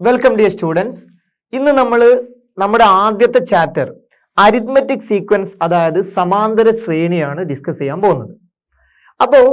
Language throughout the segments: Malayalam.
Welcome dear students. ഇന്ന് നമ്മൾ നമ്മുടെ ആദ്യത്തെ ചാപ്റ്റർ അരിത്മെറ്റിക് സീക്വൻസ് അതായത് സമാന്തര ശ്രേണിയാണ് ഡിസ്കസ് ചെയ്യാൻ പോകുന്നത്. അപ്പോൾ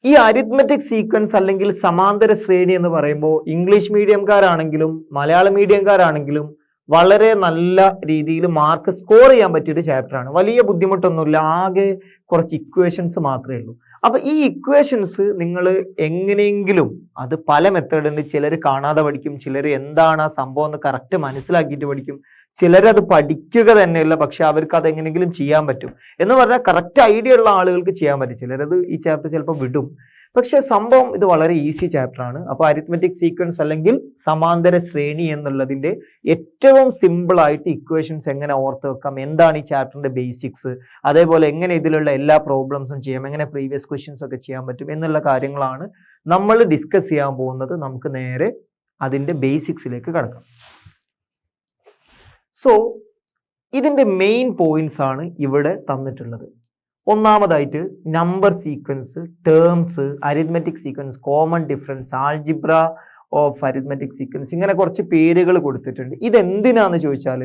ഈ അരിത്മെറ്റിക് സീക്വൻസ് അല്ലെങ്കിൽ സമാന്തര ശ്രേണി എന്ന് പറയുമ്പോൾ ഇംഗ്ലീഷ് മീഡിയംകാരാണെങ്കിലും മലയാളം മീഡിയംകാരാണെങ്കിലും വളരെ നല്ല രീതിയിൽ മാർക്ക് സ്കോർ ചെയ്യാൻ പറ്റിയൊരു ചാപ്റ്ററാണ്. വലിയ ബുദ്ധിമുട്ടൊന്നുമില്ല, ആകെ കുറച്ച് ഇക്വേഷൻസ് മാത്രമേ ഉള്ളൂ. അപ്പൊ ഈ ഇക്വേഷൻസ് നിങ്ങൾ എങ്ങനെയെങ്കിലും, അത് പല മെത്തേഡ് ഉണ്ട്, ചിലർ കാണാതെ പഠിക്കും, ചിലർ എന്താണ് ആ സംഭവം എന്ന് കറക്റ്റ് മനസ്സിലാക്കിയിട്ട് പഠിക്കും, ചിലരത് പഠിക്കുക തന്നെയല്ല, പക്ഷെ അവർക്ക് അത് എങ്ങനെയെങ്കിലും ചെയ്യാൻ പറ്റും എന്ന് പറഞ്ഞാൽ കറക്റ്റ് ഐഡിയ ഉള്ള ആളുകൾക്ക് ചെയ്യാൻ പറ്റും. ചിലരത് ഈ ചാപ്റ്റർ ചിലപ്പോൾ വിടും, പക്ഷെ സംഭവം ഇത് വളരെ ഈസി ചാപ്റ്റർ ആണ്. അപ്പോൾ അരിത്മെറ്റിക് സീക്വൻസ് അല്ലെങ്കിൽ സമാന്തര ശ്രേണി എന്നുള്ളതിന്റെ ഏറ്റവും സിമ്പിൾ ആയിട്ട് ഇക്വേഷൻസ് എങ്ങനെ ഓർത്ത് വെക്കാം, എന്താണ് ഈ ചാപ്റ്ററിന്റെ ബേസിക്സ്, അതേപോലെ എങ്ങനെ ഇതിലുള്ള എല്ലാ പ്രോബ്ലംസും ചെയ്യാം, എങ്ങനെ പ്രീവിയസ് ക്വസ്റ്റ്യൻസ് ഒക്കെ ചെയ്യാൻ പറ്റും എന്നുള്ള കാര്യങ്ങളാണ് നമ്മൾ ഡിസ്കസ് ചെയ്യാൻ പോകുന്നത്. നമുക്ക് നേരെ അതിന്റെ ബേസിക്സിലേക്ക് കടക്കാം. സോ ഇതിന്റെ മെയിൻ പോയിന്റ്സ് ആണ് ഇവിടെ തന്നിട്ടുള്ളത്. ഒന്നാമതായിട്ട് number sequence, terms, arithmetic sequence, common difference, algebra of arithmetic sequence, ഇങ്ങനെ കുറച്ച് പേരുകൾ കൊടുത്തിട്ടുണ്ട്. ഇതെന്തിനാന്ന് ചോദിച്ചാൽ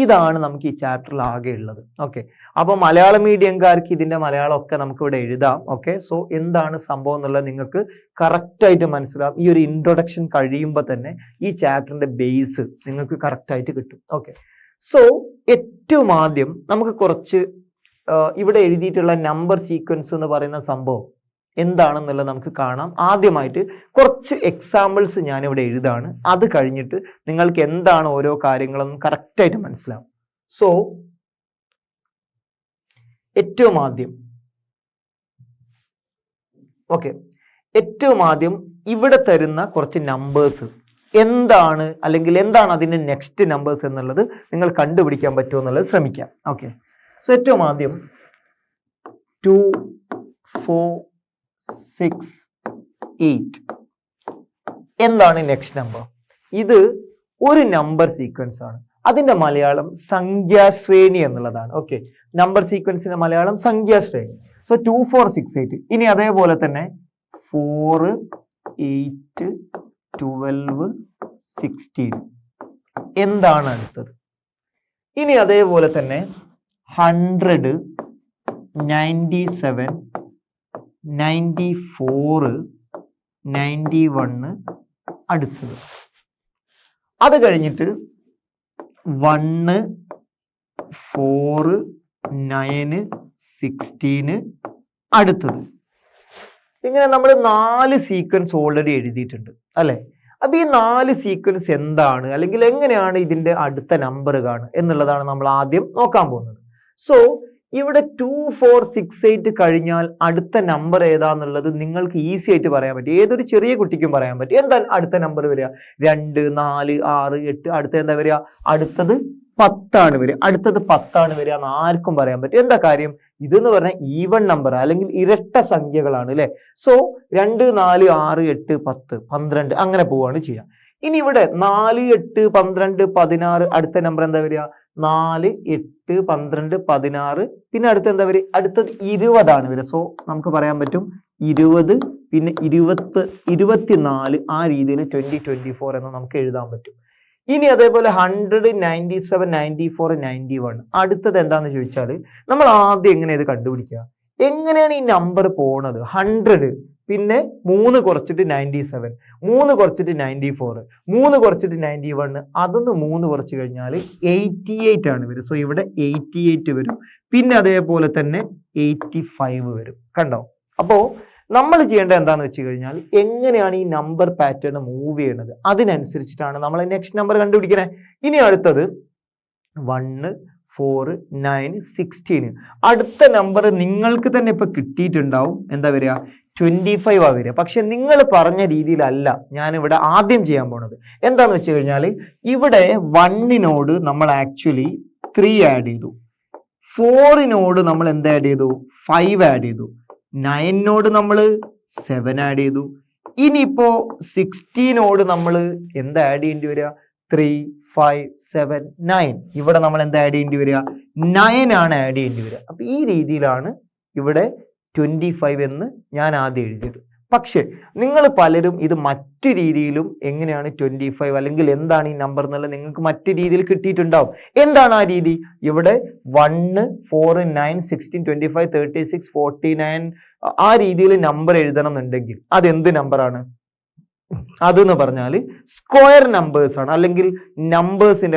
ഇതാണ് നമുക്ക് ഈ ചാപ്റ്ററിൽ ആകെ ഉള്ളത്. ഓക്കെ, അപ്പൊ മലയാളം മീഡിയംകാർക്ക് ഇതിന്റെ മലയാളം ഒക്കെ നമുക്ക് ഇവിടെ എഴുതാം. ഓക്കെ, സോ എന്താണ് സംഭവം എന്നുള്ളത് നിങ്ങൾക്ക് കറക്റ്റ് ആയിട്ട് മനസ്സിലാവും. ഈ ഒരു ഇൻട്രൊഡക്ഷൻ കഴിയുമ്പോൾ തന്നെ ഈ ചാപ്റ്ററിന്റെ ബേസ് നിങ്ങൾക്ക് കറക്റ്റ് ആയിട്ട് കിട്ടും. ഓക്കെ, സോ ഏറ്റവും ആദ്യം നമുക്ക് കുറച്ച് ഇവിടെ എഴുതിയിട്ടുള്ള നമ്പർ സീക്വൻസ് എന്ന് പറയുന്ന സംഭവം എന്താണെന്നുള്ളത് നമുക്ക് കാണാം. ആദ്യമായിട്ട് കുറച്ച് എക്സാമ്പിൾസ് ഞാനിവിടെ എഴുതാണ്, അത് കഴിഞ്ഞിട്ട് നിങ്ങൾക്ക് എന്താണ് ഓരോ കാര്യങ്ങളെന്നും കറക്റ്റായിട്ട് മനസ്സിലാവും. സോ ഏറ്റവും ആദ്യം ഇവിടെ തരുന്ന കുറച്ച് നമ്പേഴ്സ് എന്താണ്, അല്ലെങ്കിൽ എന്താണ് അതിന്റെ നെക്സ്റ്റ് നമ്പേഴ്സ് എന്നുള്ളത് നിങ്ങൾ കണ്ടുപിടിക്കാൻ പറ്റുമോ എന്നുള്ളത് ശ്രമിക്കാം. ഓക്കെ, സോ ഏറ്റവും ആദ്യം 2, 4, 6, 8 എന്താണ് നെക്സ്റ്റ് നമ്പർ? ഇത് ഒരു നമ്പർ സീക്വൻസ് ആണ്. അതിന്റെ മലയാളം സംഖ്യാശ്രേണി എന്നുള്ളതാണ്. ഓക്കെ, നമ്പർ സീക്വൻസിന്റെ മലയാളം സംഖ്യാശ്രേണി. സോ 2, 4, 6, 8. ഇനി അതേപോലെ തന്നെ 4, 8, 12, 16 എന്താണ് അടുത്തത്? ഇനി അതേപോലെ തന്നെ 100, 97, 94, 91 അടുത്തത്. അത് കഴിഞ്ഞിട്ട് 1, 4, 9, 16 അടുത്തത്. ഇങ്ങനെ നമ്മൾ 4 സീക്വൻസ് ഓൾറെഡി എഴുതിയിട്ടുണ്ട് അല്ലെ? അപ്പൊ ഈ 4 സീക്വൻസ് എന്താണ്, അല്ലെങ്കിൽ എങ്ങനെയാണ് ഇതിന്റെ അടുത്ത നമ്പർ കാണുക എന്നുള്ളതാണ് നമ്മൾ ആദ്യം നോക്കാൻ പോകുന്നത്. സോ ഇവിടെ 2, 4, 6, 8 കഴിഞ്ഞാൽ അടുത്ത നമ്പർ ഏതാന്നുള്ളത് നിങ്ങൾക്ക് ഈസി ആയിട്ട് പറയാൻ പറ്റും. ഏതൊരു ചെറിയ കുട്ടിക്കും പറയാൻ പറ്റും. എന്താ അടുത്ത നമ്പർ വരിക? 2, 4, 6, 8. അടുത്ത എന്താ വരിക? അടുത്തത് 10 ആണ് വരിക. അടുത്തത് 10 ആണ് വരിക എന്ന് ആർക്കും പറയാൻ പറ്റും. എന്താ കാര്യം? ഇതെന്ന് പറഞ്ഞാൽ ഈവൺ നമ്പർ അല്ലെങ്കിൽ ഇരട്ട സംഖ്യകളാണ് അല്ലെ? സോ 2, 4, 6, 8, 10, 12 അങ്ങനെ പോവാണ് ചെയ്യുക. ഇനി ഇവിടെ 4, 8, 12, 16 അടുത്ത നമ്പർ എന്താ വരിക? 4, 8, 12, 16. പിന്നെ അടുത്ത എന്താ വരിക? അടുത്തത് 20 ആണ് വരിക. സോ നമുക്ക് പറയാൻ പറ്റും 20, പിന്നെ 20, 24 ആ രീതിയിൽ 20, 24 എന്ന് നമുക്ക് എഴുതാൻ പറ്റും. ഇനി അതേപോലെ 100, 97, 94, 91 അടുത്തത് എന്താന്ന് ചോദിച്ചാൽ നമ്മൾ ആദ്യം എങ്ങനെ ഇത് കണ്ടുപിടിക്കുക? എങ്ങനെയാണ് ഈ നമ്പർ പോണത്? 100 പിന്നെ 3 കുറച്ചിട്ട് 97, 3 കുറച്ചിട്ട് 94, 3 കുറച്ചിട്ട് 91, അതൊന്ന് 3 കുറച്ച് കഴിഞ്ഞാൽ 88 ആണ് വരും. സോ ഇവിടെ 88 വരും. പിന്നെ അതേപോലെ തന്നെ 85 വരും. കണ്ടോ? അപ്പോ നമ്മൾ ചെയ്യേണ്ടത് എന്താണെന്ന് വെച്ച് കഴിഞ്ഞാൽ എങ്ങനെയാണ് ഈ നമ്പർ പാറ്റേൺ മൂവ് ചെയ്യുന്നത് അതിനനുസരിച്ചിട്ടാണ് നമ്മൾ നെക്സ്റ്റ് നമ്പർ കണ്ടുപിടിക്കുന്നത്. ഇനി അടുത്തത് 1, 4, 9, 16 അടുത്ത നമ്പർ നിങ്ങൾക്ക് തന്നെ ഇപ്പൊ കിട്ടിയിട്ടുണ്ടാവും. എന്താ വരിക? 25 ആ വരിക. പക്ഷെ നിങ്ങൾ പറഞ്ഞ രീതിയിലല്ല ഞാൻ ഇവിടെ ആദ്യം ചെയ്യാൻ പോണത്. എന്താന്ന് വെച്ച് കഴിഞ്ഞാൽ ഇവിടെ 1നോട് നമ്മൾ ആക്ച്വലി 3 ആഡ് ചെയ്തു, 4നോട് നമ്മൾ എന്ത് ആഡ് ചെയ്തു? 5 ആഡ് ചെയ്തു, 9നോട് നമ്മൾ 7 ആഡ് ചെയ്തു. ഇനിയിപ്പോ 16നോട് നമ്മൾ എന്ത് ആഡ് ചെയ്യേണ്ടി വരിക? 3, 5, 7, 9. ഇവിടെ നമ്മൾ എന്താ ആഡ് ചെയ്യേണ്ടി വരിക? 9 ആണ് ആഡ് ചെയ്യേണ്ടി വരിക. അപ്പൊ ഈ രീതിയിലാണ് ഇവിടെ 25 എന്ന് ഞാൻ ആദ്യം എഴുതിയത്. പക്ഷെ നിങ്ങൾ പലരും ഇത് മറ്റു രീതിയിലും എങ്ങനെയാണ് 25 അല്ലെങ്കിൽ എന്താണ് ഈ നമ്പർ എന്നുള്ളത് നിങ്ങൾക്ക് മറ്റു രീതിയിൽ കിട്ടിയിട്ടുണ്ടാവും. എന്താണ് ആ രീതി? ഇവിടെ 1, 4, 9, 16, 25, 36, 49 ആ രീതിയിൽ നമ്പർ എഴുതണം എന്നുണ്ടെങ്കിൽ അതെന്ത് നമ്പറാണ്? അതെന്ന് പറഞ്ഞാൽ സ്ക്വയർ നമ്പേഴ്സ് ആണ്, അല്ലെങ്കിൽ നമ്പേഴ്സിന്റെ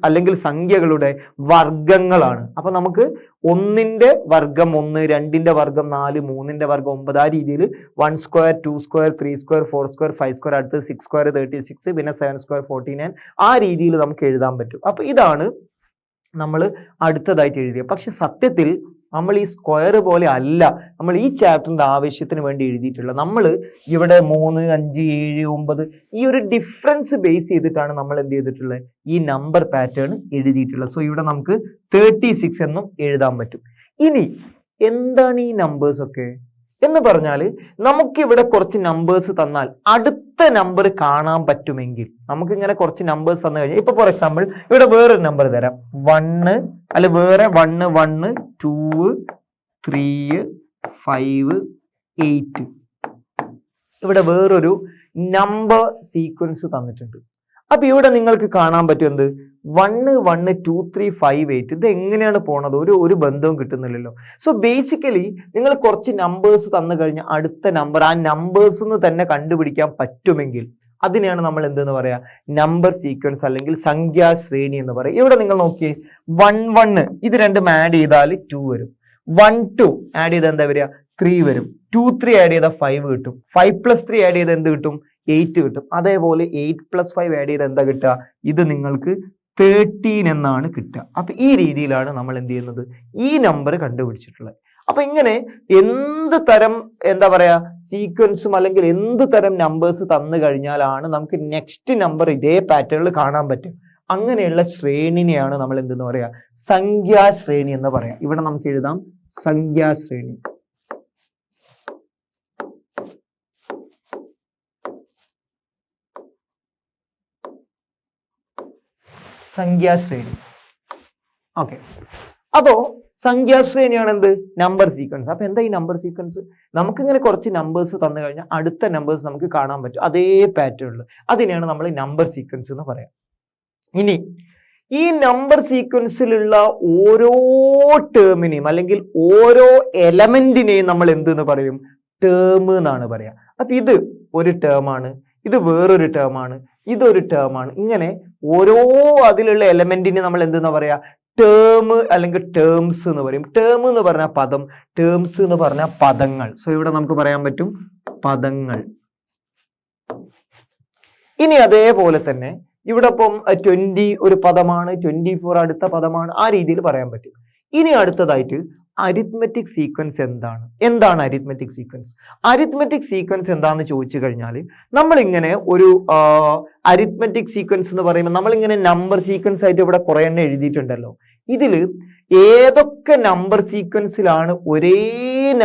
അല്ലെങ്കിൽ സംഖ്യകളുടെ വർഗങ്ങളാണ്. അപ്പൊ നമുക്ക് 1ന്റെ വർഗം 1, 2ന്റെ വർഗം 4, 3ന്റെ വർഗം 9 ആ രീതിയിൽ 1 square, 2 square, 3 square, 4 square, 5 square, അടുത്ത് 6 സ്ക്വയർ 36, പിന്നെ 7 സ്ക്വയർ 49 ആ രീതിയിൽ നമുക്ക് എഴുതാൻ പറ്റും. അപ്പൊ ഇതാണ് നമ്മൾ അടുത്തതായിട്ട് എഴുതിയത്. പക്ഷെ സത്യത്തിൽ നമ്മൾ ഈ സ്ക്വയർ പോലെ അല്ല നമ്മൾ ഈ ചാപ്റ്ററിന്റെ ആവശ്യത്തിന് വേണ്ടി എഴുതിയിട്ടുള്ളത്. നമ്മൾ ഇവിടെ 3, 5, 7, 9 ഈ ഒരു ഡിഫറൻസ് ബേസ് ചെയ്തിട്ടാണ് നമ്മൾ എന്ത് ചെയ്തിട്ടുള്ളത്? ഈ നമ്പർ പാറ്റേൺ എഴുതിയിട്ടുള്ളത്. സോ ഇവിടെ നമുക്ക് 36 എന്നും എഴുതാൻ പറ്റും. ഇനി എന്താണ് ഈ നമ്പേഴ്സ് ഒക്കെ എന്ന് പറഞ്ഞാൽ നമുക്കിവിടെ കുറച്ച് നമ്പേഴ്സ് തന്നാൽ അടുത്ത നമ്പർ കാണാൻ പറ്റുമെങ്കിൽ നമുക്ക് ഇങ്ങനെ കുറച്ച് നമ്പേഴ്സ് തന്നു കഴിഞ്ഞാൽ, ഇപ്പൊ ഫോർ എക്സാമ്പിൾ ഇവിടെ വേറൊരു നമ്പർ തരാം 1 അല്ലെ വേറെ 1, 1, 2, 3, 5, 8 ഇവിടെ വേറൊരു നമ്പർ സീക്വൻസ് തന്നിട്ടുണ്ട്. അപ്പൊ ഇവിടെ നിങ്ങൾക്ക് കാണാൻ പറ്റും എന്ത് 1, 1, 2, 3, 5, 8 ഇത് എങ്ങനെയാണ് പോണത്? ഒരു ബന്ധവും കിട്ടുന്നില്ലല്ലോ. സോ ബേസിക്കലി നിങ്ങൾ കുറച്ച് നമ്പേഴ്സ് തന്നു കഴിഞ്ഞാൽ അടുത്ത നമ്പർ ആ നമ്പേഴ്സ് തന്നെ കണ്ടുപിടിക്കാൻ പറ്റുമെങ്കിൽ അതിനെയാണ് നമ്മൾ എന്തെന്ന് പറയാ? നമ്പർ സീക്വൻസ് അല്ലെങ്കിൽ സംഖ്യാശ്രേണി എന്ന് പറയും. ഇവിടെ നിങ്ങൾ നോക്കിയേ 1, 1 ഇത് രണ്ടും ആഡ് ചെയ്താൽ 2 വരും. 1, 2 ആഡ് ചെയ്താൽ എന്താ വരിക? 3 വരും. 2, 3 ആഡ് ചെയ്താൽ 5 കിട്ടും. 5 + 3 ആഡ് ചെയ്താൽ എന്ത് കിട്ടും? 8 കിട്ടും. അതേപോലെ 8 + 5 ആഡ് ചെയ്താൽ എന്താ കിട്ടുക? ഇത് നിങ്ങൾക്ക് 13 എന്നാണ് കിട്ടുക. അപ്പൊ ഈ രീതിയിലാണ് നമ്മൾ എന്ത് ചെയ്യുന്നത്? ഈ നമ്പർ കണ്ടുപിടിച്ചിട്ടുള്ളത്. അപ്പൊ ഇങ്ങനെ എന്ത് തരം എന്താ പറയാ സീക്വൻസും അല്ലെങ്കിൽ എന്ത് തരം നമ്പേഴ്സ് തന്നു കഴിഞ്ഞാലാണ് നമുക്ക് നെക്സ്റ്റ് നമ്പർ ഇതേ പാറ്റേണിൽ കാണാൻ പറ്റും. അങ്ങനെയുള്ള ശ്രേണിനെയാണ് നമ്മൾ എന്തെന്ന് പറയാ? സംഖ്യാശ്രേണി എന്ന് പറയാം. ഇവിടെ നമുക്ക് എഴുതാം സംഖ്യാശ്രേണി. സംഖ്യാശ്രേണി. ഓക്കെ, അപ്പോ സംഖ്യാശ്രേണിയാണ് എന്ത്? Number sequence. അപ്പൊ എന്താ ഈ നമ്പർ സീക്വൻസ്? നമുക്കിങ്ങനെ കുറച്ച് നമ്പേഴ്സ് തന്നു കഴിഞ്ഞാൽ അടുത്ത നമ്പേഴ്സ് നമുക്ക് കാണാൻ പറ്റും അതേ പാറ്റേണിൽ. അതിനെയാണ് നമ്മൾ നമ്പർ സീക്വൻസ് എന്ന് പറയാം. ഇനി ഈ നമ്പർ സീക്വൻസിലുള്ള ഓരോ ടേമിനെയും അല്ലെങ്കിൽ ഓരോ എലമെന്റിനെയും നമ്മൾ എന്തെന്ന് പറയും? ടേം എന്നാണ് പറയാ. അപ്പൊ ഇത് ഒരു ടേമാണ്, ഇത് വേറൊരു ടേമാണ്, ഇതൊരു ടേമാണ്. ഇങ്ങനെ ഓരോ അതിലുള്ള എലമെന്റിനെ നമ്മൾ എന്തെന്ന് പറയാ? ടേം അല്ലെങ്കിൽ ടേംസ് എന്ന് പറയും. ടേം എന്ന് പറഞ്ഞാൽ പദം, ടേംസ് എന്ന് പറഞ്ഞാൽ പദങ്ങൾ. സോ ഇവിടെ നമുക്ക് പറയാൻ പറ്റും പദങ്ങൾ. ഇനി അതേപോലെ തന്നെ ഇവിടെ ഇപ്പം 20 ഒരു പദമാണ്, 24 അടുത്ത പദമാണ്, ആ രീതിയിൽ പറയാൻ പറ്റും. ഇനി അടുത്തതായിട്ട് അരിത്മെറ്റിക് സീക്വൻസ് എന്താണ് അരിത്മെറ്റിക് സീക്വൻസ്? അരിത്മെറ്റിക് സീക്വൻസ് എന്താന്ന് ചോദിച്ചു കഴിഞ്ഞാൽ നമ്മളിങ്ങനെ ഒരു അരിത്മെറ്റിക് സീക്വൻസ് എന്ന് പറയുമ്പോൾ നമ്മളിങ്ങനെ നമ്പർ സീക്വൻസ് ആയിട്ട് ഇവിടെ കുറെ എണ്ണം എഴുതിയിട്ടുണ്ടല്ലോ. ഇതിൽ ഏതൊക്കെ നമ്പർ സീക്വൻസിലാണ് ഒരേ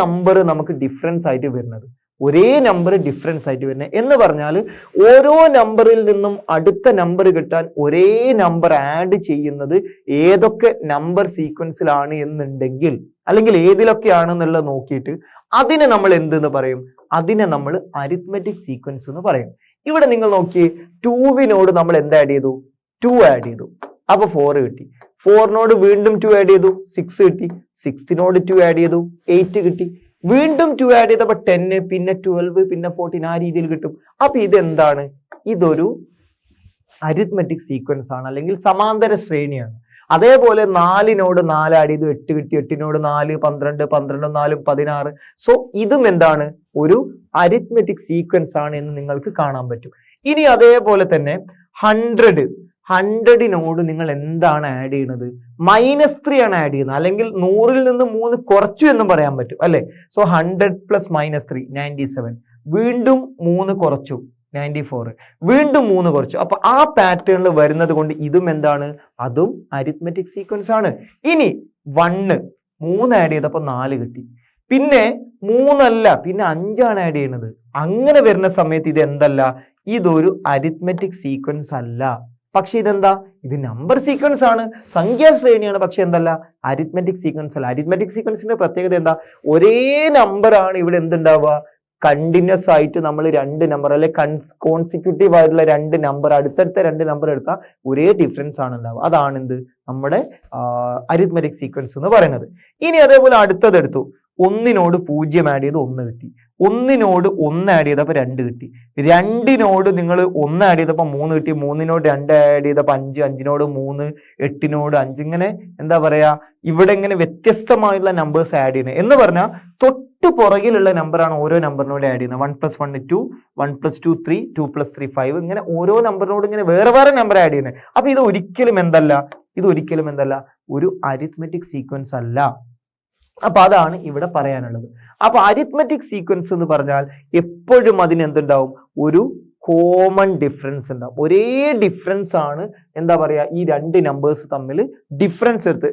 നമ്പർ നമുക്ക് ഡിഫറൻസ് ആയിട്ട് വരുന്നത്? ഒരേ നമ്പർ ഡിഫറൻസ് ആയിട്ട് വരുന്നത് എന്ന് പറഞ്ഞാൽ ഓരോ നമ്പറിൽ നിന്നും അടുത്ത നമ്പർ കിട്ടാൻ ഒരേ നമ്പർ ആഡ് ചെയ്യുന്നത് ഏതൊക്കെ നമ്പർ സീക്വൻസിലാണ് എന്നുണ്ടെങ്കിൽ അല്ലെങ്കിൽ ഏതിലൊക്കെയാണെന്നുള്ളത് നോക്കിയിട്ട് അതിനെ നമ്മൾ എന്തെന്ന് പറയും? അതിനെ നമ്മൾ അരിത്മെറ്റിക് സീക്വൻസ് എന്ന് പറയും. ഇവിടെ നിങ്ങൾ നോക്കിയേ 2വിനോട് നമ്മൾ എന്ത് ആഡ് ചെയ്തു? 2 ആഡ് ചെയ്തു. അപ്പൊ 4 കിട്ടി. 4നോട് വീണ്ടും 2 ആഡ് ചെയ്തു, 6 കിട്ടി. 6നോട് 2 ആഡ് ചെയ്തു, 8 കിട്ടി. വീണ്ടും 2 ആഡ് ചെയ്തപ്പോൾ 10, പിന്നെ 12, പിന്നെ 14 ആ രീതിയിൽ കിട്ടും. അപ്പൊ ഇതെന്താണ്? ഇതൊരു അരിത്മെറ്റിക് സീക്വൻസ് ആണ് അല്ലെങ്കിൽ സമാന്തര ശ്രേണിയാണ്. അതേപോലെ 4നോട് 4 ആഡ് ചെയ്തു 8 കിട്ടി. 8നോട് 4 12, 12 4 16. സോ ഇതും എന്താണ്? ഒരു അരിത്മെറ്റിക് സീക്വൻസ് ആണ് എന്ന് നിങ്ങൾക്ക് കാണാൻ പറ്റും. ഇനി അതേപോലെ തന്നെ 100നോട് നിങ്ങൾ എന്താണ് ആഡ് ചെയ്യുന്നത്? -3 ആണ് ആഡ് ചെയ്യുന്നത്, അല്ലെങ്കിൽ 100ൽ നിന്ന് 3 കുറച്ചു എന്നും പറയാൻ പറ്റും അല്ലെ? സോ 100 + -3 97. വീണ്ടും 3 കുറച്ചു 94, വീണ്ടും 3 കുറച്ചു. അപ്പൊ ആ പാറ്റേണിൽ വരുന്നത് കൊണ്ട് ഇതും എന്താണ്? അതും അരിത്മെറ്റിക് സീക്വൻസ് ആണ്. ഇനി 1 3 ആഡ് ചെയ്തപ്പോൾ 4 കിട്ടി. പിന്നെ 3 അല്ല, പിന്നെ 5 ആണ് ആഡ് ചെയ്യുന്നത്. അങ്ങനെ വരുന്ന സമയത്ത് ഇത് എന്തല്ല? ഇതൊരു അരിത്മെറ്റിക് സീക്വൻസ് അല്ല. പക്ഷെ ഇതെന്താ? ഇത് നമ്പർ സീക്വൻസ് ആണ്, സംഖ്യാശ്രേണിയാണ്. പക്ഷെ എന്തല്ല? അരിത്മെറ്റിക് സീക്വൻസ് അല്ല. അരിത്മെറ്റിക് സീക്വൻസിന്റെ പ്രത്യേകത എന്താ? ഒരേ നമ്പർ ആണ് ഇവിടെ എന്തുണ്ടാവുക? കണ്ടിന്യൂസ് ആയിട്ട് നമ്മൾ രണ്ട് നമ്പർ അല്ലെ കോൺസിക്യൂട്ടീവ് ആയിട്ടുള്ള രണ്ട് നമ്പർ അടുത്തടുത്ത രണ്ട് നമ്പർ എടുത്താൽ ഒരേ ഡിഫറൻസ് ആണ് ഉണ്ടാവുക. അതാണ് എന്ത് നമ്മുടെ അരിത്മെറ്റിക് സീക്വൻസ് എന്ന് പറയുന്നത്. ഇനി അതേപോലെ അടുത്തത് എടുത്തു, ഒന്നിനോട് 0 ആഡ് ചെയ്ത് 1 കിട്ടി, ഒന്നിനോട് 1 ആഡ് ചെയ്തപ്പോൾ 2 കിട്ടി, രണ്ടിനോട് നിങ്ങൾ 1 ആഡ് ചെയ്തപ്പോൾ 3 കിട്ടി, മൂന്നിനോട് 2 ആഡ് ചെയ്തപ്പോൾ 5, 5നോട് 3, 8നോട് 5, ഇങ്ങനെ എന്താ പറയാ ഇവിടെ ഇങ്ങനെ വ്യത്യസ്തമായുള്ള നമ്പേഴ്സ് ആഡ് ചെയ്യുന്നത് എന്ന് പറഞ്ഞാൽ തൊട്ട് പുറകിലുള്ള നമ്പറാണ് ഓരോ നമ്പറിനോട് ആഡ് ചെയ്യുന്നത്. 1 + 1 2, 1 + 2 3, 2 + 3 5, ഇങ്ങനെ ഓരോ നമ്പറിനോട് ഇങ്ങനെ വേറെ വേറെ നമ്പർ ആഡ് ചെയ്യുന്നത്. അപ്പൊ ഇത് ഒരിക്കലും എന്തല്ല ഒരു അരിത്മെറ്റിക് സീക്വൻസ് അല്ല. അപ്പൊ അതാണ് ഇവിടെ പറയാനുള്ളത്. അപ്പൊ അരിത്മെറ്റിക് സീക്വൻസ് എന്ന് പറഞ്ഞാൽ എപ്പോഴും അതിന് എന്തുണ്ടാവും, ഒരു കോമൺ ഡിഫറൻസ് ഉണ്ടാവും. ഒരേ ഡിഫറൻസ് ആണ് എന്താ പറയാ ഈ രണ്ട് നമ്പേഴ്സ് തമ്മിൽ ഡിഫറൻസ് എടുത്ത്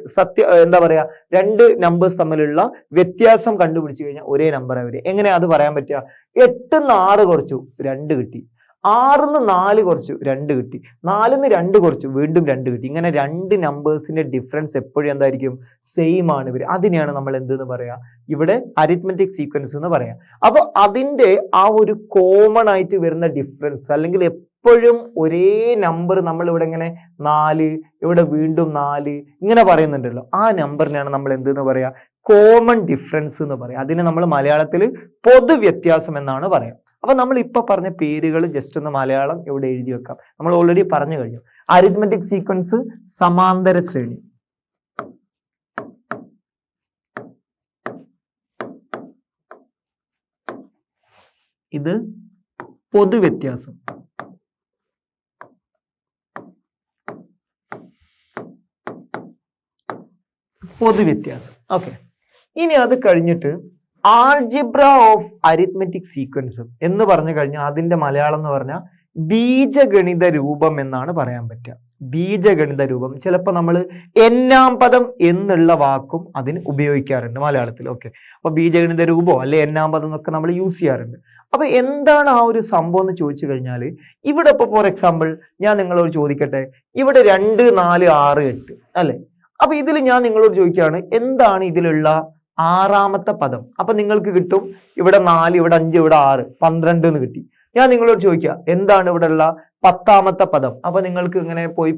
എന്താ പറയാ രണ്ട് നമ്പേഴ്സ് തമ്മിലുള്ള വ്യത്യാസം കണ്ടുപിടിച്ചു കഴിഞ്ഞാൽ ഒരേ നമ്പർ വരെ. എങ്ങനെയാ അത് പറയാൻ പറ്റുക? 8 ന്ന് 6 കുറച്ചു 2 കിട്ടി, 6 ന്ന് 4 കുറച്ചു 2 കിട്ടി, 4 ന്ന് 2 കുറച്ചു വീണ്ടും 2 കിട്ടി. ഇങ്ങനെ രണ്ട് നമ്പേഴ്സിന്റെ ഡിഫറൻസ് എപ്പോഴും എന്തായിരിക്കും, സെയിം ആണ് ഇവർ. അതിനെയാണ് നമ്മൾ എന്തെന്ന് പറയാ ഇവിടെ അരിത്മെറ്റിക് സീക്വൻസ് എന്ന് പറയാം. അപ്പൊ അതിന്റെ ആ ഒരു കോമൺ ആയിട്ട് വരുന്ന ഡിഫറൻസ് അല്ലെങ്കിൽ എപ്പോഴും ഒരേ നമ്പർ നമ്മൾ ഇവിടെ ഇങ്ങനെ 4 ഇവിടെ വീണ്ടും 4 ഇങ്ങനെ പറയുന്നുണ്ടല്ലോ, ആ നമ്പറിനെയാണ് നമ്മൾ എന്തെന്ന് പറയാ കോമൺ ഡിഫറൻസ് എന്ന് പറയാം. അതിന് നമ്മൾ മലയാളത്തിൽ പൊതു വ്യത്യാസം എന്നാണ് പറയാം. അപ്പൊ നമ്മൾ ഇപ്പൊ പറഞ്ഞ പേരുകൾ ജസ്റ്റ് ഒന്ന് മലയാളം ഇവിടെ എഴുതി വെക്കാം. നമ്മൾ ഓൾറെഡി പറഞ്ഞു കഴിഞ്ഞു. അരിത്മെറ്റിക് സീക്വൻസ് സമാന്തര ശ്രേണി, ഇത് പൊതുവ്യത്യാസം, ഓക്കെ. ഇനി അത് കഴിഞ്ഞിട്ട് ആൾജിബ്ര ഓഫ് അരിത്മെറ്റിക് സീക്വൻസ് എന്ന് പറഞ്ഞു കഴിഞ്ഞാൽ അതിന്റെ മലയാളം എന്ന് പറഞ്ഞാൽ ബീജഗണിത രൂപം എന്നാണ് പറയാൻ പറ്റുക. ബീജഗണിത രൂപം ചിലപ്പോൾ നമ്മൾ എണ്ണാം പദം എന്നുള്ള വാക്കും അതിന് ഉപയോഗിക്കാറുണ്ട് മലയാളത്തിൽ. ഓക്കെ, അപ്പൊ ബീജഗണിത രൂപമോ അല്ലെ എണ്ണാം പദം എന്നൊക്കെ നമ്മൾ യൂസ് ചെയ്യാറുണ്ട്. അപ്പൊ എന്താണ് ആ ഒരു സംഭവം എന്ന് ചോദിച്ചു കഴിഞ്ഞാൽ ഇവിടെ ഇപ്പൊ ഫോർ എക്സാമ്പിൾ ഞാൻ നിങ്ങളോട് ചോദിക്കട്ടെ, ഇവിടെ 2 4 6 8 അല്ലെ. അപ്പൊ ഇതിൽ ഞാൻ നിങ്ങളോട് ചോദിക്കുകയാണ് എന്താണ് ഇതിലുള്ള 6ാമത്തെ പദം. അപ്പൊ നിങ്ങൾക്ക് കിട്ടും ഇവിടെ 4 ഇവിടെ 5 ഇവിടെ 6 12 എന്ന് കിട്ടി. ഞാൻ നിങ്ങളോട് ചോദിക്കുക എന്താണ് ഇവിടെ ഉള്ള 10ാമത്തെ പദം. അപ്പൊ നിങ്ങൾക്ക് ഇങ്ങനെ പോയി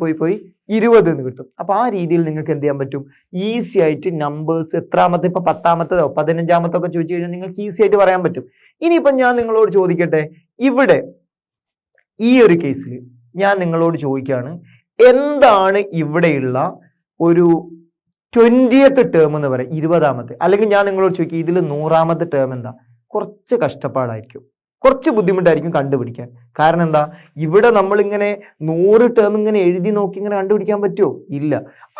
20 എന്ന് കിട്ടും. അപ്പൊ ആ രീതിയിൽ നിങ്ങൾക്ക് എന്ത് ചെയ്യാൻ പറ്റും, ഈസി ആയിട്ട് നമ്പേഴ്സ് എത്രാമത്തെ, ഇപ്പൊ 10ാമത്തതോ 15ാമത്തോ ഒക്കെ ചോദിച്ചു കഴിഞ്ഞാൽ നിങ്ങൾക്ക് ഈസി ആയിട്ട് പറയാൻ പറ്റും. ഇനിയിപ്പൊ ഞാൻ നിങ്ങളോട് ചോദിക്കട്ടെ, ഇവിടെ ഈ ഒരു കേസിൽ ഞാൻ നിങ്ങളോട് ചോദിക്കുകയാണ് എന്താണ് ഇവിടെയുള്ള ഒരു 20th ടേം എന്ന് പറയാം, 20ാമത്തെ. അല്ലെങ്കിൽ ഞാൻ നിങ്ങളോട് ചോദിക്കും ഇതിൽ 100ാമത്തെ ടേം എന്താ. കുറച്ച് കഷ്ടപ്പാടായിരിക്കും, കുറച്ച് ബുദ്ധിമുട്ടായിരിക്കും കണ്ടുപിടിക്കാൻ. കാരണം എന്താ, ഇവിടെ നമ്മൾ ഇങ്ങനെ 100 ടേം ഇങ്ങനെ എഴുതി നോക്കി ഇങ്ങനെ കണ്ടുപിടിക്കാൻ പറ്റുമോ? ഇല്ല.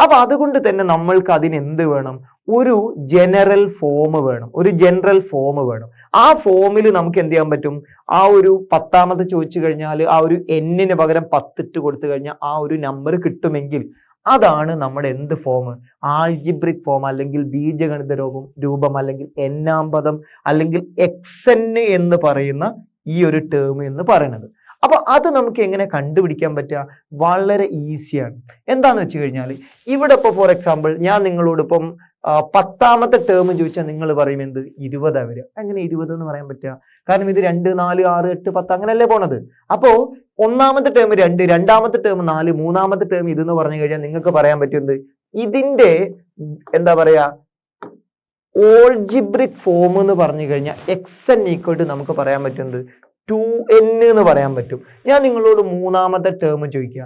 അപ്പൊ അതുകൊണ്ട് തന്നെ നമ്മൾക്ക് അതിന് എന്ത് വേണം, ഒരു ജനറൽ ഫോം വേണം. ആ ഫോമിൽ നമുക്ക് എന്ത് ചെയ്യാൻ പറ്റും, ആ ഒരു 10ാമത്തെ ചോദിച്ചു കഴിഞ്ഞാൽ ആ ഒരു n-ന് പകരം 10 ഇട്ട് കൊടുത്തു കഴിഞ്ഞാൽ ആ ഒരു നമ്പർ കിട്ടുമെങ്കിൽ അതാണ് നമ്മുടെ എന്ത് ഫോം, ആൾജിബ്രിക് ഫോം അല്ലെങ്കിൽ ബീജഗണിത രൂപം അല്ലെങ്കിൽ എണ്ണാം പദം അല്ലെങ്കിൽ xn എന്ന് പറയുന്ന ഈ ഒരു ടേം എന്ന് പറയുന്നത്. അപ്പൊ അത് നമുക്ക് എങ്ങനെ കണ്ടുപിടിക്കാൻ പറ്റുക, വളരെ ഈസിയാണ്. എന്താന്ന് വെച്ച് കഴിഞ്ഞാൽ ഇവിടെ ഇപ്പൊ ഫോർ എക്സാമ്പിൾ ഞാൻ നിങ്ങളോട് ഇപ്പം 10ാമത്തെ ടേം ചോദിച്ചാൽ നിങ്ങൾ പറയും എന്ത് 20 വരിക. അങ്ങനെ 20 എന്ന് പറയാൻ പറ്റുക, കാരണം ഇത് 2 4 6 8 10 അങ്ങനെയല്ലേ പോണത്. അപ്പോ 1ാമത്തെ ടേം 2, 2ാമത്തെ ടേം 4, 3ാമത്തെ ടേം ഇതെന്ന് പറഞ്ഞു കഴിഞ്ഞാൽ നിങ്ങൾക്ക് പറയാൻ പറ്റുന്നത് ഇതിന്റെ എന്താ പറയാ ഓൾജിബ്രിക് ഫോം എന്ന് പറഞ്ഞു കഴിഞ്ഞാൽ xn ഈക്വൽ നമുക്ക് പറയാൻ പറ്റുന്നത് 2n എന്ന് പറയാൻ പറ്റും. ഞാൻ നിങ്ങളോട് 3ാമത്തെ ടേം ചോദിക്കുക,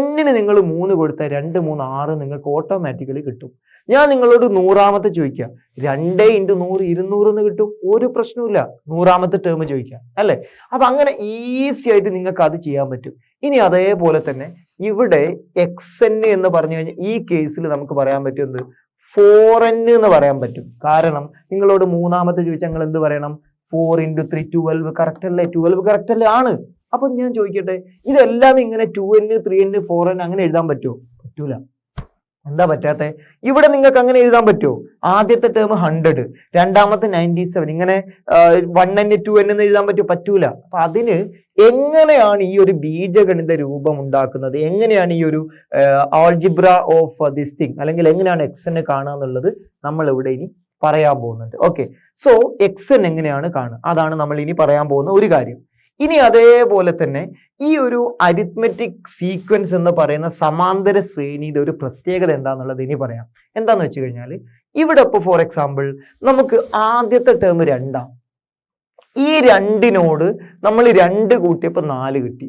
n-ന് നിങ്ങൾ 3 കൊടുത്താൽ 2 3 6 നിങ്ങൾക്ക് ഓട്ടോമാറ്റിക്കലി കിട്ടും. ഞാൻ നിങ്ങളോട് 100ാമത്തെ ചോദിക്കുക, 2 × 100 200 എന്ന് കിട്ടും, ഒരു പ്രശ്നവുമില്ല. 100ാമത്തെ ടേം ചോദിക്കാം അല്ലെ. അപ്പൊ അങ്ങനെ ഈസി ആയിട്ട് നിങ്ങൾക്ക് അത് ചെയ്യാൻ പറ്റും. ഇനി അതേപോലെ തന്നെ ഇവിടെ xn എന്ന് പറഞ്ഞു കഴിഞ്ഞാൽ ഈ കേസിൽ നമുക്ക് പറയാൻ പറ്റുന്നത് 4n എന്ന് പറയാൻ പറ്റും. കാരണം നിങ്ങളോട് 3ാമത്തെ ചോദിച്ചാൽ നിങ്ങൾ എന്ത് പറയണം, 4 × 3 12 കറക്റ്റ് അല്ലേ, 12 കറക്റ്റ് അല്ലേ ആണ്. അപ്പൊ ഞാൻ ചോദിക്കട്ടെ, ഇതെല്ലാം ഇങ്ങനെ 2n 3n 4n അങ്ങനെ എഴുതാൻ പറ്റുമോ? പറ്റൂല. എന്താ പറ്റാത്ത? ഇവിടെ നിങ്ങൾക്ക് അങ്ങനെ എഴുതാൻ പറ്റുമോ? ആദ്യത്തെ ടേം 100, രണ്ടാമത്തെ 97, ഇങ്ങനെ 1n 2n എന്ന് എഴുതാൻ പറ്റുമോ? പറ്റൂല. അപ്പൊ അതിന് എങ്ങനെയാണ് ഈ ഒരു ബീജഗണിത രൂപം ഉണ്ടാക്കുന്നത്, എങ്ങനെയാണ് ഈ ഒരു ആൾജിബ്ര ഓഫ് ദിസ് തിങ് അല്ലെങ്കിൽ എങ്ങനെയാണ് xn കാണുക എന്നുള്ളത് നമ്മൾ ഇവിടെ ഇനി പറയാൻ പോകുന്നുണ്ട്. ഓക്കെ, സോ xn എങ്ങനെയാണ് കാണുക, അതാണ് നമ്മൾ ഇനി പറയാൻ പോകുന്ന ഒരു കാര്യം. ഇനി അതേപോലെ തന്നെ ഈ ഒരു അരിത്മെറ്റിക് സീക്വൻസ് എന്ന് പറയുന്ന സമാന്തര ശ്രേണിയുടെ ഒരു പ്രത്യേകത എന്താണെന്നുള്ളത് ഇനി പറയാം. എന്താന്ന് വെച്ച് കഴിഞ്ഞാൽ ഇവിടെ ഇപ്പോൾ ഫോർ എക്സാമ്പിൾ നമുക്ക് ആദ്യത്തെ ടേം 2 ഈ 2നോട് നമ്മൾ 2 കൂട്ടിയപ്പോൾ 4 കിട്ടി,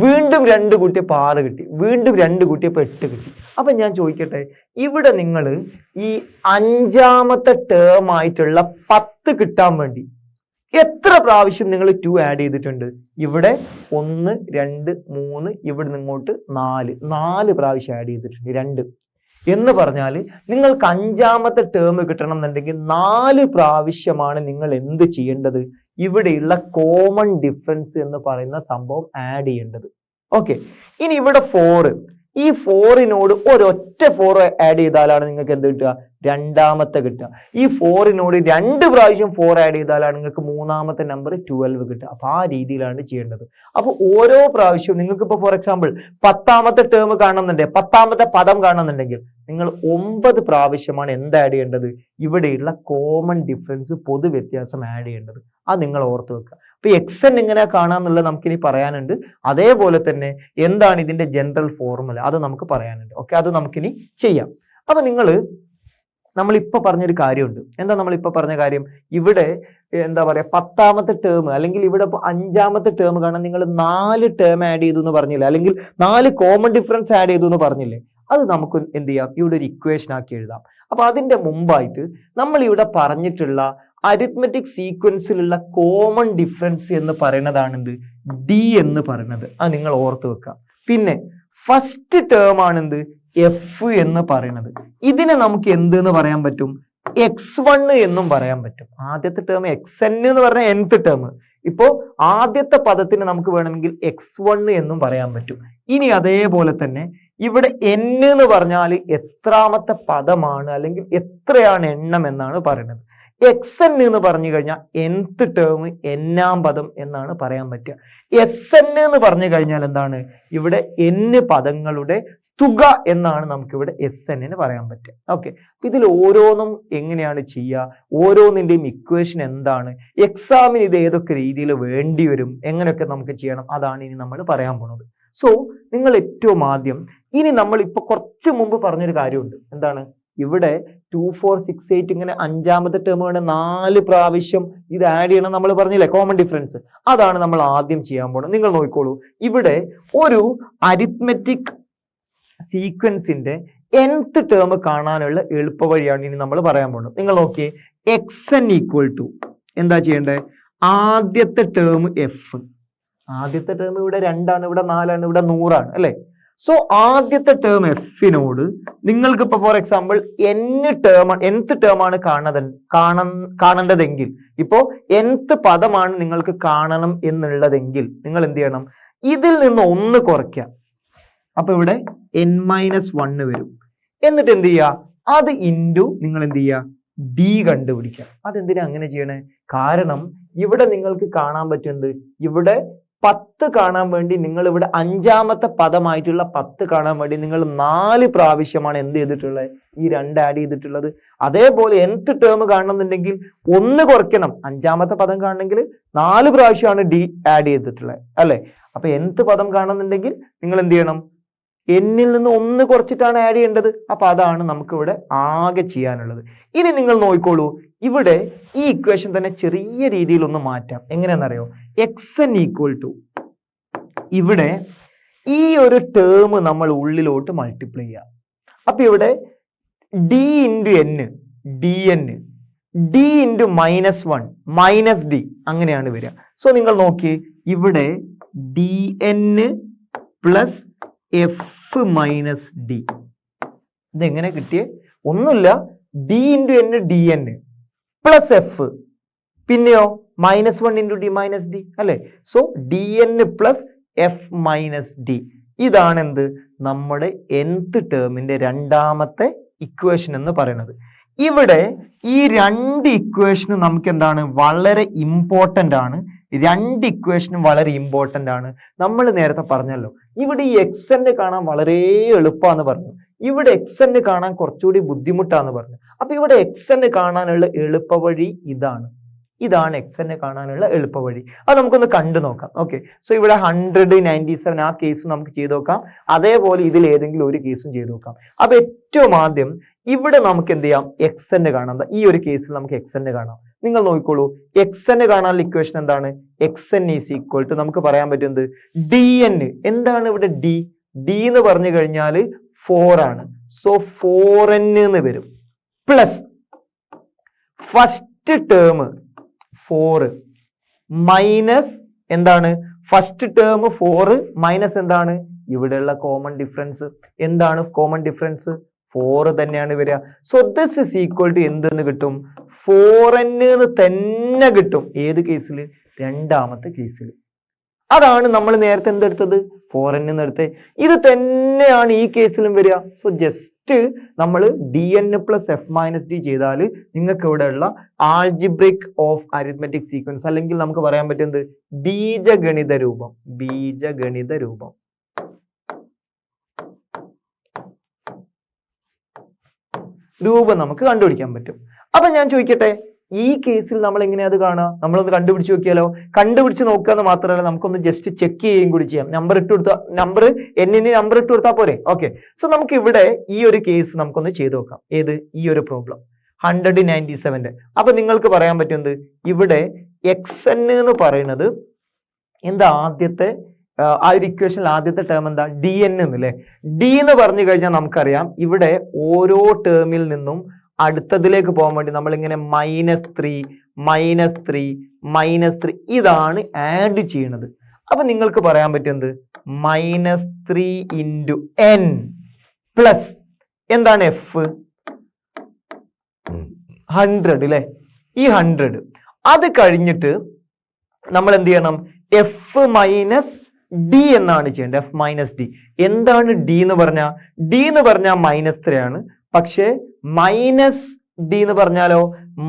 വീണ്ടും 2 കൂട്ടിയപ്പോൾ 6 കിട്ടി, വീണ്ടും 2 കൂട്ടിയപ്പോൾ 8 കിട്ടി. അപ്പൊ ഞാൻ ചോദിക്കട്ടെ, ഇവിടെ നിങ്ങൾ ഈ 5ാമത്തെ ടേം ആയിട്ടുള്ള 10 കിട്ടാൻ വേണ്ടി എത്ര പ്രാവശ്യം നിങ്ങൾ 2 ആഡ് ചെയ്തിട്ടുണ്ട്? ഇവിടെ 1 2 3 ഇവിടെ നിങ്ങോട്ട് 4 പ്രാവശ്യം ആഡ് ചെയ്തിട്ടുണ്ട് 2 എന്ന് പറഞ്ഞാൽ നിങ്ങൾക്ക് 5ാമത്തെ ടേം കിട്ടണം എന്നുണ്ടെങ്കിൽ 4 പ്രാവശ്യമാണ് നിങ്ങൾ എന്ത് ചെയ്യേണ്ടത്? ഇവിടെയുള്ള കോമൺ ഡിഫറൻസ് എന്ന് പറയുന്ന സംഭവം ആഡ് ചെയ്യേണ്ടത്. ഓക്കെ, ഇനി ഇവിടെ 4, ഈ 4നോട് ഒരൊറ്റ 4 ആഡ് ചെയ്താലാണ് നിങ്ങൾക്ക് എന്ത് കിട്ടുക? 2ാമത്തെ കിട്ടുക. ഈ 4നോട് 2 പ്രാവശ്യം 4 ആഡ് ചെയ്താലാണ് നിങ്ങൾക്ക് 3ാമത്തെ നമ്പർ 12 കിട്ടുക. അപ്പൊ ആ രീതിയിലാണ് ചെയ്യേണ്ടത്. അപ്പൊ ഓരോ പ്രാവശ്യവും നിങ്ങൾക്ക് ഇപ്പൊ ഫോർ എക്സാമ്പിൾ 10ാമത്തെ ടേം കാണുന്നുണ്ടെങ്കിൽ, 10ാമത്തെ പദം കാണുന്നുണ്ടെങ്കിൽ നിങ്ങൾ 9 പ്രാവശ്യമാണ് എന്ത് ആഡ് ചെയ്യേണ്ടത്? ഇവിടെയുള്ള കോമൺ ഡിഫറൻസ് പൊതു വ്യത്യാസം ആഡ് ചെയ്യേണ്ടത്. അത് നിങ്ങൾ ഓർത്ത് വെക്കുക. അപ്പൊ xn എങ്ങനെ കാണാന്നുള്ളത് നമുക്കിനി പറയാനുണ്ട്. അതേപോലെ തന്നെ എന്താണ് ഇതിന്റെ ജനറൽ ഫോർമുല അത് നമുക്ക് പറയാനുണ്ട്. ഓക്കെ, അത് നമുക്കിനി ചെയ്യാം. അപ്പൊ നമ്മളിപ്പോ പറഞ്ഞൊരു കാര്യമുണ്ട്. എന്താ നമ്മളിപ്പോ പറഞ്ഞ കാര്യം? ഇവിടെ എന്താ പറയാ 10ാമത്തെ ടേം അല്ലെങ്കിൽ ഇവിടെ 5ാമത്തെ ടേം കാണാൻ നിങ്ങൾ 4 ടേം ആഡ് ചെയ്തു എന്ന് പറഞ്ഞില്ലേ, അല്ലെങ്കിൽ 4 കോമൺ ഡിഫറൻസ് ആഡ് ചെയ്തു എന്ന് പറഞ്ഞില്ലേ? അത് നമുക്ക് എന്ത് ചെയ്യാം? ഇവിടെ ഒരു ഇക്വേഷൻ ആക്കി എഴുതാം. അപ്പൊ അതിന്റെ മുമ്പായിട്ട് നമ്മൾ ഇവിടെ പറഞ്ഞിട്ടുള്ള അരിത്മെറ്റിക് സീക്വൻസിലുള്ള കോമൺ ഡിഫറൻസ് എന്ന് പറയുന്നതാണ് എന്ത്? ഡി എന്ന് പറയുന്നത്. അത് നിങ്ങൾ ഓർത്ത് വെക്കുക. പിന്നെ ഫസ്റ്റ് ടേം ആണ് എന്ത്? എഫ് എന്ന് പറയുന്നത്. ഇതിനെ നമുക്ക് എന്ത് എന്ന് പറയാൻ പറ്റും? x1 എന്നും പറയാൻ പറ്റും. ആദ്യത്തെ ടേം xn എന്ന് പറഞ്ഞാൽ nth ടേം. ഇപ്പോ ആദ്യത്തെ പദത്തിന് നമുക്ക് വേണമെങ്കിൽ x1 എന്നും പറയാൻ പറ്റും. ഇനി അതേപോലെ തന്നെ ഇവിടെ n എന്ന് പറഞ്ഞാൽ എത്രാമത്തെ പദമാണ് അല്ലെങ്കിൽ എത്രയാണ് എണ്ണം എന്നാണ് പറയുന്നത്. xn എന്ന് പറഞ്ഞു കഴിഞ്ഞാൽ nth ടേം n-ാം പദം എന്നാണ് പറയാൻ പറ്റുക. sn എന്ന് പറഞ്ഞു കഴിഞ്ഞാൽ എന്താണ്? ഇവിടെ n പദങ്ങളുടെ തുക എന്നാണ് നമുക്കിവിടെ sn പറയാൻ പറ്റുക. ഓക്കെ, ഇതിൽ ഓരോന്നും എങ്ങനെയാണ് ചെയ്യുക, ഓരോന്നിന്റെയും ഇക്വേഷൻ എന്താണ്, എക്സാമിന് ഇത് ഏതൊക്കെ രീതിയിൽ വേണ്ടി വരും, എങ്ങനെയൊക്കെ നമുക്ക് ചെയ്യണം, അതാണ് ഇനി നമ്മൾ പറയാൻ പോകുന്നത്. സോ നിങ്ങൾ ഏറ്റവും ആദ്യം ഇനി നമ്മൾ ഇപ്പൊ കുറച്ച് മുമ്പ് പറഞ്ഞൊരു കാര്യമുണ്ട്. എന്താണ്? ഇവിടെ 2 4 6 8 ഇങ്ങനെ 5ാമത്തെ ടേം വേണ്ട 4 പ്രാവശ്യം ഇത് ആഡ് ചെയ്യണം നമ്മൾ പറഞ്ഞില്ലേ, കോമൺ ഡിഫറൻസ്. അതാണ് നമ്മൾ ആദ്യം ചെയ്യാൻ പോകുന്നത്. നിങ്ങൾ നോക്കിക്കോളൂ, ഇവിടെ ഒരു അരിത്മെറ്റിക് സീക്വൻസിന്റെ nth ടേം കാണാനുള്ള എളുപ്പ വഴിയാണ് ഇനി നമ്മൾ പറയാൻ പോകുന്നത്. നിങ്ങൾ നോക്കിയേ, xn ഈക്വൽ ടു എന്താ ചെയ്യേണ്ടത്? ആദ്യത്തെ ടേം എഫ്. ആദ്യത്തെ ടേം ഇവിടെ 2 ആണ്, ഇവിടെ 4 ആണ്, ഇവിടെ 100 ആണ് അല്ലെ? സോ ആദ്യത്തെ ടേം എഫിനോട് നിങ്ങൾക്ക് ഇപ്പൊ ഫോർ എക്സാമ്പിൾ nth ടേം ആണ് കാണേണ്ടതെങ്കിൽ, ഇപ്പോ nth പദമാണ് നിങ്ങൾക്ക് കാണണം എന്നുള്ളതെങ്കിൽ നിങ്ങൾ എന്ത് ചെയ്യണം? ഇതിൽ നിന്ന് 1 കുറയ്ക്കുക. അപ്പൊ ഇവിടെ n-1 വരും. എന്നിട്ട് എന്ത് ചെയ്യുക? അത് ഇൻറ്റു നിങ്ങൾ എന്ത് ചെയ്യുക? ഡി കണ്ടുപിടിക്കുക. അതെന്തിനാ അങ്ങനെ ചെയ്യണേ? കാരണം ഇവിടെ നിങ്ങൾക്ക് കാണാൻ പറ്റുന്നത്, ഇവിടെ 10 കാണാൻ വേണ്ടി നിങ്ങൾ ഇവിടെ 5ാമത്തെ പദമായിട്ടുള്ള 10 കാണാൻ വേണ്ടി നിങ്ങൾ 4 പ്രാവശ്യമാണ് എന്ത് ചെയ്തിട്ടുള്ളത്? ഈ 2 ആഡ് ചെയ്തിട്ടുള്ളത്. അതേപോലെ nth ടേം കാണണമെന്നുണ്ടെങ്കിൽ 1 കുറയ്ക്കണം. 5ാമത്തെ പദം കാണണമെങ്കിൽ 4 പ്രാവശ്യമാണ് ഡി ആഡ് ചെയ്തിട്ടുള്ളത് അല്ലെ? അപ്പൊ nth പദം കാണണമെന്നുണ്ടെങ്കിൽ നിങ്ങൾ എന്ത് ചെയ്യണം? എന്നിൽ നിന്ന് 1 കുറച്ചിട്ടാണ് ആഡ് ചെയ്യേണ്ടത്. അപ്പൊ അതാണ് നമുക്ക് ഇവിടെ ആകെ ചെയ്യാനുള്ളത്. ഇനി നിങ്ങൾ നോക്കിക്കോളൂ, ഇവിടെ ഈ ഇക്വേഷൻ തന്നെ ചെറിയ രീതിയിൽ ഒന്ന് മാറ്റാം. എങ്ങനെയാണെന്നറിയോ? xn ഈക്വൽ ടു ഇവിടെ ഈ ഒരു ടേം നമ്മൾ ഉള്ളിലോട്ട് മൾട്ടിപ്ലൈ ചെയ്യാം. അപ്പൊ ഇവിടെ d into n, dn, d into -1 minus d അങ്ങനെയാണ് വരിക. സോ നിങ്ങൾ നോക്കി, ഇവിടെ dn plus F minus D. ഇതെങ്ങനെ കിട്ടിയേ? ഒന്നുമില്ല, d into n dn plus F, പിന്നെയോ -1 ഇൻറ്റു d മൈനസ് ഡി അല്ലെ? So dn plus F minus D. ഇതാണ് എന്ത്? നമ്മുടെ nth ടേമിന്റെ 2ാമത്തെ ഇക്വേഷൻ എന്ന് പറയുന്നത്. ഇവിടെ ഈ 2 ഇക്വേഷനും നമുക്ക് എന്താണ്? വളരെ ഇമ്പോർട്ടന്റ് ആണ്. 2 ഇക്വേഷനും വളരെ ഇമ്പോർട്ടന്റ് ആണ്. നമ്മൾ നേരത്തെ പറഞ്ഞല്ലോ, ഇവിടെ ഈ xn കാണാൻ വളരെ എളുപ്പമാണെന്ന് പറഞ്ഞു, ഇവിടെ xn കാണാൻ കുറച്ചുകൂടി ബുദ്ധിമുട്ടാന്ന് പറഞ്ഞു. അപ്പൊ അപ്പൊ ഇവിടെ xn കാണാനുള്ള എളുപ്പവഴി ഇതാണ് xn കാണാനുള്ള എളുപ്പവഴി. അത് നമുക്കൊന്ന് കണ്ടു നോക്കാം. ഓക്കെ, സോ ഇവിടെ 197 ആ കേസ് നമുക്ക് ചെയ്ത് നോക്കാം. അതേപോലെ ഇതിൽ ഏതെങ്കിലും ഒരു കേസും ചെയ്ത് നോക്കാം. അപ്പൊ ഏറ്റവും ആദ്യം ഇവിടെ നമുക്ക് എന്ത് ചെയ്യാം, xn കാണാം. ഈ ഒരു കേസിൽ നമുക്ക് xn കാണാം. നിങ്ങൾ നോക്കിക്കോളൂ, xn കാണാനുള്ള ഇക്വേഷൻ എന്താണ്? xn ഈസ് ഈക്വൽ ടു നമുക്ക് പറയാൻ പറ്റുന്നത് dn. എന്താണ് ഇവിടെ d എന്ന് പറഞ്ഞു കഴിഞ്ഞാൽ 4 ആണ്. സോ 4n എന്ന് വരും. പ്ലസ് ഫസ്റ്റ് ടേം 4 മൈനസ് എന്താണ്? ഫസ്റ്റ് ടേം 4 മൈനസ് എന്താണ്? ഇവിടെയുള്ള കോമൺ ഡിഫറൻസ്. എന്താണ് കോമൺ ഡിഫറൻസ്? 4 തന്നെയാണ് വരിക. So this is equal to എന്തെന്ന് കിട്ടും? 4n എന്ന് തന്നെ കിട്ടും. ഏത് കേസിൽ? രണ്ടാമത്തെ കേസിൽ. അതാണ് നമ്മൾ നേരത്തെ എന്തെടുത്തത്? 4n എന്ന് എടുത്തത്. ഇത് തന്നെയാണ് ഈ കേസിലും വരിക. സോ ജസ്റ്റ് നമ്മൾ dn plus f minus d ചെയ്താൽ നിങ്ങൾക്ക് ഇവിടെയുള്ള ആൾജിബ്രിക് ഓഫ് അരിത്മെറ്റിക് സീക്വൻസ്, അല്ലെങ്കിൽ നമുക്ക് പറയാൻ പറ്റുന്നത് ബീജഗണിത രൂപം നമുക്ക് കണ്ടുപിടിക്കാൻ പറ്റും. അപ്പൊ ഞാൻ ചോദിക്കട്ടെ, ഈ കേസിൽ നമ്മൾ എങ്ങനെയാ അത് കാണുക? നമ്മളൊന്ന് കണ്ടുപിടിച്ച് നോക്കിയാലോ? കണ്ടുപിടിച്ച് നോക്കുക എന്ന് മാത്രമല്ല, നമുക്കൊന്ന് ജസ്റ്റ് ചെക്ക് ചെയ്യുകയും കൂടി ചെയ്യാം. നമ്പർ ഇട്ട് കൊടുത്താൽ പോരെ? ഓക്കെ, സോ നമുക്ക് ഇവിടെ ഈ ഒരു കേസ് നമുക്കൊന്ന് ചെയ്ത് നോക്കാം. ഏത്? ഈ ഒരു പ്രോബ്ലം 197. അപ്പൊ നിങ്ങൾക്ക് പറയാൻ പറ്റുന്നത് ഇവിടെ xn എന്ന് പറയുന്നത് എന്താ? ആദ്യത്തെ ആ ഒരു ഇക്വേഷനിൽ ആദ്യത്തെ ടേം എന്താ? dn എന്നല്ലേ? d എന്ന് പറഞ്ഞു കഴിഞ്ഞാൽ നമുക്കറിയാം ഇവിടെ ഓരോ ടേമിൽ നിന്നും അടുത്തതിലേക്ക് പോകാൻ വേണ്ടി നമ്മൾ ഇങ്ങനെ -3 ഇതാണ് ആഡ് ചെയ്യുന്നത്. അപ്പൊ നിങ്ങൾക്ക് പറയാൻ പറ്റുന്നത് -3 ഇൻറ്റു n പ്ലസ് എന്താണ്? f 100 അല്ലെ? ഈ 100 അത് കഴിഞ്ഞിട്ട് നമ്മൾ എന്ത് ചെയ്യണം? f മൈനസ് d എന്നാണ് ചെയ്യേണ്ടത്. f minus d. എന്താണ് d എന്ന് പറഞ്ഞാൽ? d എന്ന് പറഞ്ഞാൽ -3 ആണ്. പക്ഷേ മൈനസ് d എന്ന് പറഞ്ഞാലോ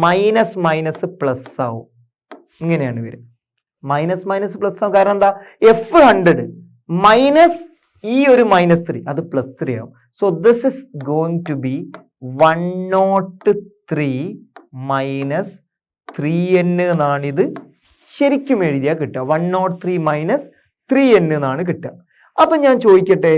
മൈനസ് പ്ലസ് ആവും. ഇങ്ങനെയാണ് വരും. മൈനസ് പ്ലസ് ആവും. കാരണം എന്താ? f 100 മൈനസ് ഈ ഒരു -3 അത് +3 ആവും. So this is going to be 103 minus 3n എന്നാണ് ഇത് ശരിക്കും എഴുതിയാൽ കിട്ടുക. 103 മൈനസ് 3n എന്നാണ് കിട്ടുക. അപ്പൊ ഞാൻ ചോദിക്കട്ടെ,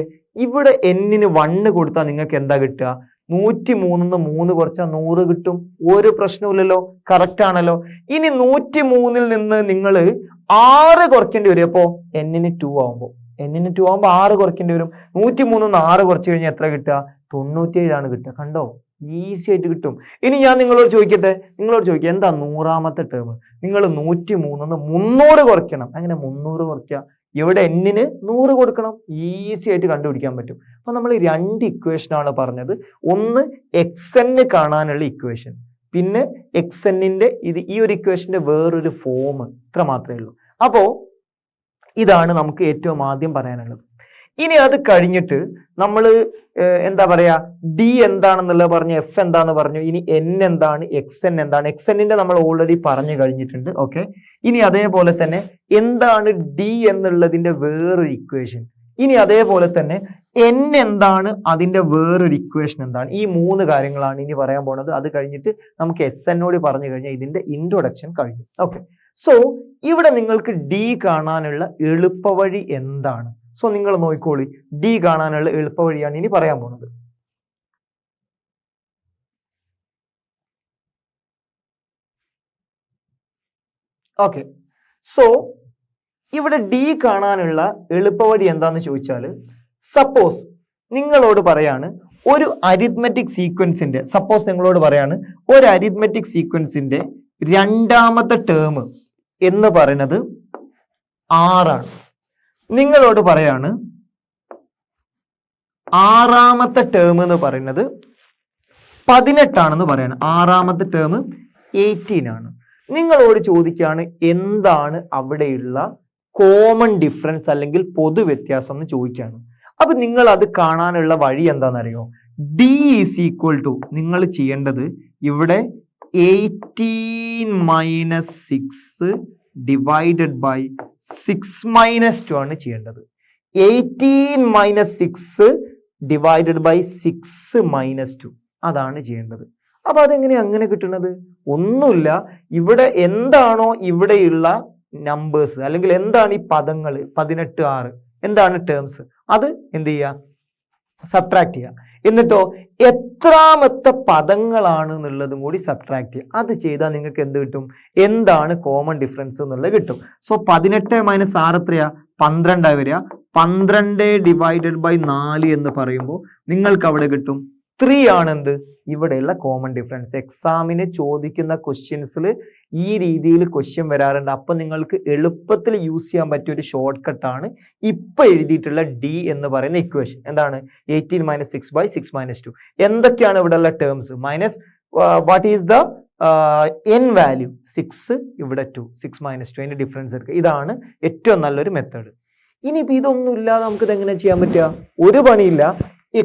ഇവിടെ n-ന് 1 കൊടുത്താൽ നിങ്ങൾക്ക് എന്താ കിട്ടുക? 103 3 കുറച്ചാൽ 100 കിട്ടും. ഒരു പ്രശ്നമില്ലല്ലോ, കറക്റ്റ് ആണല്ലോ. ഇനി 103 നിന്ന് നിങ്ങൾ 6 കുറയ്ക്കേണ്ടി വരും. അപ്പോ n-ന് 2 ആവുമ്പോൾ 6 കുറയ്ക്കേണ്ടി വരും. 103 നിന്ന് 6 കുറച്ച് കഴിഞ്ഞാൽ എത്ര കിട്ടുക? 97 ആണ് കിട്ടുക. കണ്ടോ? ഈസി ആയിട്ട് കിട്ടും. ഇനി ഞാൻ നിങ്ങളോട് ചോദിക്കട്ടെ, എന്താ 100ാമത്തെ ടേം? നിങ്ങൾ 103 നിന്ന് 300 കുറയ്ക്കണം. അങ്ങനെ 300 കുറയ്ക്കുക. ഇവിടെ n-ന് 100 കൊടുക്കണം. ഈസി ആയിട്ട് കണ്ടുപിടിക്കാൻ പറ്റും. അപ്പൊ നമ്മൾ 2 ഇക്വേഷൻ ആണ് പറഞ്ഞത്. ഒന്ന് xn കാണാനുള്ള ഇക്വേഷൻ, പിന്നെ xn-ന്റെ ഈ ഒരു ഇക്വേഷന്റെ വേറൊരു ഫോം. ഇത്ര മാത്രമേ ഉള്ളൂ. അപ്പോ ഇതാണ് നമുക്ക് ഏറ്റവും ആദ്യം പറയാനുള്ളത്. ഇനി അത് കഴിഞ്ഞിട്ട് നമ്മൾ എന്താ പറയാ, d എന്താണെന്നുള്ളത് പറഞ്ഞു, f എന്താന്ന് പറഞ്ഞു. ഇനി n എന്താണ്, xn എന്താണ്? xn-ന്റെ നമ്മൾ ഓൾറെഡി പറഞ്ഞു കഴിഞ്ഞിട്ടുണ്ട്. ഓക്കെ, ഇനി അതേപോലെ തന്നെ എന്താണ് d എന്നുള്ളതിന്റെ വേറൊരു ഇക്വേഷൻ. ഇനി അതേപോലെ തന്നെ n എന്താണ്, അതിന്റെ വേറൊരു ഇക്വേഷൻ എന്താണ്? ഈ 3 കാര്യങ്ങളാണ് ഇനി പറയാൻ പോണത്. അത് കഴിഞ്ഞിട്ട് നമുക്ക് xn-നോട് പറഞ്ഞു കഴിഞ്ഞാൽ ഇതിന്റെ ഇൻട്രൊഡക്ഷൻ കഴിഞ്ഞു. ഓക്കെ, സോ ഇവിടെ നിങ്ങൾക്ക് d കാണാനുള്ള എളുപ്പവഴി എന്താണ്? സോ നിങ്ങൾ നോക്കിക്കോളി, d കാണാനുള്ള എളുപ്പവഴിയാണ് ഇനി പറയാൻ പോകുന്നത്. ഓക്കെ, സോ ഇവിടെ d കാണാനുള്ള എളുപ്പവഴി എന്താന്ന് ചോദിച്ചാൽ, സപ്പോസ് നിങ്ങളോട് പറയാണ് ഒരു അരിത്മെറ്റിക് സീക്വൻസിന്റെ, രണ്ടാമത്തെ ടേം എന്ന് പറയുന്നത് 6 ആണ്. നിങ്ങളോട് പറയാണ് 6ാമത്തെ ടേം എന്ന് പറയുന്നത് 18 ആണെന്ന് പറയാണ്. 6ാമത്തെ ടേം 18 ആണ്. നിങ്ങളോട് ചോദിക്കുകയാണ് എന്താണ് അവിടെയുള്ള കോമൺ ഡിഫറൻസ് അല്ലെങ്കിൽ പൊതു വ്യത്യാസം എന്ന് ചോദിക്കുകയാണ്. അപ്പൊ നിങ്ങൾ അത് കാണാനുള്ള വഴി എന്താണെന്നറിയോ? d ഈസ് ഈക്വൽ ടു നിങ്ങൾ ചെയ്യേണ്ടത് ഇവിടെ 18 മൈനസ് 6 ഡിവൈഡഡ് ബൈ 6 മൈനസ് 2 ആണ് ചെയ്യേണ്ടത്. 18 മൈനസ് 6 ഡിവൈഡഡ് ബൈ 6 മൈനസ് 2 അതാണ് ചെയ്യേണ്ടത്. അപ്പൊ അതെങ്ങനെയാ അങ്ങനെ കിട്ടുന്നത്? ഒന്നുമില്ല, ഇവിടെ എന്താണോ ഇവിടെയുള്ള നമ്പേഴ്സ് അല്ലെങ്കിൽ എന്താണ് ഈ പദങ്ങൾ 18 6 എന്താണ് ടേംസ്, അത് എന്ത് ചെയ്യുക, സബ്ട്രാക്ട് ചെയ്യുക. എന്നിട്ടോ എത്രാമത്തെ പദങ്ങളാണ് എന്നുള്ളതും കൂടി സബ്ട്രാക്ട് ചെയ്യുക. അത് ചെയ്താൽ നിങ്ങൾക്ക് എന്ത് കിട്ടും, എന്താണ് കോമൺ ഡിഫറൻസ് എന്നുള്ളത് കിട്ടും. സോ 18 - 6 എത്രയാ, 12 വരിക. 12 ഡിവൈഡഡ് ബൈ 4 എന്ന് പറയുമ്പോൾ നിങ്ങൾക്ക് അവിടെ കിട്ടും 3 ആണ് എന്ത്, ഇവിടെയുള്ള കോമൺ ഡിഫറൻസ്. എക്സാമിന് ചോദിക്കുന്ന ക്വസ്റ്റ്യൻസിൽ ഈ രീതിയിൽ ക്വസ്റ്റ്യൻ വരാറുണ്ട്. അപ്പൊ നിങ്ങൾക്ക് എളുപ്പത്തിൽ യൂസ് ചെയ്യാൻ പറ്റിയ ഒരു ഷോർട്ട് കട്ടാണ് ഇപ്പൊ എഴുതിയിട്ടുള്ള ഡി എന്ന് പറയുന്ന ഇക്വേഷൻ. എന്താണ് 18 - 6 / 6 - 2. എന്തൊക്കെയാണ് ഇവിടെയുള്ള terms? Minus what is the N value, 6 ഇവിടെ 2, 6 - 2 അതിന്റെ ഡിഫറൻസ് എടുക്കുക. ഇതാണ് ഏറ്റവും നല്ലൊരു മെത്തേഡ്. ഇനിയിപ്പോൾ ഇതൊന്നും ഇല്ലാതെ നമുക്ക് ഇത് എങ്ങനെ ചെയ്യാൻ പറ്റുക? ഒരു പണിയില്ല.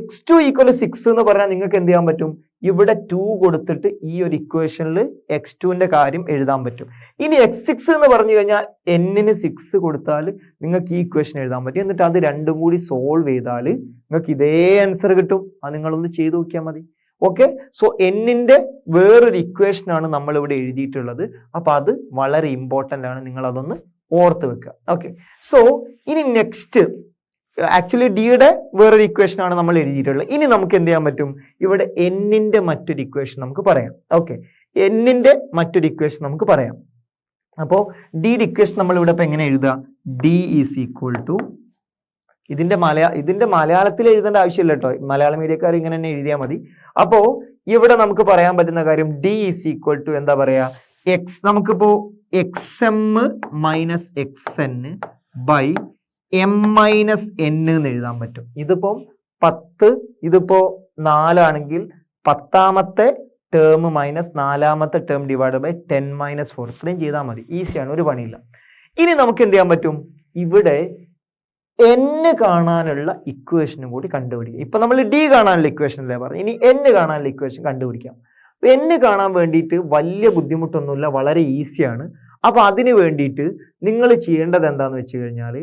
x2 = 6 എന്ന് പറഞ്ഞാൽ നിങ്ങൾക്ക് എന്ത് ചെയ്യാൻ പറ്റും, ഇവിടെ 2 കൊടുത്തിട്ട് ഈ ഒരു ഇക്വേഷനിൽ x2ന്റെ കാര്യം എഴുതാൻ പറ്റും. ഇനി x6 എന്ന് പറഞ്ഞു കഴിഞ്ഞാൽ n-ന് 6 കൊടുത്താൽ നിങ്ങൾക്ക് ഈ ഇക്വേഷൻ എഴുതാൻ പറ്റും. എന്നിട്ട് അത് രണ്ടും കൂടി സോൾവ് ചെയ്താൽ നിങ്ങൾക്ക് ഇതേ ആൻസർ കിട്ടും. അത് നിങ്ങളൊന്ന് ചെയ്ത് നോക്കിയാൽ മതി. ഓക്കെ, സോ n-ന്റെ വേറൊരു ഇക്വേഷൻ ആണ് നമ്മൾ ഇവിടെ എഴുതിയിട്ടുള്ളത്. അപ്പൊ അത് വളരെ ഇമ്പോർട്ടന്റ് ആണ്, നിങ്ങൾ അതൊന്ന് ഓർത്ത് വെക്കുക. ഓക്കെ, സോ ഇനി നെക്സ്റ്റ് ആക്ച്വലി ഡിയുടെ വേറൊരു ഇക്വേഷൻ ആണ് നമ്മൾ എഴുതിയിട്ടുള്ളത്. ഇനി നമുക്ക് എന്ത് ചെയ്യാൻ പറ്റും, ഇവിടെ n-ന്റെ മറ്റൊരു ഇക്വേഷൻ നമുക്ക് പറയാം. ഓക്കെ, n-ന്റെ മറ്റൊരു ഇക്വേഷൻ നമുക്ക് പറയാം. അപ്പോൾ ഡിയുടെ ഇക്വേഷൻ നമ്മൾ ഇവിടെ ഇപ്പൊ എങ്ങനെ എഴുതുക, d = ഇതിന്റെ മലയാളത്തിൽ എഴുതേണ്ട ആവശ്യമില്ല കേട്ടോ, മലയാളം മീഡിയക്കാർ ഇങ്ങനെ തന്നെ എഴുതിയാൽ മതി. അപ്പോ ഇവിടെ നമുക്ക് പറയാൻ പറ്റുന്ന കാര്യം d = എന്താ പറയാ, നമുക്കിപ്പോ xm - xn by m - n എന്ന് എഴുതാൻ പറ്റും. ഇതിപ്പോ 10, ഇതിപ്പോ 4 ആണെങ്കിൽ 10ാമത്തെ ടേം മൈനസ് 4ാമത്തെ ടേം ഡിവൈഡ് ബൈ 10 - 4 ഇത്രയും ചെയ്താൽ മതി. ഈസിയാണ്, ഒരു പണിയില്ല. ഇനി നമുക്ക് എന്ത് ചെയ്യാൻ പറ്റും, ഇവിടെ n കാണാനുള്ള ഇക്വേഷനും കൂടി കണ്ടുപിടിക്കുക. ഇപ്പൊ നമ്മൾ d കാണാനുള്ള ഇക്വേഷൻ അല്ലേ പറഞ്ഞു, ഇനി n കാണാനുള്ള ഇക്വേഷൻ കണ്ടുപിടിക്കാം. n കാണാൻ വേണ്ടിയിട്ട് വലിയ ബുദ്ധിമുട്ടൊന്നുമില്ല, വളരെ ഈസിയാണ്. അപ്പൊ അതിന് വേണ്ടിയിട്ട് നിങ്ങൾ ചെയ്യേണ്ടത് എന്താന്ന് വെച്ച് കഴിഞ്ഞാൽ,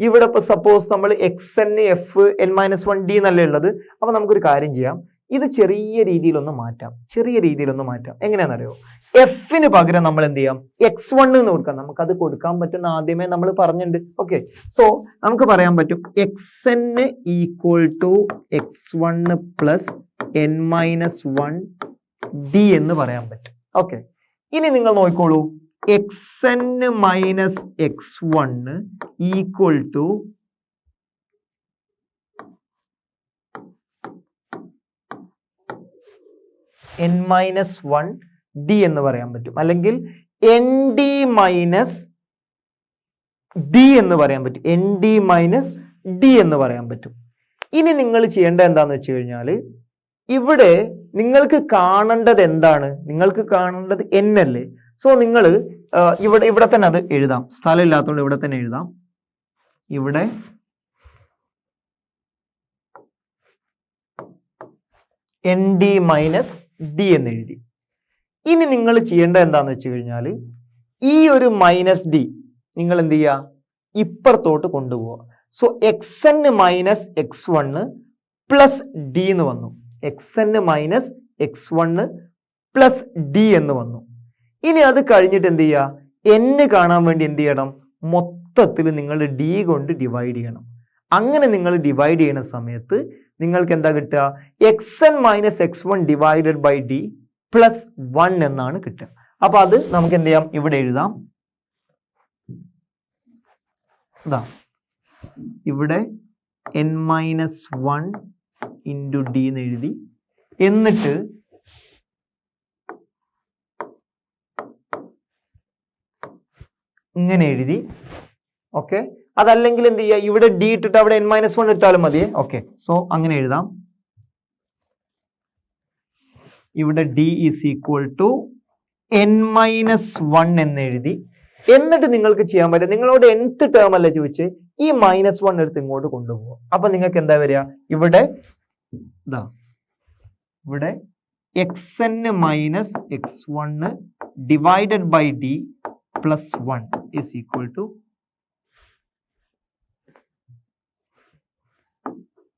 ഇവിടെ ഇപ്പൊ സപ്പോസ് നമ്മൾ xn f n - 1 d എന്നല്ലേ ഉള്ളത്. അപ്പൊ നമുക്കൊരു കാര്യം ചെയ്യാം, ഇത് ചെറിയ രീതിയിലൊന്ന് മാറ്റാം. എങ്ങനെയാണെന്നറിയോ, എഫിന് പകരം നമ്മൾ എന്ത് ചെയ്യാം, x1 എന്ന് കൊടുക്കാം. നമുക്കത് കൊടുക്കാൻ പറ്റുന്ന ആദ്യമേ നമ്മൾ പറഞ്ഞിട്ടുണ്ട്. ഓക്കെ, സോ നമുക്ക് പറയാൻ പറ്റും xn = x1 + n - 1 d എന്ന് പറയാൻ പറ്റും. ഓക്കെ, ഇനി നിങ്ങൾ നോക്കിക്കോളൂ, xn - x1 = n - 1 d എന്ന് പറയാൻ പറ്റും, അല്ലെങ്കിൽ nd - d എന്ന് പറയാൻ പറ്റും. nd - d എന്ന് പറയാൻ പറ്റും. ഇനി നിങ്ങൾ ചെയ്യേണ്ടത് എന്താന്ന് വെച്ച് കഴിഞ്ഞാൽ, ഇവിടെ നിങ്ങൾക്ക് കാണേണ്ടത് എന്താണ്, നിങ്ങൾക്ക് കാണേണ്ടത് n അല്ലേ. സോ നിങ്ങൾ ഇവിടെ തന്നെ അത് എഴുതാം, സ്ഥലം ഇല്ലാത്തതുകൊണ്ട് ഇവിടെ തന്നെ എഴുതാം. ഇവിടെ nd - d എന്ന് എഴുതി. ഇനി നിങ്ങൾ ചെയ്യേണ്ടത് എന്താന്ന് വെച്ച് കഴിഞ്ഞാൽ, ഈ ഒരു -d നിങ്ങൾ എന്ത് ചെയ്യുക, ഇപ്പുറത്തോട്ട് കൊണ്ടുപോവുക. സോ xn - x1 + d എന്ന് വന്നു. xn - x1 + d എന്ന് വന്നു. ഇനി അത് കഴിഞ്ഞിട്ട് എന്ത് ചെയ്യുക, n കാണാൻ വേണ്ടി എന്ത് ചെയ്യണം, മൊത്തത്തിൽ നിങ്ങൾ d കൊണ്ട് ഡിവൈഡ് ചെയ്യണം. അങ്ങനെ നിങ്ങൾ ഡിവൈഡ് ചെയ്യുന്ന സമയത്ത് നിങ്ങൾക്ക് എന്താ കിട്ടുക, xn - x1 divided by d + 1 എന്നാണ് കിട്ടുക. അപ്പൊ അത് നമുക്ക് എന്ത് ചെയ്യാം, ഇവിടെ എഴുതാം. ഇവിടെ n - 1 × d എന്ന് എഴുതി. എന്നിട്ട് ഇങ്ങനെ എഴുതി. ഓക്കെ, അതല്ലെങ്കിൽ എന്ത് ചെയ്യുക, ഇവിടെ d ഇട്ടിട്ട് അവിടെ n - 1 ഇട്ടാലും മതിയേ. ഓക്കെ, സോ അങ്ങനെ എഴുതാം. ഇവിടെ d = n - 1 എന്ന് എഴുതി. എന്നിട്ട് നിങ്ങൾക്ക് ചെയ്യാൻ പറ്റും, നിങ്ങളോട് nth ടേം അല്ലേ ചോദിച്ച്, ഈ -1 എടുത്ത് ഇങ്ങോട്ട് കൊണ്ടുപോകും. അപ്പൊ നിങ്ങൾക്ക് എന്താ വരിക, ഇവിടെ xn - x1 divided by d + 1 =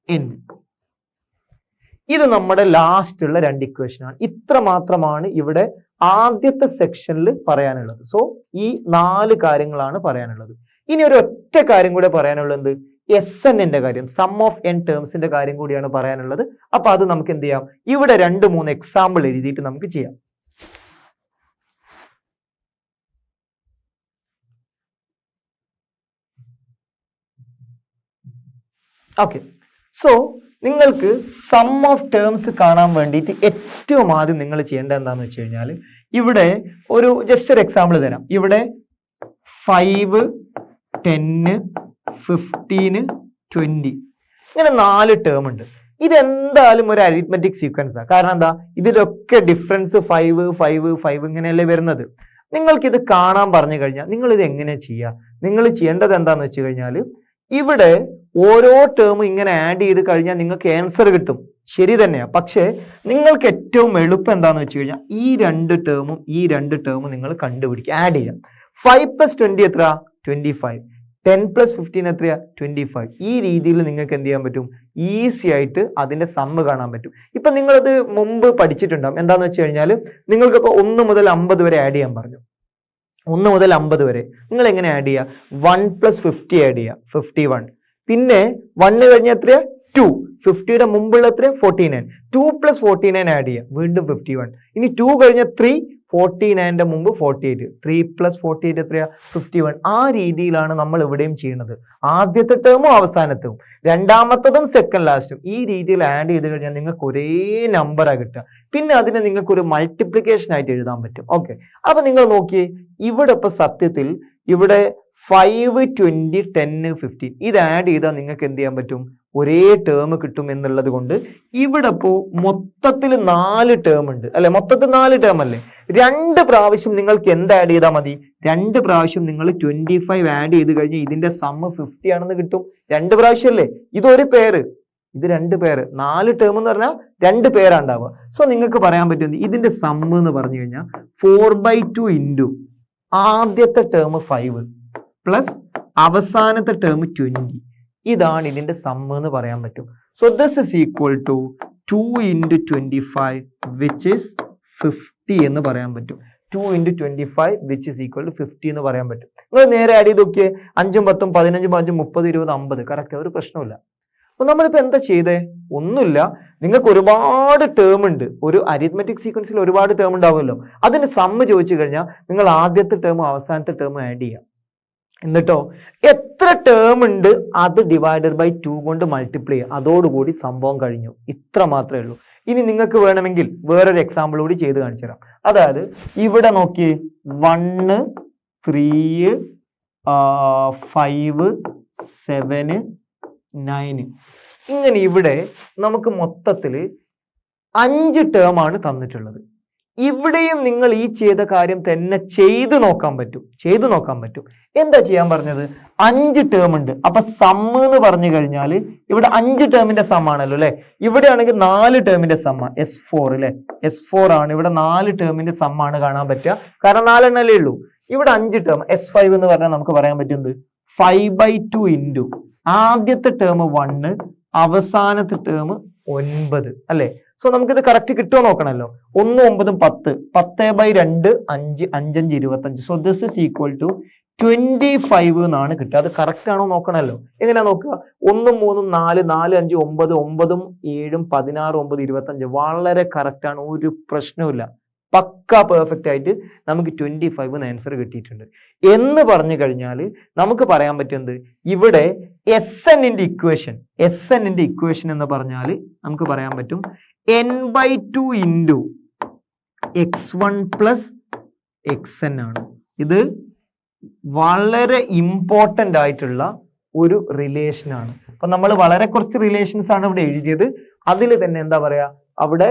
n. ഇത് നമ്മുടെ ലാസ്റ്റ് ഉള്ള 2 ഇക്വേഷൻ ആണ്. ഇത്ര മാത്രമാണ് ഇവിടെ ആദ്യത്തെ സെക്ഷനിൽ പറയാനുള്ളത്. സോ ഈ 4 കാര്യങ്ങളാണ് പറയാനുള്ളത്. ഇനി ഒരു ഒറ്റ കാര്യം കൂടെ പറയാനുള്ളത് SNന്റെ കാര്യം, സം ഓഫ് n ടേംസിന്റെ കാര്യം കൂടിയാണ് പറയാനുള്ളത്. അപ്പൊ അത് നമുക്ക് എന്ത് ചെയ്യാം, ഇവിടെ 2-3 എക്സാമ്പിൾ എഴുതിയിട്ട് നമുക്ക് ചെയ്യാം. ഓക്കെ, സോ നിങ്ങൾക്ക് സം ഓഫ് ടേംസ് കാണാൻ വേണ്ടിയിട്ട് ഏറ്റവും ആദ്യം നിങ്ങൾ ചെയ്യേണ്ടത് എന്താണെന്ന് വെച്ച് കഴിഞ്ഞാൽ, ഇവിടെ ഒരു ജസ്റ്റ് ഒരു എക്സാമ്പിൾ തരാം. ഇവിടെ 5, 10, 15, 20 ഇങ്ങനെ 4 ടേം ഉണ്ട്. ഇതെന്തായാലും ഒരു അരിത്മെറ്റിക് സീക്വൻസാണ്. കാരണം എന്താ, ഇതിലൊക്കെ ഡിഫറൻസ് 5, 5, 5 ഇങ്ങനെയല്ലേ വരുന്നത്. നിങ്ങൾക്കിത് കാണാൻ പറഞ്ഞു കഴിഞ്ഞാൽ നിങ്ങൾ ഇത് എങ്ങനെ ചെയ്യുക? നിങ്ങൾ ചെയ്യേണ്ടത് എന്താണെന്ന് വെച്ച് കഴിഞ്ഞാൽ, ഇവിടെ ഓരോ ടേമും ഇങ്ങനെ ആഡ് ചെയ്ത് കഴിഞ്ഞാൽ നിങ്ങൾക്ക് ആൻസർ കിട്ടും. ശരി തന്നെയാണ്. പക്ഷേ നിങ്ങൾക്ക് ഏറ്റവും എളുപ്പം എന്താണെന്ന് വെച്ച് കഴിഞ്ഞാൽ ഈ 2 ടേമും ഈ 2 ടേമും നിങ്ങൾ കണ്ടുപിടിക്കുക, ആഡ് ചെയ്യാം. 5 + 20 എത്ര? 25. 10 + 15 എത്രയാ? 25. ഈ രീതിയിൽ നിങ്ങൾക്ക് എന്ത് ചെയ്യാൻ പറ്റും? ഈസി ആയിട്ട് അതിന്റെ സമ്മ് കാണാൻ പറ്റും. ഇപ്പൊ നിങ്ങളത് മുമ്പ് പഠിച്ചിട്ടുണ്ടാവും. എന്താന്ന് വെച്ച് കഴിഞ്ഞാൽ നിങ്ങൾക്കിപ്പോൾ 1 മുതൽ 50 വരെ ആഡ് ചെയ്യാൻ പറഞ്ഞു. 1 മുതൽ 50 വരെ നിങ്ങൾ എങ്ങനെ ആഡ് ചെയ്യുക? 1 + 50 ആഡ് ചെയ്യുക, 51. പിന്നെ 1 കഴിഞ്ഞ എത്രയാ? 2. 50യുടെ മുമ്പുള്ള എത്രയാ? 49. 2 + 49 ആഡ് ചെയ്യുക, വീണ്ടും 51. ഇനി 2 കഴിഞ്ഞ 3, 49ന്റെ മുമ്പ് 48. 3 + 48 എത്രയാ? 51. ആ രീതിയിലാണ് നമ്മൾ ഇവിടെയും ചെയ്യുന്നത്. ആദ്യത്തെ ടേമും അവസാനത്തും, രണ്ടാമത്തതും സെക്കൻഡ് ലാസ്റ്റും ഈ രീതിയിൽ ആഡ് ചെയ്ത് കഴിഞ്ഞാൽ നിങ്ങൾക്ക് ഒരേ നമ്പറാ കിട്ടുക. പിന്നെ അതിനെ നിങ്ങൾക്ക് ഒരു മൾട്ടിപ്ലിക്കേഷൻ ആയിട്ട് എഴുതാൻ പറ്റും. ഓക്കെ, അപ്പൊ നിങ്ങൾ നോക്കിയേ, ഇവിടെ ഇപ്പൊ സത്യത്തിൽ ഇവിടെ 5, 20, 10, 15 ഇത് ആഡ് ചെയ്താൽ നിങ്ങൾക്ക് എന്ത് ചെയ്യാൻ പറ്റും? ഒരേ ടേം കിട്ടും എന്നുള്ളത് കൊണ്ട് ഇവിടെ ഇപ്പോ മൊത്തത്തിൽ 4 ടേം ഉണ്ട് അല്ലെ? മൊത്തത്തിൽ 4 ടേം അല്ലേ? 2 പ്രാവശ്യം നിങ്ങൾക്ക് എന്ത് ആഡ് ചെയ്താൽ മതി? 2 പ്രാവശ്യം നിങ്ങൾ 25 ആഡ് ചെയ്ത് കഴിഞ്ഞാൽ ഇതിന്റെ സമ്മ് 50 ആണെന്ന് കിട്ടും. 2 പ്രാവശ്യം അല്ലേ? ഇതൊരു പേര്, ഇത് 2 പേര്. 4 ടേം എന്ന് പറഞ്ഞാൽ 2 പേരാ ഉണ്ടാവുക. സോ നിങ്ങൾക്ക് പറയാൻ പറ്റും ഇതിന്റെ സമ്മ് എന്ന് പറഞ്ഞു കഴിഞ്ഞാൽ 4/2 ഇൻറ്റു ആദ്യത്തെ ടേം 5 പ്ലസ് അവസാനത്തെ ടേം 20. ഇതാണ് ഇതിന്റെ സമ്മ് എന്ന് പറയാൻ പറ്റും. So this is equal to 2 × 25 which is 50 എന്ന് പറയാൻ പറ്റും. 2 × 25 വിച്ച് ഇസ് ഈക്വൽ ടു 50 എന്ന് പറയാൻ പറ്റും. നിങ്ങൾ നേരെ ആഡ് ചെയ്ത് നോക്കിയേ, 5, 10, 15, 5, 30, 20, 50 കറക്റ്റ്, ഒരു പ്രശ്നമില്ല. അപ്പൊ നമ്മളിപ്പോ എന്താ ചെയ്തേ? ഒന്നുമില്ല, നിങ്ങൾക്ക് ഒരുപാട് ടേം ഉണ്ട്. ഒരു അരിത്മെറ്റിക് സീക്വൻസിൽ ഒരുപാട് ടേം ഉണ്ടാവുമല്ലോ. അതിന്റെ സമ്മ് ചോദിച്ചു കഴിഞ്ഞാൽ നിങ്ങൾ ആദ്യത്തെ ടേമും അവസാനത്തെ ടേമും ആഡ് ചെയ്യാം. എന്നിട്ടോ എത്ര ടേം ഉണ്ട് അത് /2 കൊണ്ട് മൾട്ടിപ്ലൈ ചെയ്യുക. അതോടുകൂടി സംഭവം കഴിഞ്ഞു. ഇത്ര മാത്രമേ ഉള്ളൂ. ഇനി നിങ്ങൾക്ക് വേണമെങ്കിൽ വേറൊരു എക്സാമ്പിൾ കൂടി ചെയ്ത് കാണിച്ചു തരാം. അതായത് ഇവിടെ നോക്കിയേ, 1, 3, 5, 7, 9 ഇങ്ങനെ ഇവിടെ നമുക്ക് മൊത്തത്തിൽ 5 ടേം ആണ് തന്നിട്ടുള്ളത്. ഇവിടെയും നിങ്ങൾ ഈ ചെയ്ത കാര്യം തന്നെ ചെയ്തു നോക്കാൻ പറ്റും. എന്താ ചെയ്യാൻ പറഞ്ഞത്? 5 ടേം ഉണ്ട്. അപ്പൊ സമ്മ് എന്ന് പറഞ്ഞു കഴിഞ്ഞാൽ ഇവിടെ 5 ടേമിന്റെ സമ്മാണല്ലോ അല്ലെ? ഇവിടെ ആണെങ്കിൽ 4 ടേമിന്റെ സമ്മ, S4 അല്ലെ? S4 ആണ്. ഇവിടെ 4 ടേമിന്റെ സമ്മാണ് കാണാൻ പറ്റുക, കാരണം 4 എണ്ണല്ലേ ഉള്ളൂ. ഇവിടെ 5 ടേം S5 എന്ന് പറഞ്ഞാൽ നമുക്ക് പറയാൻ പറ്റുന്നത് 5/2 ഇൻറ്റു ആദ്യത്തെ ടേം 1, അവസാനത്തെ ടേം 9 അല്ലെ? സോ നമുക്കിത് കറക്റ്റ് കിട്ടുമോ നോക്കണല്ലോ. 1, 9, 10, 10/2 5, 5, 5, 25. So this is equal to 25 എന്നാണ് കിട്ടുക. അത് കറക്റ്റ് ആണോ നോക്കണല്ലോ. എങ്ങനെയാ നോക്കുക? 1, 3, 4, 4, 5, 9, 9, 7, 16, 9, 25 വളരെ കറക്റ്റ് ആണ്. ഒരു പ്രശ്നവുമില്ല. പക്ക പെർഫെക്റ്റ് ആയിട്ട് നമുക്ക് 25 ആൻസർ കിട്ടിയിട്ടുണ്ട്. എന്ന് പറഞ്ഞു കഴിഞ്ഞാൽ നമുക്ക് പറയാൻ പറ്റുന്നത് ഇവിടെ SNന്റെ ഇക്വേഷൻ എന്ന് പറഞ്ഞാൽ നമുക്ക് പറയാൻ പറ്റും n/2 into x1 plus xn ആണ്. ഇത് വളരെ ഇമ്പോർട്ടൻ്റ് ആയിട്ടുള്ള ഒരു റിലേഷൻ ആണ്. അപ്പൊ നമ്മൾ വളരെ കുറച്ച് റിലേഷൻസ് ആണ് ഇവിടെ എഴുതിയത്. അതിൽ തന്നെ എന്താ പറയാ, അവിടെ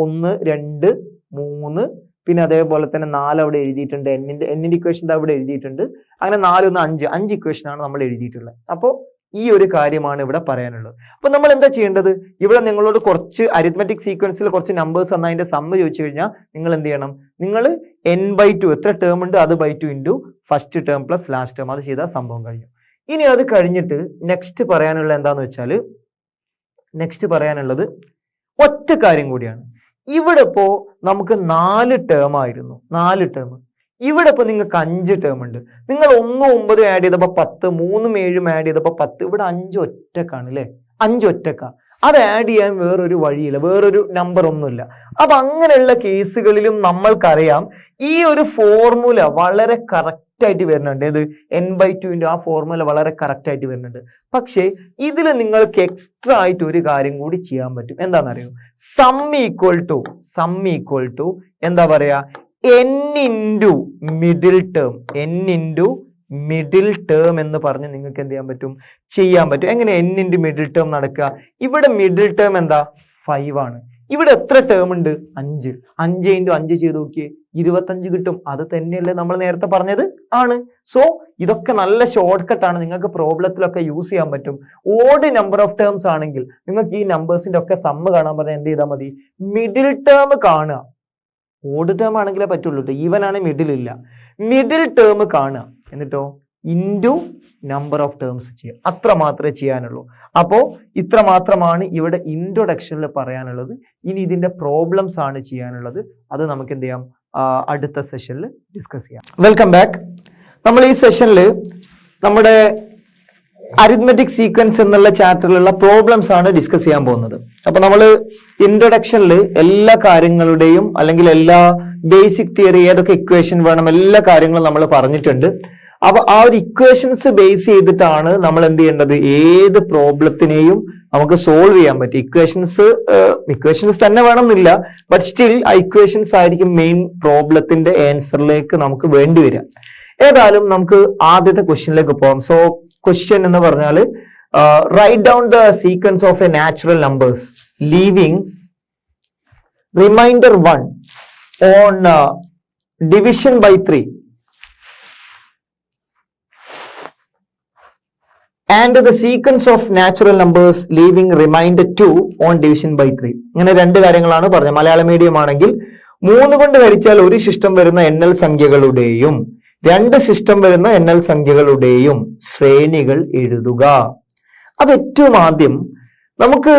1, 2, 3 പിന്നെ അതേപോലെ തന്നെ 4 അവിടെ എഴുതിയിട്ടുണ്ട്. എന്നിന്റെ ഇക്വേഷൻ അവിടെ എഴുതിയിട്ടുണ്ട്. അങ്ങനെ 4, 1, 5 ഇക്വേഷൻ ആണ് നമ്മൾ എഴുതിയിട്ടുള്ളത്. അപ്പോൾ ഈ ഒരു കാര്യമാണ് ഇവിടെ പറയാനുള്ളത്. അപ്പൊ നമ്മൾ എന്താ ചെയ്യേണ്ടത്? ഇവിടെ നിങ്ങളോട് കുറച്ച് അരിത്മെറ്റിക് സീക്വൻസിൽ കുറച്ച് നമ്പേഴ്സ് എന്ന അതിന്റെ സമ്മ് ചോദിച്ചു കഴിഞ്ഞാൽ നിങ്ങൾ എന്ത് ചെയ്യണം? നിങ്ങൾ n/2 എത്ര ടേം ഉണ്ട് അത് /2 into first term plus last term, അത് ചെയ്താൽ സംഭവം കഴിഞ്ഞു. ഇനി അത് കഴിഞ്ഞിട്ട് നെക്സ്റ്റ് പറയാനുള്ള എന്താന്ന് വെച്ചാൽ, നെക്സ്റ്റ് പറയാനുള്ളത് ഒറ്റ കാര്യം കൂടിയാണ്. ഇവിടെ ഇപ്പോ നമുക്ക് 4 ടേം ആയിരുന്നു, 4 ടേം. ഇവിടെ ഇപ്പൊ നിങ്ങൾക്ക് 5 ടേം ഉണ്ട്. നിങ്ങൾ 1 9 ആഡ് ചെയ്തപ്പോ 10, 3 7 ആഡ് ചെയ്തപ്പോ 10. ഇവിടെ 5 ഒറ്റക്കാണ് അല്ലെ, 5 ഒറ്റക്കാ. അത് ആഡ് ചെയ്യാൻ വേറൊരു വഴിയില്ല, വേറൊരു നമ്പർ ഒന്നുമില്ല. അപ്പൊ അങ്ങനെയുള്ള കേസുകളിലും നമ്മൾക്കറിയാം ഈ ഒരു ഫോർമുല വളരെ കറക്റ്റ് ആയിട്ട് വരുന്നുണ്ട്. ഏത് n/2 ആ ഫോർമുല വളരെ കറക്റ്റ് ആയിട്ട് വരുന്നുണ്ട്. പക്ഷേ ഇതിൽ നിങ്ങൾക്ക് എക്സ്ട്രാ ആയിട്ട് ഒരു കാര്യം കൂടി ചെയ്യാൻ പറ്റും. എന്താണെന്നറിയോ? സം ഈക്വൽ ടു എന്താ പറയാ, n into middle term, n into middle term എന്ന് പറഞ്ഞ് നിങ്ങൾക്ക് എന്ത് ചെയ്യാൻ പറ്റും. എങ്ങനെ n ഇൻറ്റു മിഡിൽ ടേം നടക്കുക? ഇവിടെ മിഡിൽ ടേം എന്താ 5 ആണ്. ഇവിടെ എത്ര ടേം ഉണ്ട്? 5. 5 ഇൻറ്റു 5 ചെയ്ത് നോക്കിയേ, 25 കിട്ടും. അത് തന്നെയല്ലേ നമ്മൾ നേരത്തെ പറഞ്ഞത്? ആണ്. സോ ഇതൊക്കെ നല്ല ഷോർട്ട് കട്ട് ആണ്, നിങ്ങൾക്ക് പ്രോബ്ലത്തിലൊക്കെ യൂസ് ചെയ്യാൻ പറ്റും. ഓഡ് നമ്പർ ഓഫ് ടേംസ് ആണെങ്കിൽ നിങ്ങൾക്ക് ഈ നമ്പേഴ്സിന്റെ ഒക്കെ സമ്മ് കാണാൻ പറഞ്ഞാൽ എന്ത് ചെയ്താൽ മതി? മിഡിൽ ടേം കാണുക. ഓഡ് ടേം ആണെങ്കിലേ പറ്റുള്ളൂ കേട്ടോ, ഈവൻ ആണ് മിഡിൽ ഇല്ല. മിഡിൽ ടേം കാണുക, എന്നിട്ടോ ഇൻറ്റു നമ്പർ ഓഫ് ടേംസ് ചെയ്യുക. അത്ര മാത്രമേ ചെയ്യാനുള്ളൂ. അപ്പോൾ ഇത്ര മാത്രമാണ് ഇവിടെ ഇൻട്രൊഡക്ഷനിൽ പറയാനുള്ളത്. ഇനി ഇതിന്റെ പ്രോബ്ലംസ് ആണ് ചെയ്യാനുള്ളത്. അത് നമുക്ക് എന്ത് ചെയ്യാം, അടുത്ത സെഷനിൽ ഡിസ്കസ് ചെയ്യാം. Welcome back. നമ്മൾ ഈ സെഷനിൽ നമ്മുടെ അരിത്മെറ്റിക് സീക്വൻസ് എന്നുള്ള ചാപ്റ്ററിലുള്ള പ്രോബ്ലംസ് ആണ് ഡിസ്കസ് ചെയ്യാൻ പോകുന്നത്. അപ്പൊ നമ്മൾ ഇൻട്രൊഡക്ഷനിൽ എല്ലാ കാര്യങ്ങളുടെയും അല്ലെങ്കിൽ എല്ലാ ബേസിക് തിയറി, ഏതൊക്കെ ഇക്വേഷൻ വേണം, എല്ലാ കാര്യങ്ങളും നമ്മൾ പറഞ്ഞിട്ടുണ്ട്. അപ്പൊ ആ ഒരു ഇക്വേഷൻസ് ബേസ് ചെയ്തിട്ടാണ് നമ്മൾ എന്ത് ചെയ്യേണ്ടത്, ഏത് പ്രോബ്ലത്തിനെയും നമുക്ക് സോൾവ് ചെയ്യാൻ പറ്റും. ഇക്വേഷൻസ് തന്നെ വേണമെന്നില്ല, ബട്ട് സ്റ്റിൽ ആ ഇക്വേഷൻസ് ആയിരിക്കും മെയിൻ പ്രോബ്ലത്തിന്റെ ആൻസറിലേക്ക് നമുക്ക് വേണ്ടി വരിക. ഏതായാലും നമുക്ക് ആദ്യത്തെ ക്വസ്റ്റ്യനിലേക്ക് പോകാം. സോ ക്വസ്റ്റ്യൻ എന്ന് പറഞ്ഞാൽ write down the sequence of a natural numbers leaving remainder 1 on division by 3 and the sequence of natural numbers leaving remainder 2 on division by 3. ഇങ്ങനെ രണ്ട് കാര്യങ്ങളാണ് പറഞ്ഞത്. മലയാളം മീഡിയം ആണെങ്കിൽ 3 കൊണ്ട് ഹരിച്ചാൽ ഒരു ശിഷ്ടം വരുന്ന എണ്ണൽ സംഖ്യകളുടെയും 2 ശിഷ്ടം വരുന്ന എണ്ണൽ സംഖ്യകളുടെയും ശ്രേണികൾ എഴുതുക. അപ്പൊ ഏറ്റവും ആദ്യം നമുക്ക്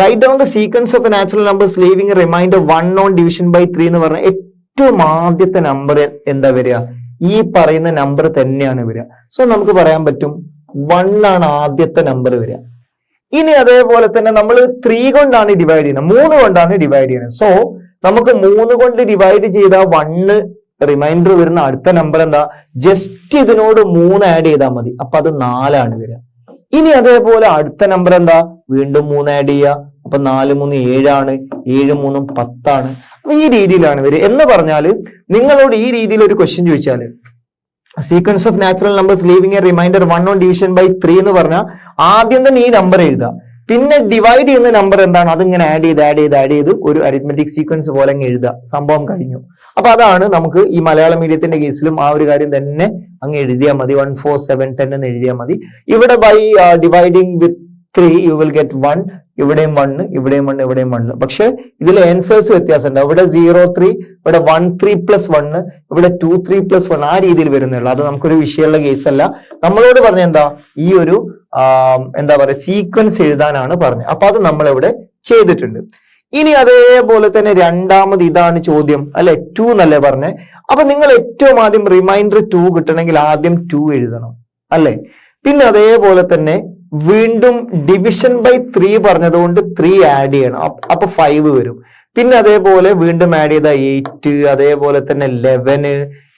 write down the sequence of natural numbers leaving remainder 1 on division by 3 എന്ന് പറഞ്ഞാൽ ഏറ്റവും ആദ്യത്തെ നമ്പർ എന്താ വരിക? ഈ പറയുന്ന നമ്പർ തന്നെയാണ് വരിക. സോ നമുക്ക് പറയാൻ പറ്റും 1 ആണ് ആദ്യത്തെ നമ്പർ വരിക. ഇനി അതേപോലെ തന്നെ നമ്മൾ 3 കൊണ്ടാണ് ഡിവൈഡ് ചെയ്യുന്നത്, 3 കൊണ്ടാണ് ഡിവൈഡ് ചെയ്യുന്നത്. സോ നമുക്ക് 3 കൊണ്ട് ഡിവൈഡ് ചെയ്ത 1 റിമൈൻഡർ വരുന്ന അടുത്ത നമ്പർ എന്താ? ജസ്റ്റ് ഇതിനോട് 3 ആഡ് ചെയ്താൽ മതി. അപ്പൊ അത് 4 ആണ് വരിക. ഇനി അതേപോലെ അടുത്ത നമ്പർ എന്താ? വീണ്ടും 3 ആഡ് ചെയ്യുക. അപ്പൊ 4 3 7 ആണ്, 7 3 10 ആണ്. അപ്പൊ ഈ രീതിയിലാണ് വരിക. എന്ന് പറഞ്ഞാൽ നിങ്ങളോട് ഈ രീതിയിൽ ഒരു ക്വസ്റ്റ്യൻ ചോദിച്ചാൽ sequence of natural numbers leaving a remainder 1 on division by 3 എന്ന് പറഞ്ഞാൽ ആദ്യം തന്നെ ഈ നമ്പർ എഴുതുക. പിന്നെ ഡിവൈഡ് ചെയ്യുന്ന നമ്പർ എന്താണ്? അതിങ്ങനെ ആഡ് ചെയ്ത് ഒരു അരിത്മെറ്റിക് സീക്വൻസ് പോലെ അങ്ങ് എഴുതുക. സംഭവം കഴിഞ്ഞു. അപ്പൊ അതാണ് നമുക്ക് ഈ മലയാളം മീഡിയത്തിന്റെ കേസിലും ആ ഒരു കാര്യം തന്നെ അങ്ങ് എഴുതിയാൽ മതി. 1 4 7 10 എന്ന് എഴുതിയാൽ മതി. ഇവിടെ by dividing with 3 you will get 1. ഇവിടെയും 1, ഇവിടെയും 1, ഇവിടെയും 1. പക്ഷെ ഇതിൽ ആൻസേഴ്സ് വ്യത്യാസമുണ്ട്. ഇവിടെ 0 3, ഇവിടെ 1 3 + 1, ഇവിടെ 2 3 + 1 ആ രീതിയിൽ വരുന്നുള്ളൂ. അത് നമുക്കൊരു വിഷയമുള്ള കേസല്ല. നമ്മളോട് പറഞ്ഞ എന്താ? ഈ ഒരു എന്താ പറയുക, സീക്വൻസ് എഴുതാനാണ് പറഞ്ഞത്. അപ്പൊ അത് നമ്മളിവിടെ ചെയ്തിട്ടുണ്ട്. ഇനി അതേപോലെ തന്നെ രണ്ടാമത് ഇതാണ് ചോദ്യം അല്ലെ, 2 എന്നല്ലേ പറഞ്ഞേ. അപ്പൊ നിങ്ങൾ ഏറ്റവും ആദ്യം റിമൈൻഡർ 2 കിട്ടണമെങ്കിൽ ആദ്യം 2 എഴുതണം അല്ലെ. പിന്നെ അതേപോലെ തന്നെ വീണ്ടും ഡിവിഷൻ ബൈ 3 പറഞ്ഞതുകൊണ്ട് 3 ആഡ് ചെയ്യണം. അപ്പൊ 5 വരും. പിന്നെ അതേപോലെ വീണ്ടും ആഡ് ചെയ്ത 8, അതേപോലെ തന്നെ 11.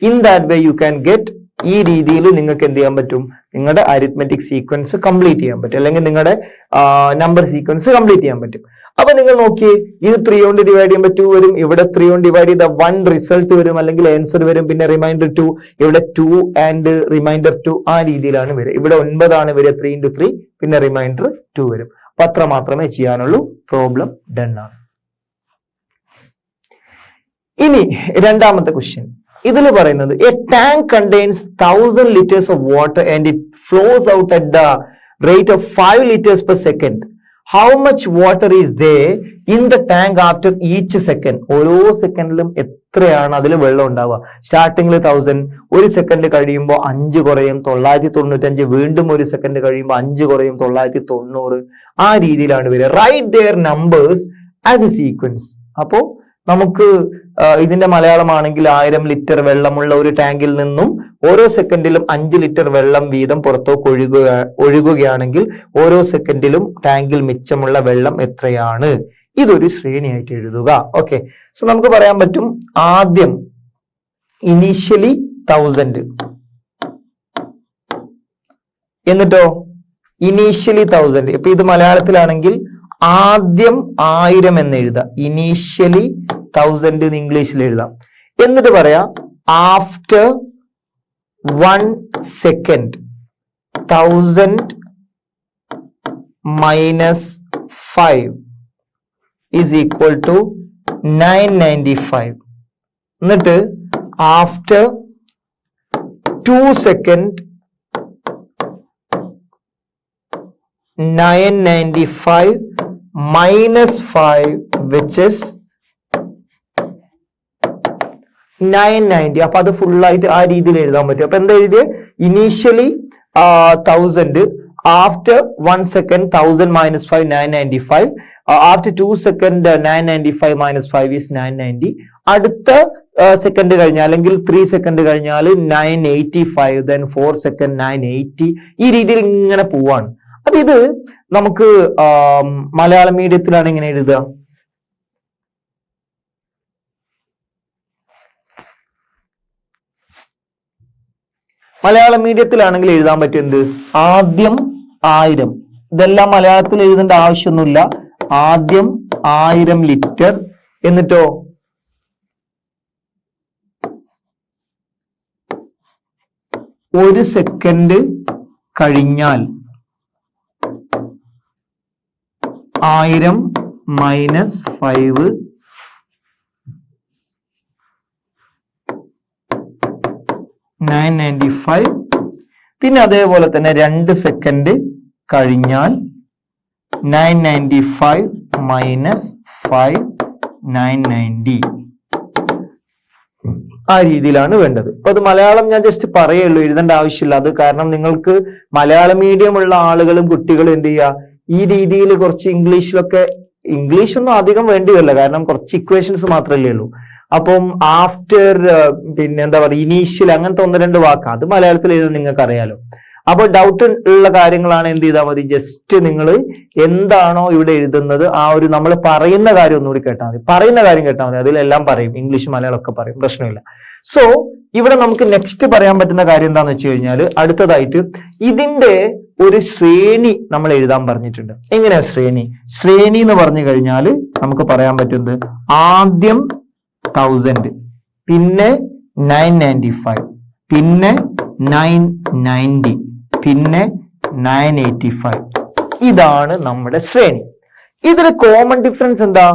In that way you can get, ഈ രീതിയിൽ നിങ്ങൾക്ക് എന്ത് ചെയ്യാൻ പറ്റും? നിങ്ങളുടെ അരിത്മെറ്റിക് സീക്വൻസ് കംപ്ലീറ്റ് ചെയ്യാൻ പറ്റും, അല്ലെങ്കിൽ നിങ്ങളുടെ നമ്പർ സീക്വൻസ് കംപ്ലീറ്റ് ചെയ്യാൻ പറ്റും. അപ്പൊ നിങ്ങൾ നോക്കിയേ, ഇത് 3 കൊണ്ട് ഡിവൈഡ് ചെയ്യുമ്പോൾ 2 വരും. ഇവിടെ 3 കൊണ്ട് ഡിവൈഡ് ചെയ്ത 1 റിസൾട്ട് വരും, അല്ലെങ്കിൽ ആൻസർ വരും. പിന്നെ റിമൈൻഡർ 2, ഇവിടെ 2 ആൻഡ് റിമൈൻഡർ 2 ആ രീതിയിലാണ് വരിക. ഇവിടെ 9 ആണ് വരിക, 3 × 3, പിന്നെ റിമൈൻഡർ 2 വരും. അപ്പൊ അത്ര മാത്രമേ ചെയ്യാനുള്ളൂ. പ്രോബ്ലം ഡൺ ആണ്. ഇനി രണ്ടാമത്തെ ക്വസ്റ്റ്യൻ ഇതിൽ പറയുന്നത് A tank contains 1000 liters of water and it flows out at the rate of 5 liters per second. How much water is there in the tank after each second? ഓരോ സെക്കൻഡിലും എത്രയാണ് അതിൽ വെള്ളം ഉണ്ടാവുക? സ്റ്റാർട്ടിങ്ങിൽ 1000, ഒരു സെക്കൻഡ് കഴിയുമ്പോൾ 5 കുറയും 995, വീണ്ടും ഒരു സെക്കൻഡ് കഴിയുമ്പോൾ 5 കുറയും 990. ആ രീതിയിലാണ് വരിക. Write their numbers as a sequence. അപ്പോ നമുക്ക് ഇതിന്റെ മലയാളമാണെങ്കിൽ 1000 ലിറ്റർ വെള്ളമുള്ള ഒരു ടാങ്കിൽ നിന്നും ഓരോ സെക്കൻഡിലും 5 ലിറ്റർ വെള്ളം വീതം പുറത്തേക്ക് ഒഴുകുകയാണെങ്കിൽ ഓരോ സെക്കൻഡിലും ടാങ്കിൽ മിച്ചമുള്ള വെള്ളം എത്രയാണ്? ഇതൊരു ശ്രേണിയായിട്ട് എഴുതുക. ഓക്കെ, സോ നമുക്ക് പറയാൻ പറ്റും ആദ്യം ഇനീഷ്യലി 1000, എന്നിട്ടോ ഇനീഷ്യലി 1000. ഇപ്പൊ ഇത് മലയാളത്തിലാണെങ്കിൽ ആദ്യം 1000 എന്ന് എഴുതാം. ഇനീഷ്യലി 1000 എന്ന് ഇംഗ്ലീഷിൽ എഴുതാം. എന്നിട്ട് പറയാം after 1 second 1000 minus 5 is equal to 995. എന്നിട്ട് after 2 second 995 minus 5 which is 990. അപ്പൊ അത് ഫുൾ ആയിട്ട് ആ രീതിയിൽ എഴുതാൻ പറ്റും. അപ്പൊ എന്താ എഴുതിയത്? Initially 1000, after 1 second 1000 minus 5 995, after 2 second 995 minus 5 is 990. അടുത്ത സെക്കൻഡ് കഴിഞ്ഞാൽ അല്ലെങ്കിൽ 3 second കഴിഞ്ഞാൽ 985, then 4 second 980. ഈ രീതിയിൽ ഇങ്ങനെ പോവാണ്. അപ്പൊ ഇത് നമുക്ക് മലയാളം മീഡിയത്തിലാണ് ഇങ്ങനെ എഴുതുക. മലയാളം മീഡിയത്തിലാണെങ്കിൽ എഴുതാൻ പറ്റും എന്ത്? ആദ്യം 1000. ഇതെല്ലാം മലയാളത്തിൽ എഴുതേണ്ട ആവശ്യമൊന്നുമില്ല. ആദ്യം 1000 ലിറ്റർ, എന്നിട്ടോ 1 സെക്കൻഡ് കഴിഞ്ഞാൽ 1000 മൈനസ് 5 995. പിന്നെ അതേപോലെ തന്നെ 2 സെക്കൻഡ് കഴിഞ്ഞാൽ 995 മൈനസ് 5 990. ആ രീതിയിലാണ് വേണ്ടത്. അപ്പൊ അത് മലയാളം ഞാൻ ജസ്റ്റ് പറയുള്ളൂ, എഴുതേണ്ട ആവശ്യമില്ല. അത് കാരണം നിങ്ങൾക്ക് മലയാളം മീഡിയം ഉള്ള ആളുകളും കുട്ടികളും എന്ത് ചെയ്യുക, ഈ രീതിയിൽ കുറച്ച് ഇംഗ്ലീഷൊന്നും അധികം വേണ്ടി വരില്ല, കാരണം കുറച്ച് ഇക്വേഷൻസ് മാത്രമല്ലേ ഉള്ളൂ. അപ്പം ആഫ്റ്റർ പിന്നെ എന്താ പറയുക ഇനീഷ്യൽ അങ്ങനത്തെ 1-2 വാക്ക് അത് മലയാളത്തിൽ എഴുതാൻ നിങ്ങൾക്ക് അറിയാലോ. അപ്പോൾ ഡൗട്ട് ഉള്ള കാര്യങ്ങളാണ് എന്ത് ചെയ്താൽ മതി, ജസ്റ്റ് നിങ്ങൾ എന്താണോ ഇവിടെ എഴുതുന്നത് ആ ഒരു നമ്മൾ പറയുന്ന കാര്യം ഒന്നുകൂടി കേട്ടാൽ മതി. പറയുന്ന കാര്യം കേട്ടാൽ മതി, അതിലെല്ലാം പറയും, ഇംഗ്ലീഷ് മലയാളം ഒക്കെ പറയും, പ്രശ്നമില്ല. സോ ഇവിടെ നമുക്ക് നെക്സ്റ്റ് പറയാൻ പറ്റുന്ന കാര്യം എന്താന്ന് വെച്ച് കഴിഞ്ഞാൽ അടുത്തതായിട്ട് ഇതിന്റെ ഒരു ശ്രേണി നമ്മൾ എഴുതാൻ പറഞ്ഞിട്ടുണ്ട്. എങ്ങനെയാ ശ്രേണി എന്ന് പറഞ്ഞു കഴിഞ്ഞാൽ നമുക്ക് പറയാൻ പറ്റുന്നത് ആദ്യം 1000, പിന്നെ 995, പിന്നെ 990, പിന്നെ 985. ഇതാണ് നമ്മുടെ ശ്രേണി. ഇതിൽ കോമൺ ഡിഫറൻസ് എന്താ?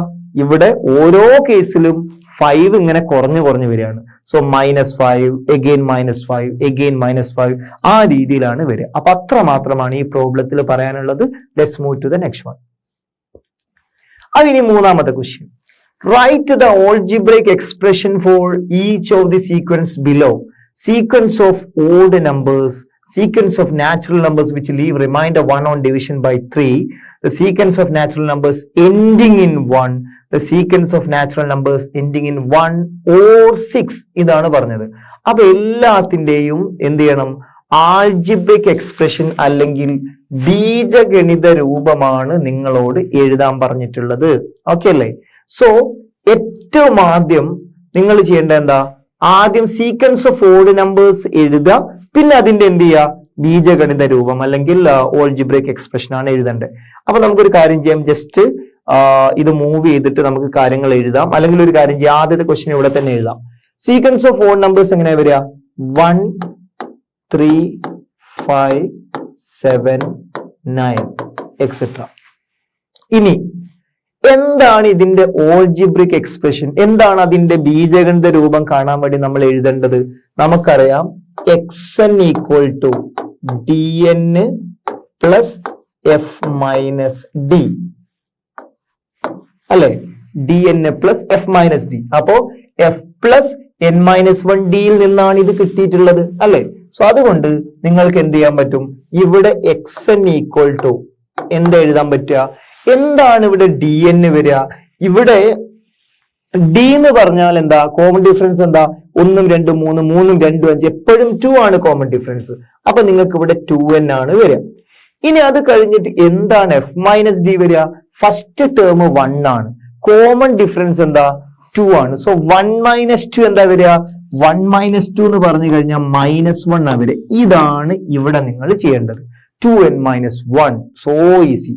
ഇവിടെ ഓരോ കേസിലും 5 ഇങ്ങനെ കുറഞ്ഞു വരികയാണ്. സോ -5 again -5 again -5 ആ രീതിയിലാണ് വരിക. അപ്പൊ അത്ര മാത്രമാണ് ഈ പ്രോബ്ലത്തിൽ പറയാനുള്ളത്. Let's move to the next one. അതിനി മൂന്നാമത്തെ question. Write the algebraic expression for each of the sequence below. Sequence of odd numbers, sequence of natural numbers which leave remainder 1 on division by 3, the sequence of natural numbers ending in 1, the sequence of natural numbers ending in 1 or 6. ഇതാണ് പറഞ്ഞത്. അപ്പൊ എല്ലാത്തിന്റെയും എന്ത് ചെയ്യണം? ആൾജിബ്രിക് എക്സ്പ്രഷൻ അല്ലെങ്കിൽ ബീജഗണിത രൂപമാണ് നിങ്ങളോട് എഴുതാൻ പറഞ്ഞിട്ടുള്ളത്. ഓക്കെ അല്ലേ? സോ ഏറ്റവും ആദ്യം നിങ്ങൾ ചെയ്യേണ്ട എന്താ? ആദ്യം സീക്വൻസ് ഓഫ് ഓഡ് നമ്പേഴ്സ് എഴുതുക, പിന്നെ അതിന്റെ എന്ത് ചെയ്യുക? ബീജഗണിത രൂപം അല്ലെങ്കിൽ ആൾജിബ്രിക് എക്സ്പ്രഷൻ ആണ് എഴുതേണ്ടത്. അപ്പൊ നമുക്കൊരു കാര്യം ചെയ്യാം, ജസ്റ്റ് ഇത് മൂവ് ചെയ്തിട്ട് നമുക്ക് കാര്യങ്ങൾ എഴുതാം. അല്ലെങ്കിൽ ഒരു കാര്യം ചെയ്യാം, ആദ്യത്തെ ക്വസ്റ്റ്യൻ ഇവിടെ തന്നെ എഴുതാം. സീക്വൻസ് ഓഫ് ഓഡ് നമ്പേഴ്സ് എങ്ങനെയാ വരിക? 1 3 5 7 9 എക്സെട്ര. ഇനി എന്താണ് ഇതിന്റെ ആൾജിബ്രിക് എക്സ്പ്രഷൻ? എന്താണ് അതിന്റെ ബീജഗണിത രൂപം കാണാൻ വേണ്ടി നമ്മൾ എഴുതേണ്ടത്? നമുക്കറിയാം xn equal to dn plus f minus d അല്ലെ? dn plus f minus d. അപ്പോ f പ്ലസ് n മൈനസ് 1 ഡിയിൽ നിന്നാണ് ഇത് കിട്ടിയിട്ടുള്ളത് അല്ലെ? സോ അതുകൊണ്ട് നിങ്ങൾക്ക് എന്ത് ചെയ്യാൻ പറ്റും? ഇവിടെ xn ഈക്വൽ ടു എന്ത് എഴുതാൻ പറ്റുക? എന്താണ് ഇവിടെ dn വരിക? ഇവിടെ ഡി എന്ന് പറഞ്ഞാൽ എന്താ കോമൺ ഡിഫറൻസ് എന്താ 1 2 3 3 2 5 എപ്പോഴും 2 ആണ് കോമൺ ഡിഫറൻസ്. അപ്പൊ നിങ്ങൾക്ക് ഇവിടെ 2n ആണ് വരിക. ഇനി അത് കഴിഞ്ഞിട്ട് എന്താണ് എഫ് മൈനസ് ഡി വരിക? ഫസ്റ്റ് ടേം 1 ആണ്, കോമൺ ഡിഫറൻസ് എന്താ 2 ആണ്. സോ 1 മൈനസ് 2 എന്താ വരിക? 1 മൈനസ് 2 എന്ന് പറഞ്ഞു കഴിഞ്ഞാൽ -1 ആണ് വരിക. ഇതാണ് ഇവിടെ നിങ്ങൾ ചെയ്യേണ്ടത്. 2n minus 1. So easy.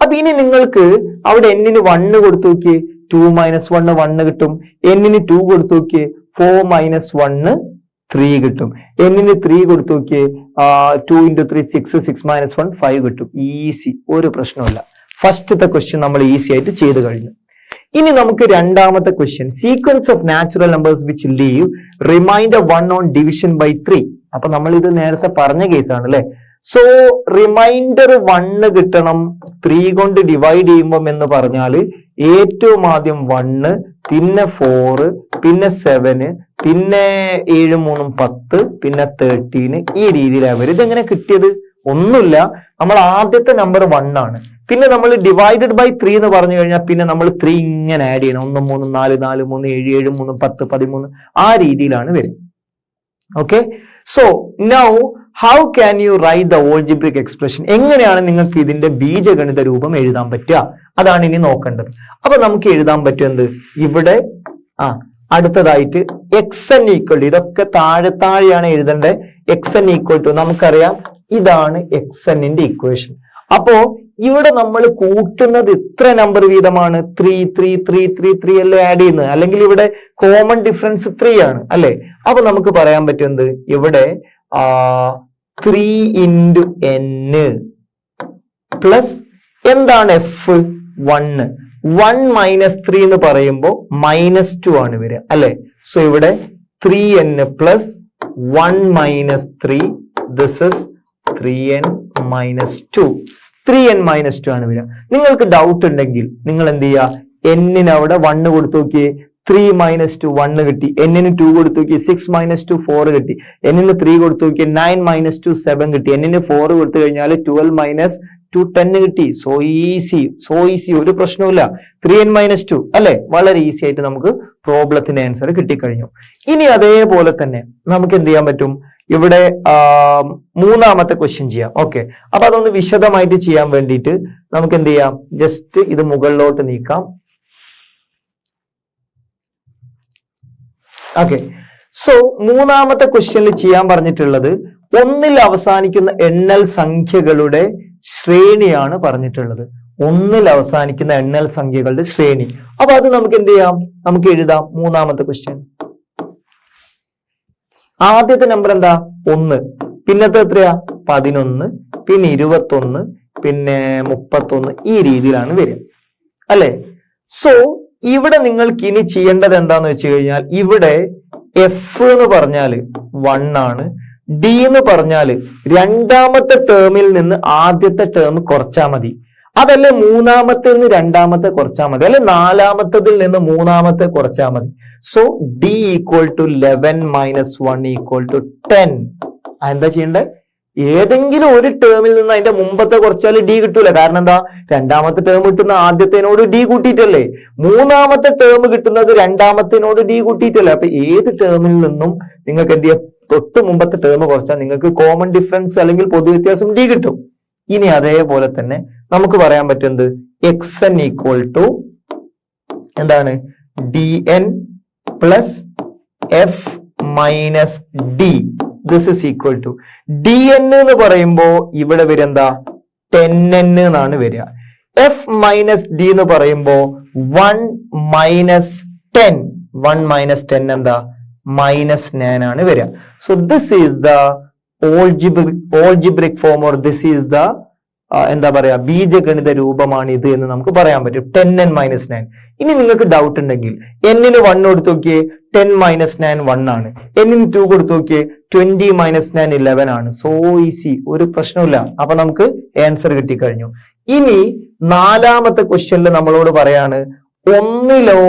അപ്പൊ ഇനി നിങ്ങൾക്ക് അവിടെ എന്നിന് 1 കൊടുത്തു നോക്കിയേ, 2 മൈനസ് 1 1 കിട്ടും. എന്നിന് 2 കൊടുത്തു നോക്കിയേ, 4 മൈനസ് 1 3 കിട്ടും. എന്നിന് 3 കൊടുത്തു നോക്കിയേ, 2 into 3 6 6 മൈനസ് 1 5 കിട്ടും. ഈസി, ഒരു പ്രശ്നമില്ല. ഫസ്റ്റത്തെ ക്വസ്റ്റ്യൻ നമ്മൾ ഈസി ആയിട്ട് ചെയ്തു കഴിഞ്ഞു. ഇനി നമുക്ക് രണ്ടാമത്തെ question, sequence of natural numbers which leave remainder 1 on division by 3. അപ്പൊ നമ്മൾ ഇത് നേരത്തെ പറഞ്ഞ കേസാണ് അല്ലെ. സോ റിമൈൻഡർ 1 കിട്ടണം 3 കൊണ്ട് ഡിവൈഡ് ചെയ്യുമ്പം എന്ന് പറഞ്ഞാല് ഏറ്റവും ആദ്യം 1, പിന്നെ 4, പിന്നെ 7, പിന്നെ 7 3 10, പിന്നെ 13. ഈ രീതിയിലാണ് വരും. ഇതെങ്ങനെ കിട്ടിയത്? ഒന്നുമില്ല, നമ്മൾ ആദ്യത്തെ നമ്പർ 1 ആണ്, പിന്നെ നമ്മൾ ഡിവൈഡഡ് ബൈ 3 എന്ന് പറഞ്ഞു കഴിഞ്ഞാൽ പിന്നെ നമ്മൾ 3 ഇങ്ങനെ ആഡ് ചെയ്യണം. 1 3 4 4 3 7 7 3 10 13 ആ രീതിയിലാണ് വരും. Okay, so now how can you write the algebraic expression? എങ്ങനെയാണ് നിങ്ങൾക്ക് ഇതിന്റെ ബീജഗണിത രൂപം എഴുതാൻ പറ്റുക? അതാണ് ഇനി നോക്കേണ്ടത്. അപ്പൊ നമുക്ക് എഴുതാൻ പറ്റുന്നത് ഇവിടെ അടുത്തതായിട്ട് xn ഈക്വൽ ടു, ഇതൊക്കെ താഴെയാണ് എഴുതേണ്ടത്. xn ഈക്വൽ ടു നമുക്കറിയാം, ഇതാണ് xnന്റെ ഇക്വേഷൻ. അപ്പോ ഇവിടെ നമ്മൾ കൂട്ടുന്നത് ഇത്ര നമ്പർ വീതമാണ്? 3 3 3 3 3 എല്ലാം ആഡ് ചെയ്യുന്നത്, അല്ലെങ്കിൽ ഇവിടെ കോമൺ ഡിഫറൻസ് 3 ആണ് അല്ലെ. അപ്പൊ നമുക്ക് പറയാൻ പറ്റുന്നത് ഇവിടെ 3 into n പ്ലസ് എന്താണ് എഫ് 1 1 മൈനസ് 3 എന്ന് പറയുമ്പോൾ -2 ആണ് വരിക അല്ലെ. സോ ഇവിടെ 3n plus 1 minus 3, this is 3n minus 2. 3n minus 2 ആണ് വരിക. നിങ്ങൾക്ക് ഡൗട്ട് ഉണ്ടെങ്കിൽ നിങ്ങൾ എന്ത് ചെയ്യുക, എന്നിന് അവിടെ 1 കൊടുത്തു നോക്കിയേ, 3 മൈനസ് 2 1 കിട്ടി. എന്നിന് 2 കൊടുത്തു നോക്കി, 6 മൈനസ് 2 4 കിട്ടി. എന്നിന് 3 കൊടുത്തു നോക്കി, 9 മൈനസ് 2 7 കിട്ടി. എന്നിന് 4 കൊടുത്തു കഴിഞ്ഞാൽ 12 മൈനസ് 2 10 കിട്ടി. സോ ഈസി, ഒരു പ്രശ്നവുമില്ല. 3n മൈനസ് 2 അല്ലെ, വളരെ ഈസി ആയിട്ട് നമുക്ക് പ്രോബ്ലത്തിന്റെ ആൻസർ കിട്ടിക്കഴിഞ്ഞു. ഇനി അതേപോലെ തന്നെ നമുക്ക് എന്ത് ചെയ്യാൻ പറ്റും, ഇവിടെ മൂന്നാമത്തെ ക്വസ്റ്റ്യൻ ചെയ്യാം. ഓക്കെ, അപ്പൊ അതൊന്ന് വിശദമായിട്ട് ചെയ്യാൻ വേണ്ടിയിട്ട് നമുക്ക് എന്ത് ചെയ്യാം, ജസ്റ്റ് ഇത് മുകളിലോട്ട് നീക്കാം. ഓക്കെ, സോ മൂന്നാമത്തെ ക്വസ്റ്റ്യനിൽ ചെയ്യാൻ പറഞ്ഞിട്ടുള്ളത് 1 അവസാനിക്കുന്ന എണ്ണൽ സംഖ്യകളുടെ ശ്രേണിയാണ് പറഞ്ഞിട്ടുള്ളത്. 1 അവസാനിക്കുന്ന എണ്ണൽ സംഖ്യകളുടെ ശ്രേണി. അപ്പൊ അത് നമുക്ക് എന്ത് ചെയ്യാം, നമുക്ക് എഴുതാം. മൂന്നാമത്തെ ക്വസ്റ്റ്യൻ, ആദ്യത്തെ നമ്പർ എന്താ 1, പിന്നത്തെ എത്രയാ 11, പിന്നെ 21, പിന്നെ 31. ഈ രീതിയിലാണ് വരിക അല്ലെ. സോ ഇവിടെ നിങ്ങൾക്ക് ഇനി ചെയ്യേണ്ടത് എന്താന്ന് വെച്ച് കഴിഞ്ഞാൽ, ഇവിടെ എഫ് എന്ന് പറഞ്ഞാല് 1 ആണ്, ഡി എന്ന് പറഞ്ഞാല് രണ്ടാമത്തെ ടേമിൽ നിന്ന് ആദ്യത്തെ ടേം കുറച്ചാൽ മതി. അതല്ലേ മൂന്നാമത്തിൽ നിന്ന് രണ്ടാമത്തെ കുറച്ചാൽ മതി, അല്ലെ നാലാമത്തതിൽ നിന്ന് മൂന്നാമത്തെ കുറച്ചാൽ മതി. So D equal to 11 minus 1 equal to 10. എന്താ ചെയ്യണ്ടേ, ഏതെങ്കിലും ഒരു ടേമിൽ നിന്ന് അതിന്റെ മുമ്പത്തെ കുറച്ചാൽ ഡി കിട്ടൂല. കാരണം എന്താ, രണ്ടാമത്തെ ടേം കിട്ടുന്ന ആദ്യത്തേനോട് ഡി കൂട്ടിയിട്ടല്ലേ, മൂന്നാമത്തെ ടേം കിട്ടുന്നത് രണ്ടാമത്തേനോട് ഡി കൂട്ടിയിട്ടല്ലേ. അപ്പൊ ഏത് ടേമിൽ നിന്നും നിങ്ങൾക്ക് എന്ത് ചെയ്യാം, തൊട്ട് മുമ്പത്തെ ടേം കുറച്ചാൽ നിങ്ങൾക്ക് കോമൺ ഡിഫറൻസ് അല്ലെങ്കിൽ പൊതുവ്യത്യാസം ഡി കിട്ടും. ഇനി അതേപോലെ തന്നെ നമുക്ക് പറയാൻ പറ്റുന്നത് xn ഈക്വൽ ടു എന്താണ്, dn plus F minus D. This is equal to dn എന്ന് പറയുമ്പോ ഇവിടെ വരിക എന്താ 10n എന്നാണ് വരിക. എഫ് മൈനസ് ഡി എന്ന് പറയുമ്പോ 1 മൈനസ് 10, 1 മൈനസ് 10 എന്താ -9 ആണ് വരിക. So this is the algebraic form, or this is the എന്താ പറയാ ബീജഗണിത രൂപമാണ് ഇത് എന്ന് നമുക്ക് പറയാൻ പറ്റും. 10n minus 9. ഇനി നിങ്ങൾക്ക് ഡൗട്ട് ഉണ്ടെങ്കിൽ എന്നിന് 1 കൊടുത്തു നോക്കിയേ, 10 മൈനസ് 9 1 ആണ്. എന്നിന് 2 കൊടുത്തു നോക്കിയേ, 20 മൈനസ് 9 11 ആണ്. സോ ഈസി, ഒരു പ്രശ്നമില്ല. അപ്പൊ നമുക്ക് ആൻസർ കിട്ടിക്കഴിഞ്ഞു. ഇനി നാലാമത്തെ ക്വസ്റ്റ്യനിൽ നമ്മളോട് പറയാണ് 1ലോ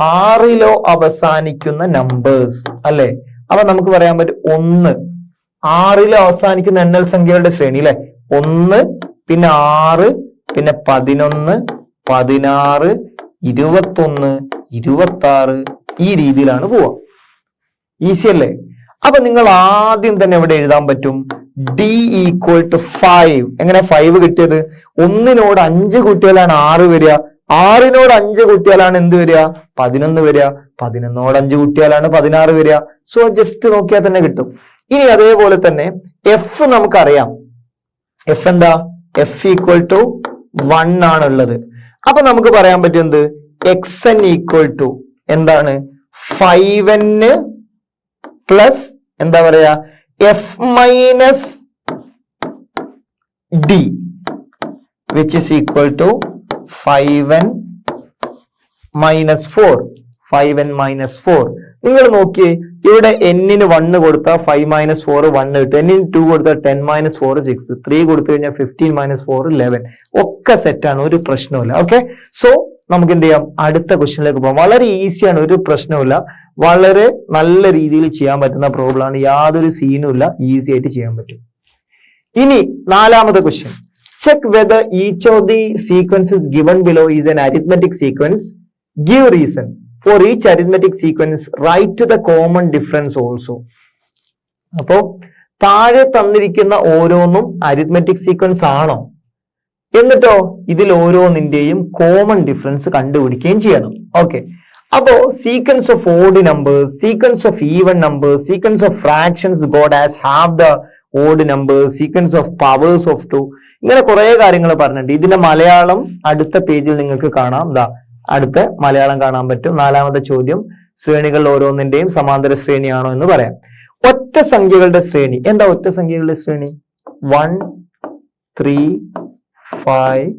6ലോ അവസാനിക്കുന്ന നമ്പേഴ്സ് അല്ലെ. അപ്പൊ നമുക്ക് പറയാൻ പറ്റും 1 6ലോ അവസാനിക്കുന്ന എണ്ണൽ സംഖ്യകളുടെ ശ്രേണി അല്ലെ. 1 പിന്നെ 6 പിന്നെ 11 16 21, 26 ഈ രീതിയിലാണ് പോവുക. ഈസി അല്ലേ? അപ്പൊ നിങ്ങൾ ആദ്യം തന്നെ ഇവിടെ എഴുതാൻ പറ്റും d ഈക്വൽ ടു 5. എങ്ങനെ 5 കിട്ടിയത്? 1നോട് 5 കൂട്ടിയാലാണ് 6 വരിക. 6നോട് 5 കൂട്ടിയാലാണ് എന്ത് വരിക? 11 വരിക. 11നോട് 5 കൂട്ടിയാലാണ് 16 വരിക. സോ ജസ്റ്റ് നോക്കിയാൽ തന്നെ കിട്ടും. ഇനി അതേപോലെ തന്നെ എഫ് നമുക്കറിയാം. എഫ് എന്താ? എഫ് ഈക്വൽ ടു 1 ആണുള്ളത്. അപ്പൊ നമുക്ക് പറയാൻ പറ്റും എന്ത്? xn ഈക്വൽ ടു എന്താണ്? 5n പ്ലസ് എന്താ പറയാ? F minus D which is equal to 5n minus 4. 5n minus 4. നിങ്ങൾ നോക്കിയേ, ഇവിടെ n-ന് 1 കൊടുത്താൽ 5 മൈനസ് 4 1 കിട്ടും. n-ന് 2 കൊടുത്താൽ 10 മൈനസ് 4 6. 3 കൊടുത്തു കഴിഞ്ഞാൽ 15 മൈനസ് 4 11. ഒക്കെ സെറ്റാണ്, ഒരു പ്രശ്നവുമില്ല. ഓക്കെ, സോ നമുക്ക് എന്ത് ചെയ്യാം? അടുത്ത ക്വസ്റ്റ്യനിലേക്ക് പോകാം. വളരെ ഈസിയാണ്, ഒരു പ്രശ്നവുമില്ല. വളരെ നല്ല രീതിയിൽ ചെയ്യാൻ പറ്റുന്ന പ്രോബ്ലം ആണ്. യാതൊരു സീനും ഇല്ല, ഈസി ആയിട്ട് ചെയ്യാൻ പറ്റും. ഇനി 4ാമത്തെ question. Check whether each of the sequences given below is an arithmetic sequence. Give reason for each arithmetic sequence. Write the common difference also. അപ്പോ താഴെ തന്നിരിക്കുന്ന ഓരോന്നും അരിത്മെറ്റിക് സീക്വൻസ് ആണോ, എന്നിട്ടോ ഇതിൽ ഓരോന്നിന്റെയും കോമൺ ഡിഫറൻസ് കണ്ടുപിടിക്കുകയും ചെയ്യണം. ഓക്കെ, അപ്പോ sequence of odd numbers, sequence of even numbers, sequence of fractions God as have the odd numbers, sequence of powers of 2, ഇങ്ങനെ കുറെ കാര്യങ്ങൾ പറഞ്ഞിട്ടുണ്ട്. ഇതിന്റെ മലയാളം അടുത്ത പേജിൽ നിങ്ങൾക്ക് കാണാം. അടുത്ത മലയാളം കാണാൻ പറ്റും. 4ാമത്തെ ചോദ്യം, ശ്രേണികൾ ഓരോന്നിന്റെയും സമാന്തര ശ്രേണിയാണോ എന്ന് പറയാം. ഒറ്റ സംഖ്യകളുടെ ശ്രേണി. എന്താ ഒറ്റ സംഖ്യകളുടെ ശ്രേണി? 1 3 5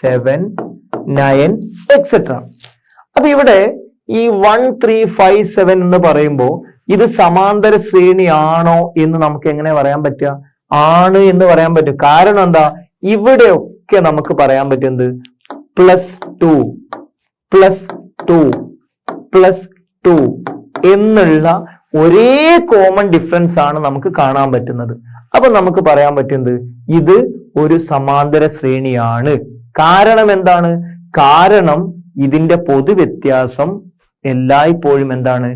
7 9 എക്സെട്ര. അപ്പൊ ഇവിടെ ഈ 1 3 5 7 എന്ന് പറയുമ്പോൾ ഇത് സമാന്തര ശ്രേണിയാണോ എന്ന് നമുക്ക് എങ്ങനെ പറയാൻ പറ്റുക? ആണ് എന്ന് പറയാൻ പറ്റും. കാരണം എന്താ? ഇവിടെയൊക്കെ നമുക്ക് പറയാൻ പറ്റുന്നത് +2 +2 +2 എന്നുള്ള ഒരേ കോമൺ ഡിഫറൻസ് ആണ് നമുക്ക് കാണാൻ പറ്റുന്നത്. അപ്പൊ നമുക്ക് പറയാൻ പറ്റുന്നത് ഇത് ഒരു സമാന്തര ശ്രേണിയാണ്. കാരണം എന്താണ്? കാരണം ഇതിന്റെ പൊതുവ്യത്യാസം എല്ലായ്പ്പോഴും എന്താണ്?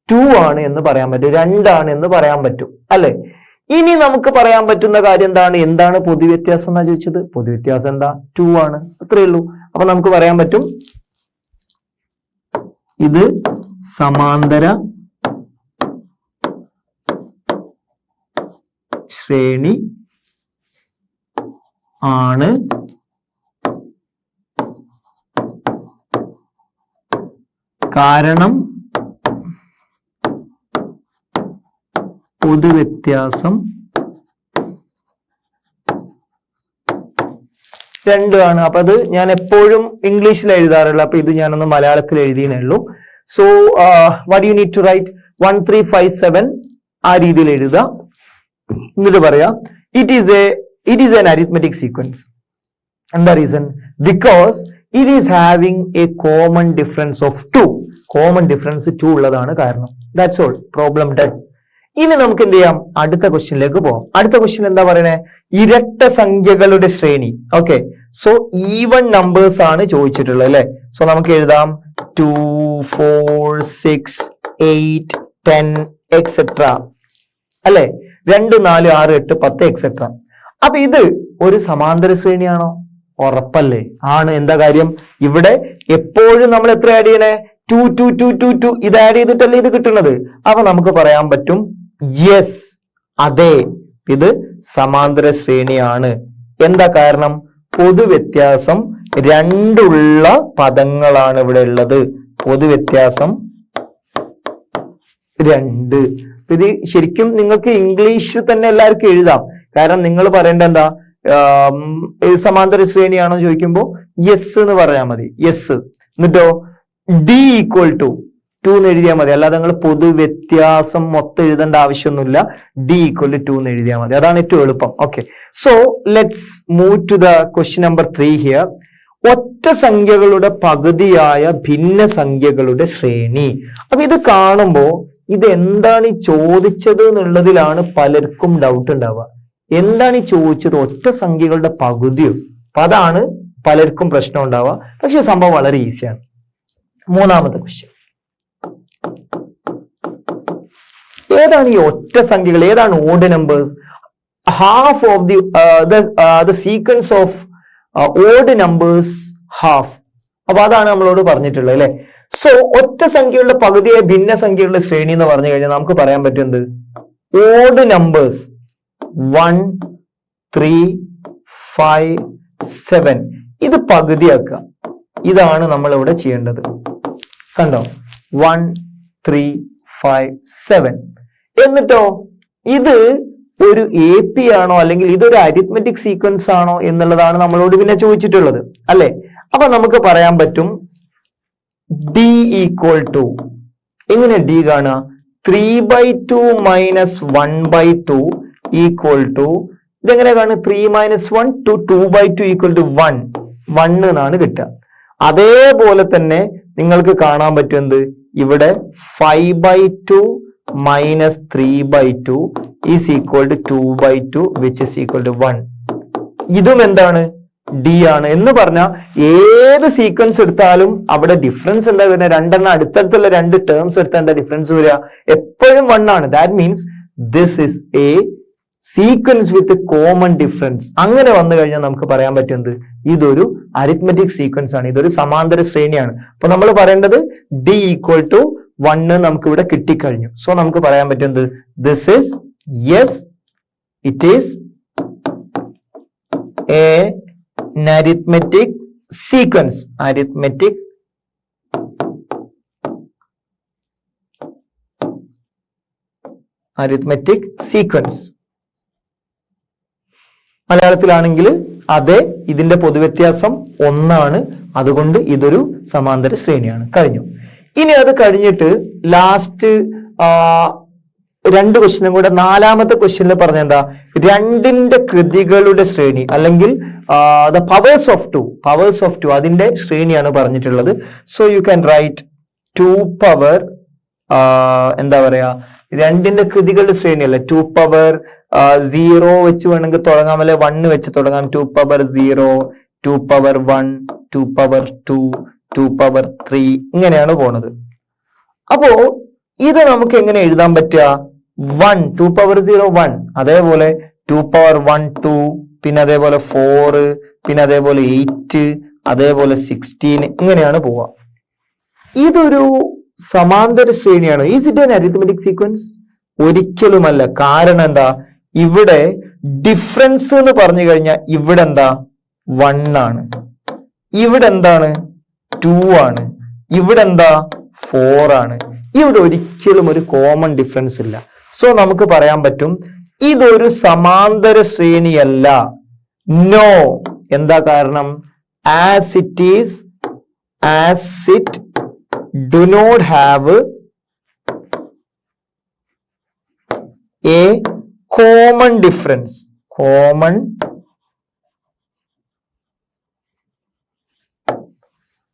2 ആണ് എന്ന് പറയാൻ പറ്റും, 2 ആണ് എന്ന് പറയാൻ പറ്റും, അല്ലെ? ഇനി നമുക്ക് പറയാൻ പറ്റുന്ന കാര്യം എന്താണ്? എന്താണ് പൊതുവ്യത്യാസം എന്നാ ചോദിച്ചത്? പൊതുവ്യത്യാസം എന്താ? 2 ആണ്, അത്രേ ഉള്ളൂ. അപ്പൊ നമുക്ക് പറയാൻ പറ്റും ഇത് സമാന്തര ശ്രേണി ആണ്. കാരണം പൊതുവ്യത്യാസം 2 ആണ്. അപ്പൊ അത് ഞാൻ എപ്പോഴും ഇംഗ്ലീഷിൽ എഴുതാറുള്ളൂ. അപ്പൊ ഇത് ഞാനൊന്ന് മലയാളത്തിൽ എഴുതിയേ ഉള്ളൂ. So what you need to write? 1 3 5 7 ആ രീതിയിൽ എഴുതുക. എന്നിട്ട് പറയാ it is an arithmetic sequence. എന്താ reason? Because it is having a common difference of 2. Common difference 2 ഉള്ളതാണ് കാരണം. That's all, problem done. ഇനി നമുക്ക് എന്ത് ചെയ്യാം? അടുത്ത ക്വസ്റ്റ്യനിലേക്ക് പോകാം. അടുത്ത ക്വസ്റ്റ്യൻ എന്താ പറയണേ? ഇരട്ട സംഖ്യകളുടെ ശ്രേണി. ഓക്കെ, സോ ഈവൻ നമ്പേഴ്സ് ആണ് ചോദിച്ചിട്ടുള്ളത്, അല്ലെ? സോ നമുക്ക് എഴുതാം 2 4 6 8 10 എക്സെട്ര, അല്ലെ? 2 4 6 8 10 എക്സെട്ര. അപ്പൊ ഇത് ഒരു സമാന്തര ശ്രേണിയാണോ? ഉറപ്പല്ലേ? ആണ്. എന്താ കാര്യം? ഇവിടെ എപ്പോഴും നമ്മൾ എത്ര ആഡ് ചെയ്യണേ? 2 2 2 2 2 ഇത് ആഡ് ചെയ്തിട്ടല്ലേ ഇത് കിട്ടുന്നത്. അപ്പൊ നമുക്ക് പറയാൻ പറ്റും യെസ്, അതെ, ഇത് സമാന്തര ശ്രേണിയാണ്. എന്താ കാരണം? പൊതുവ്യത്യാസം 2 ഉള്ള പദങ്ങളാണ് ഇവിടെ ഉള്ളത്. പൊതുവ്യത്യാസം 2. ഇത് ശരിക്കും നിങ്ങൾക്ക് ഇംഗ്ലീഷ് തന്നെ എല്ലാവർക്കും എഴുതാം. കാരണം നിങ്ങൾ പറയേണ്ട എന്താ? സമാന്തര ശ്രേണിയാണോ ചോദിക്കുമ്പോ യെസ് എന്ന് പറയാൻ മതി. യെസ്. എന്നിട്ടോ ഡി ഈക്വൽ ടു 2 എന്ന് എഴുതിയാൽ മതി. അല്ലാതെ നിങ്ങൾ പൊതുവ്യത്യാസം മൊത്തം എഴുതേണ്ട ആവശ്യമൊന്നുമില്ല. ഡി ഈക്വൽ ടു 2 എന്ന് എഴുതിയാൽ മതി. അതാണ് ഏറ്റവും എളുപ്പം. Okay, so let's move to the question number 3 here. ഒറ്റ സംഖ്യകളുടെ പകുതിയായ ഭിന്ന സംഖ്യകളുടെ ശ്രേണി. അപ്പൊ ഇത് കാണുമ്പോ ഇത് എന്താണ് ഈ ചോദിച്ചത് എന്നുള്ളതിലാണ് പലർക്കും ഡൗട്ട് ഉണ്ടാവുക. എന്താണ് ഈ ചോദിച്ചത്? ഒറ്റ സംഖ്യകളുടെ പകുതിയോ? അപ്പൊ അതാണ് പലർക്കും പ്രശ്നം ഉണ്ടാവുക. പക്ഷെ സംഭവം വളരെ ഈസിയാണ്. മൂന്നാമത്തെ ക്വസ്റ്റ്യൻ, ഏതാണ് ഈ ഒറ്റ സംഖ്യകൾ, ഏതാണ് odd numbers? Half of the sequence of odd numbers half. അപ്പൊ അതാണ് നമ്മളോട് പറഞ്ഞിട്ടുള്ളത് അല്ലെ. സോ ഒറ്റ സംഖ്യകളുടെ പകുതിയെ ഭിന്ന സംഖ്യകളുടെ ശ്രേണി എന്ന് പറഞ്ഞു കഴിഞ്ഞാൽ നമുക്ക് പറയാൻ പറ്റും എന്ത്? ഓഡ് നമ്പേഴ്സ് 1, 3, 5, 7 ഇത് പകുതിയാക്കുക. ഇതാണ് നമ്മൾ ഇവിടെ ചെയ്യേണ്ടത്. കണ്ടോ? 1, 3, 5, 7. എന്നിട്ടോ ഇത് ഒരു AP ആണോ അല്ലെങ്കിൽ ഇതൊരു അരിത്മെറ്റിക് സീക്വൻസ് ആണോ എന്നുള്ളതാണ് നമ്മളോട് പിന്നെ ചോദിച്ചിട്ടുള്ളത് അല്ലെ. അപ്പൊ നമുക്ക് പറയാൻ പറ്റും D ഈക്വൽ ടു, എങ്ങനെ D കാണുക? 3/2 മൈനസ് 1/2 ഈക്വൽ ടു, ഇതെങ്ങനെ കാണുക? 3 - 1 to 2/2 ഈക്വൽ ടു 1 എന്നാണ് കിട്ടുക. അതേപോലെ തന്നെ നിങ്ങൾക്ക് കാണാൻ പറ്റും എന്ത്? ഇവിടെ 5/2 minus 3/2 is equal to 2/2 which is equal to 1. ഇതും എന്താണ്? D ആണ്. എന്ന് പറഞ്ഞാൽ ഏത് സീക്വൻസ് എടുത്താലും അവിടെ ഡിഫറൻസ് എന്താ വരുന്നത്? രണ്ടെണ്ണം അടുത്തടുത്തുള്ള രണ്ട് ടേംസ് എടുത്താൽ എന്താ ഡിഫറൻസ് വരിക? എപ്പോഴും 1 ആണ്. That means this is A sequence with common difference. അങ്ങനെ വന്നു കഴിഞ്ഞാൽ നമുക്ക് പറയാൻ പറ്റുന്നത് ഇതൊരു അരിത്മെറ്റിക് സീക്വൻസ് ആണ്, ഇതൊരു സമാന്തര ശ്രേണിയാണ്. അപ്പൊ നമ്മൾ പറയേണ്ടത് D ഈക്വൽ ടു 1 നമുക്ക് ഇവിടെ കിട്ടിക്കഴിഞ്ഞു. സോ നമുക്ക് പറയാൻ പറ്റുന്നത് this is, yes it is an arithmetic sequence. Arithmetic sequence. മലയാളത്തിലാണെങ്കിൽ അതെ, ഇതിന്റെ പൊതുവ്യത്യാസം 1 ആണ്. അതുകൊണ്ട് ഇതൊരു സമാന്തര ശ്രേണിയാണ്. കഴിഞ്ഞു. ഇനി അത് കഴിഞ്ഞിട്ട് ലാസ്റ്റ് 2 ക്വസ്റ്റ്യനും കൂടെ, നാലാമത്തെ ക്വസ്റ്റ്യനിൽ പറഞ്ഞ എന്താ? 2ന്റെ കൃതികളുടെ ശ്രേണി അല്ലെങ്കിൽ ദ പവേഴ്സ് ഓഫ് 2 അതിന്റെ ശ്രേണിയാണ് പറഞ്ഞിട്ടുള്ളത്. So you can write 2 power എന്താ പറയാ, 2ന്റെ കൃതികളുടെ ശ്രേണിയല്ല, 2 പവർ 0 വെച്ച് വേണമെങ്കിൽ തുടങ്ങാം, അല്ലെ 1 വെച്ച് തുടങ്ങാം. 2 പവർ 0, 2 പവർ 1, 2 പവർ 2, 2 പവർ 3 ഇങ്ങനെയാണ് പോണത്. അപ്പോ ഇത് നമുക്ക് എങ്ങനെ എഴുതാൻ പറ്റുക? 1, 2 പവർ 0 1, അതേപോലെ 2 പവർ 1 2, പിന്നെ അതേപോലെ 4, പിന്നെ അതേപോലെ 8, അതേപോലെ 16 ഇങ്ങനെയാണ് പോവുക. ഇതൊരു സമാന്തര ശ്രേണിയാണ്. Is it an arithmetic sequence? ഒരിക്കലുമല്ല. കാരണം എന്താ? ഇവിടെ ഡിഫറൻസ് എന്ന് പറഞ്ഞു കഴിഞ്ഞാൽ ഇവിടെ എന്താ? 1 ആണ്. ഇവിടെ എന്താണ്? 2 ആണ്. ഇവിടെ എന്താ? 4 ആണ്. ഇവിടെ ഒരിക്കലും ഒരു കോമൺ ഡിഫറൻസ് ഇല്ല. സോ നമുക്ക് പറയാൻ പറ്റും ഇതൊരു സമാന്തര ശ്രേണിയല്ല. നോ. എന്താ കാരണം? As it do not have a common difference.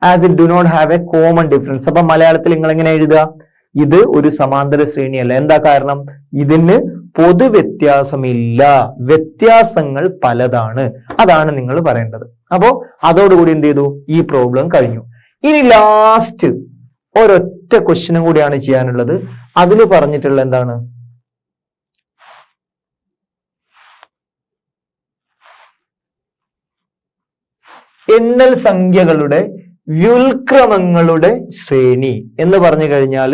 As it do not have a common difference. അപ്പൊ മലയാളത്തിൽ നിങ്ങൾ എങ്ങനെ എഴുതുക? ഇത് ഒരു സമാന്തര ശ്രേണിയല്ല. എന്താ കാരണം? ഇതിന് പൊതുവ്യത്യാസമില്ല, വ്യത്യാസങ്ങൾ പലതാണ്. അതാണ് നിങ്ങൾ പറയേണ്ടത്. അപ്പോ അതോടുകൂടി എന്ത് ചെയ്തു? ഈ പ്രോബ്ലം കഴിഞ്ഞു. ഇനി ലാസ്റ്റ് ഒരൊറ്റ ക്വസ്റ്റ്യനും കൂടിയാണ് ചെയ്യാനുള്ളത്. അതിൽ പറഞ്ഞിട്ടുള്ള എന്താണ്? എണ്ണൽ സംഖ്യകളുടെ വ്യുൽക്രമങ്ങളുടെ ശ്രേണി എന്ന് പറഞ്ഞു കഴിഞ്ഞാൽ,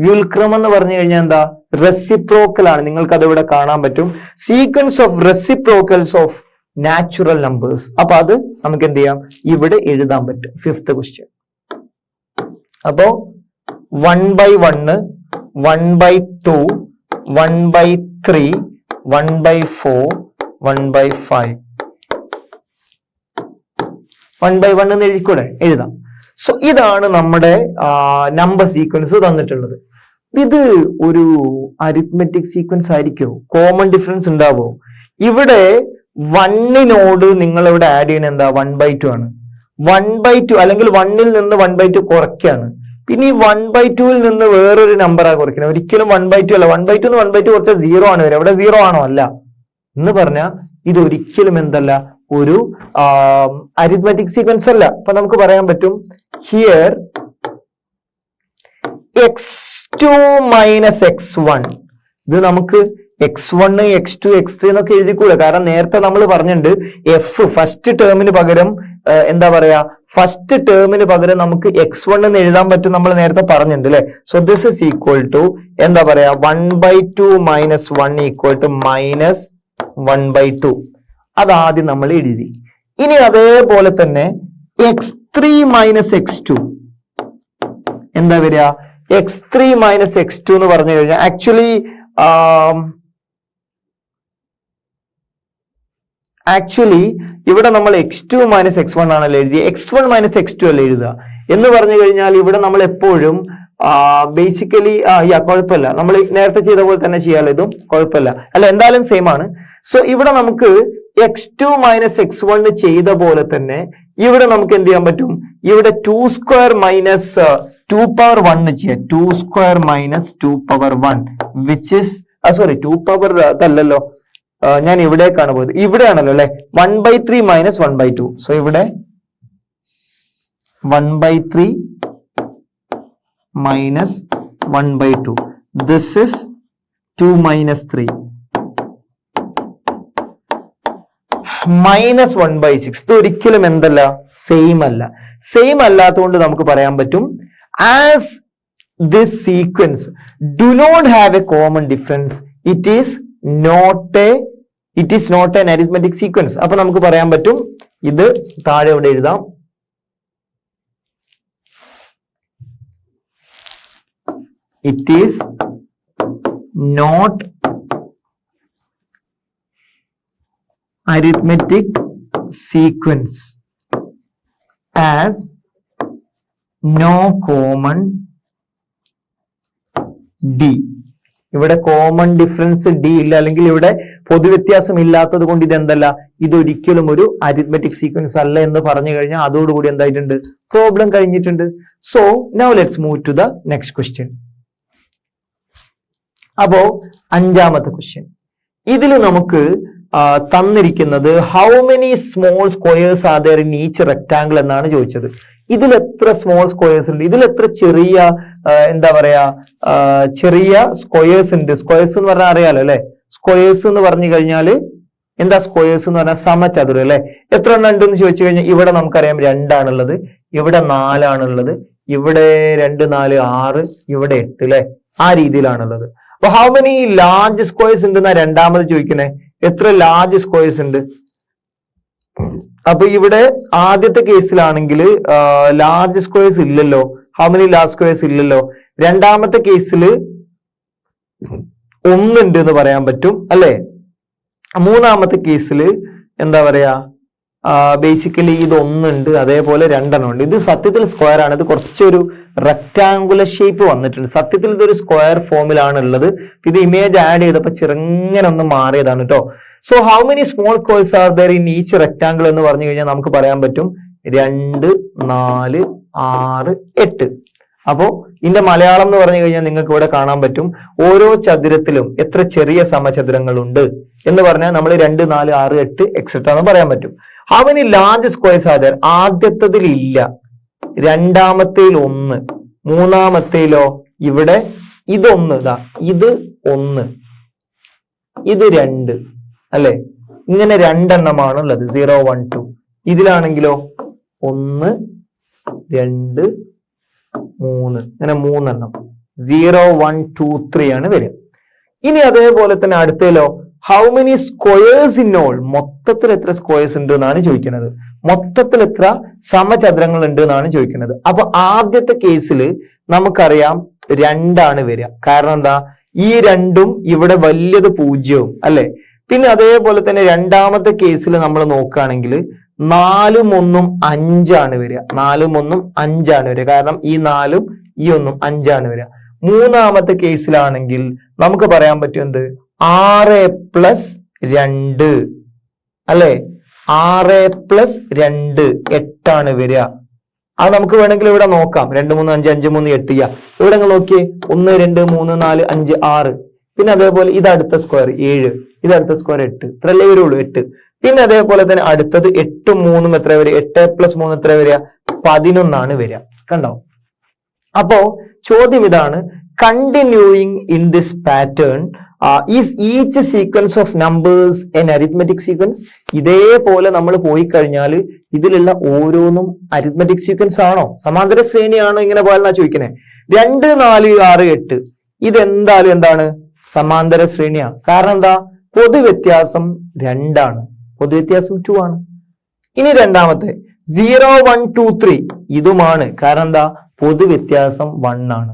വ്യുൽക്രമം എന്ന് പറഞ്ഞു കഴിഞ്ഞാൽ എന്താ? റെസിപ്രോക്കൽ ആണ്. നിങ്ങൾക്ക് അതിവിടെ കാണാൻ പറ്റും. Sequence of reciprocals of natural numbers. അപ്പൊ അത് നമുക്ക് എന്ത് ചെയ്യാം? ഇവിടെ എഴുതാൻ പറ്റും. 5th question. അപ്പോ 1/1, 1/2, 1/3, 1/4, 1/5. 1/1 എന്ന് എഴുതിക്കൂടെ? എഴുതാം. സോ ഇതാണ് നമ്മുടെ നമ്പർ സീക്വൻസ് തന്നിട്ടുള്ളത്. ഇത് ഒരു അരിത്മെറ്റിക് സീക്വൻസ് ആയിരിക്കുമോ? കോമൺ ഡിഫറൻസ് ഉണ്ടാവോ? ഇവിടെ 1നോട് നിങ്ങൾ ഇവിടെ ആഡ് ചെയ്യുന്ന എന്താ? 1/2 ആണ്. 1/2 അല്ലെങ്കിൽ 1ൽ നിന്ന് 1/2 കുറയ്ക്കാണ്. പിന്നെ ഈ 1/2ൽ നിന്ന് വേറൊരു നമ്പറാ കുറയ്ക്കുന്നത്. ഒരിക്കലും 1/2 അല്ല. 1/2 1/2 കുറച്ചാൽ 0 ആണ് വരിക. ഇവിടെ 0 ആണോ? അല്ല. എന്ന് പറഞ്ഞാൽ ഇത് ഒരിക്കലും എന്തല്ല? ഒരു അരിത്മെറ്റിക് സീക്വൻസ് അല്ല. അപ്പൊ നമുക്ക് പറയാൻ പറ്റും ഹിയർ x2 മൈനസ് x1. ഇത് നമുക്ക് x1 x2 x3 എന്നൊക്കെ എഴുതിക്കൂടെ, കാരണം നേരത്തെ നമ്മൾ പറഞ്ഞിട്ടുണ്ട് എഫ് ഫസ്റ്റ് ടേമിന് പകരം എന്താ പറയാ, ഫസ്റ്റ് ടേമിന് പകരം നമുക്ക് x1 എന്ന് എഴുതാൻ പറ്റും, നമ്മൾ നേരത്തെ പറഞ്ഞിട്ടുണ്ട് അല്ലെ. So this is equal to എന്താ പറയാ 1/2 മൈനസ് 1 ഈക്വൽ ടു മൈനസ് 1/2. അതാദ്യം നമ്മൾ എഴുതി. ഇനി അതേപോലെ തന്നെ x3 മൈനസ് x2 എന്താ വരിക, x3 മൈനസ് x2 എന്ന് പറഞ്ഞു കഴിഞ്ഞാൽ ആക്ച്വലി ഇവിടെ നമ്മൾ x2 മൈനസ് x1 ആണല്ലോ എഴുതിയത്, x1 മൈനസ് x2 അല്ലേ എഴുതുക. എന്ന് പറഞ്ഞു കഴിഞ്ഞാൽ ഇവിടെ നമ്മൾ എപ്പോഴും ബേസിക്കലി കുഴപ്പമില്ല, നമ്മൾ നേരത്തെ ചെയ്ത പോലെ തന്നെ ചെയ്യാമല്ലോ, ഇതും കുഴപ്പമില്ല അല്ല, എന്തായാലും സെയിം ആണ്. സോ ഇവിടെ നമുക്ക് x2 മൈനസ് x1 ചെയ്ത പോലെ തന്നെ ഇവിടെ നമുക്ക് എന്ത് ചെയ്യാൻ പറ്റും, ഇവിടെ 2 സ്ക്വയർ മൈനസ് 2 പവർ 1 ചെയ്യാം. 2 square minus 2 power 1 which is sorry 2 power അതല്ലല്ലോ, ഞാൻ ഇവിടേക്കാണ് പോയത്, ഇവിടെയാണല്ലോ അല്ലെ. 1/3 മൈനസ് 1/2. സോ ഇവിടെ 1/3 minus 1/2. This is 2 minus 3 minus 1/6. ഇത് ഒരിക്കലും എന്തല്ല, സെയിം അല്ല. സെയിം അല്ലാത്തതുകൊണ്ട് നമുക്ക് പറയാൻ പറ്റും as this sequence do not have a common difference, it is not an arithmetic sequence. അപ്പൊ നമുക്ക് പറയാൻ പറ്റും ഇത് താഴെ ഇവിടെ എഴുതാം, it is not arithmetic sequence as no common d. ഇവിടെ കോമൺ ഡിഫറൻസ് ഡി ഇല്ല, അല്ലെങ്കിൽ ഇവിടെ പൊതുവ്യത്യാസം ഇല്ലാത്തത് കൊണ്ട് ഇത് എന്തല്ല, ഇതൊരിക്കലും ഒരു അരിത്മെറ്റിക് സീക്വൻസ് അല്ല എന്ന് പറഞ്ഞു കഴിഞ്ഞാൽ അതോടുകൂടി എന്തായിട്ടുണ്ട്, പ്രോബ്ലം കഴിഞ്ഞിട്ടുണ്ട്. So now let's move to the next question. അപ്പോ അഞ്ചാമത്തെ ക്വസ്റ്റ്യൻ, ഇതിൽ നമുക്ക് തന്നിരിക്കുന്നത് how many small squares are there in each rectangle എന്നാണ് ചോദിച്ചത്. ഇതിൽ എത്ര സ്മോൾ സ്ക്വയേഴ്സ് ഉണ്ട്, ഇതിൽ എത്ര ചെറിയ എന്താ പറയാ ചെറിയ സ്ക്വയേഴ്സ് ഉണ്ട്. സ്ക്വയേഴ്സ് എന്ന് പറഞ്ഞാൽ അറിയാലോ അല്ലെ, സ്ക്വയേഴ്സ് എന്ന് പറഞ്ഞു കഴിഞ്ഞാൽ എന്താ, സ്ക്വയേഴ്സ് എന്ന് പറഞ്ഞാൽ സമചതുരം അല്ലെ. എത്ര എണ്ണം ഉണ്ടെന്ന് ചോദിച്ചു കഴിഞ്ഞാൽ ഇവിടെ നമുക്കറിയാം 2 ആണുള്ളത്, ഇവിടെ 4 ആണുള്ളത്, ഇവിടെ 2 4 6, ഇവിടെ 8 അല്ലെ, ആ രീതിയിലാണുള്ളത്. അപ്പൊ ഹൗ മെനി ലാർജ് സ്ക്വയേഴ്സ് ഉണ്ടെന്നാ രണ്ടാമത് ചോദിക്കണേ, എത്ര ലാർജ് സ്ക്വയേഴ്സ് ഉണ്ട്. അപ്പൊ ഇവിടെ ആദ്യത്തെ കേസിലാണെങ്കിൽ ലാർജ് സ്ക്വയേഴ്സ് ഇല്ലല്ലോ, ഹൗ മെനി ലാർജ് സ്ക്വയേഴ്സ് ഇല്ലല്ലോ. രണ്ടാമത്തെ കേസിൽ 1 ഉണ്ട് എന്ന് പറയാൻ പറ്റും അല്ലെ. മൂന്നാമത്തെ കേസിൽ എന്താ പറയാ, ബേസിക്കലി ഇത് 1 ഉണ്ട്, അതേപോലെ 2 ഉണ്ട്. ഇത് സത്യത്തിൽ സ്ക്വയർ ആണ്, ഇത് കുറച്ചൊരു റെക്ടാങ്കുലർ ഷേപ്പ് വന്നിട്ടുണ്ട്. സത്യത്തിൽ ഇതൊരു സ്ക്വയർ ഫോമിലാണ് ഉള്ളത്. ഇത് ഇമേജ് ആഡ് ചെയ്തപ്പോ ചെറുങ്ങനെ ഒന്ന് മാറിയതാണ് കേട്ടോ. So how many small squares are there in each rectangle എന്ന് പറഞ്ഞു കഴിഞ്ഞാൽ നമുക്ക് പറയാൻ പറ്റും 2 4 6 8. അപ്പോ ഇതിന്റെ മലയാളം എന്ന് പറഞ്ഞു കഴിഞ്ഞാൽ നിങ്ങൾക്ക് ഇവിടെ കാണാൻ പറ്റും ഓരോ ചതുരത്തിലും എത്ര ചെറിയ സമചതുരങ്ങൾ ഉണ്ട് എന്ന് പറഞ്ഞാൽ നമ്മൾ 2 4 6 8 എക്സെട്ര എന്ന് പറയാൻ പറ്റും. How many large squares are there, ആദ്യത്തതിൽ ഇല്ല, രണ്ടാമത്തേൽ 1, മൂന്നാമത്തേലോ ഇവിടെ ഇതൊന്ന്, ഇതാ ഇത് 1 ഇത് 2 അല്ലെ, ഇങ്ങനെ 2 എണ്ണമാണുള്ളത് 0 1 2. ഇതിലാണെങ്കിലോ 1 2 3 ഇങ്ങനെ 3 എണ്ണം 0 1 2 3 ആണ് വരിക. ഇനി അതേപോലെ തന്നെ അടുത്തേലോ how many squares in all, മൊത്തത്തിൽ എത്ര സ്ക്വയേഴ്സ് ഉണ്ട് എന്നാണ് ചോദിക്കുന്നത്, മൊത്തത്തിൽ എത്ര സമചതുരങ്ങൾ ഉണ്ട് എന്നാണ് ചോദിക്കുന്നത്. അപ്പൊ ആദ്യത്തെ കേസിൽ നമുക്കറിയാം 2 ആണ് വരിക, കാരണം എന്താ, ഈ 2ഉം ഇവിടെ വലിയത് 0 അല്ലെ. പിന്നെ അതേപോലെ തന്നെ രണ്ടാമത്തെ കേസിൽ നമ്മൾ നോക്കുകയാണെങ്കിൽ 4ഉം 1ഉം 5 ആണ് വരിക, 4ഉം 1ഉം 5 ആണ് വരിക, കാരണം ഈ 4ഉം ഈ 1ഉം 5 ആണ് വരിക. മൂന്നാമത്തെ കേസിലാണെങ്കിൽ നമുക്ക് പറയാൻ പറ്റും എന്ത്, 6 + 2 അല്ലെ, 6 + 2 8 ആണ് വരിക. അത് നമുക്ക് വേണമെങ്കിൽ ഇവിടെ നോക്കാം, 2 3 5 5 3 8 ചെയ്യാം. ഇവിടെ നിങ്ങൾ നോക്കിയേ 1 2 3 4 5 6. പിന്നെ അതേപോലെ ഇത് അടുത്ത സ്ക്വയർ 7, ഇത് അടുത്ത സ്ക്വയർ 8, ഇത്രയല്ലേ വരുള്ളൂ 8. പിന്നെ അതേപോലെ തന്നെ അടുത്തത് 8 3 എത്ര വരിക, 8 + 3 എത്ര വരിക, 11 വരിക. കണ്ടോ? അപ്പോ ചോദ്യം ഇതാണ്, continuing in this pattern is each sequence of numbers N arithmetic sequence. ഇതേപോലെ നമ്മൾ പോയി കഴിഞ്ഞാൽ ഇതിലുള്ള ഓരോന്നും അരിത്മെറ്റിക് സീക്വൻസ് ആണോ, സമാന്തര ശ്രേണിയാണോ, ഇങ്ങനെ പോയാൽ ചോദിക്കണേ. 2 4 6 8 ഇതെന്തായാലും എന്താണ്, സമാന്തര ശ്രേണിയാണ്. കാരണം എന്താ, പൊതുവ്യത്യാസം 2 ആണ്, പൊതുവ്യത്യാസം 2 ആണ്. ഇനി രണ്ടാമത്തെ 0 1 2 3 ഇതുമാണ്. കാരണം എന്താ, പൊതുവ്യത്യാസം 1 ആണ്.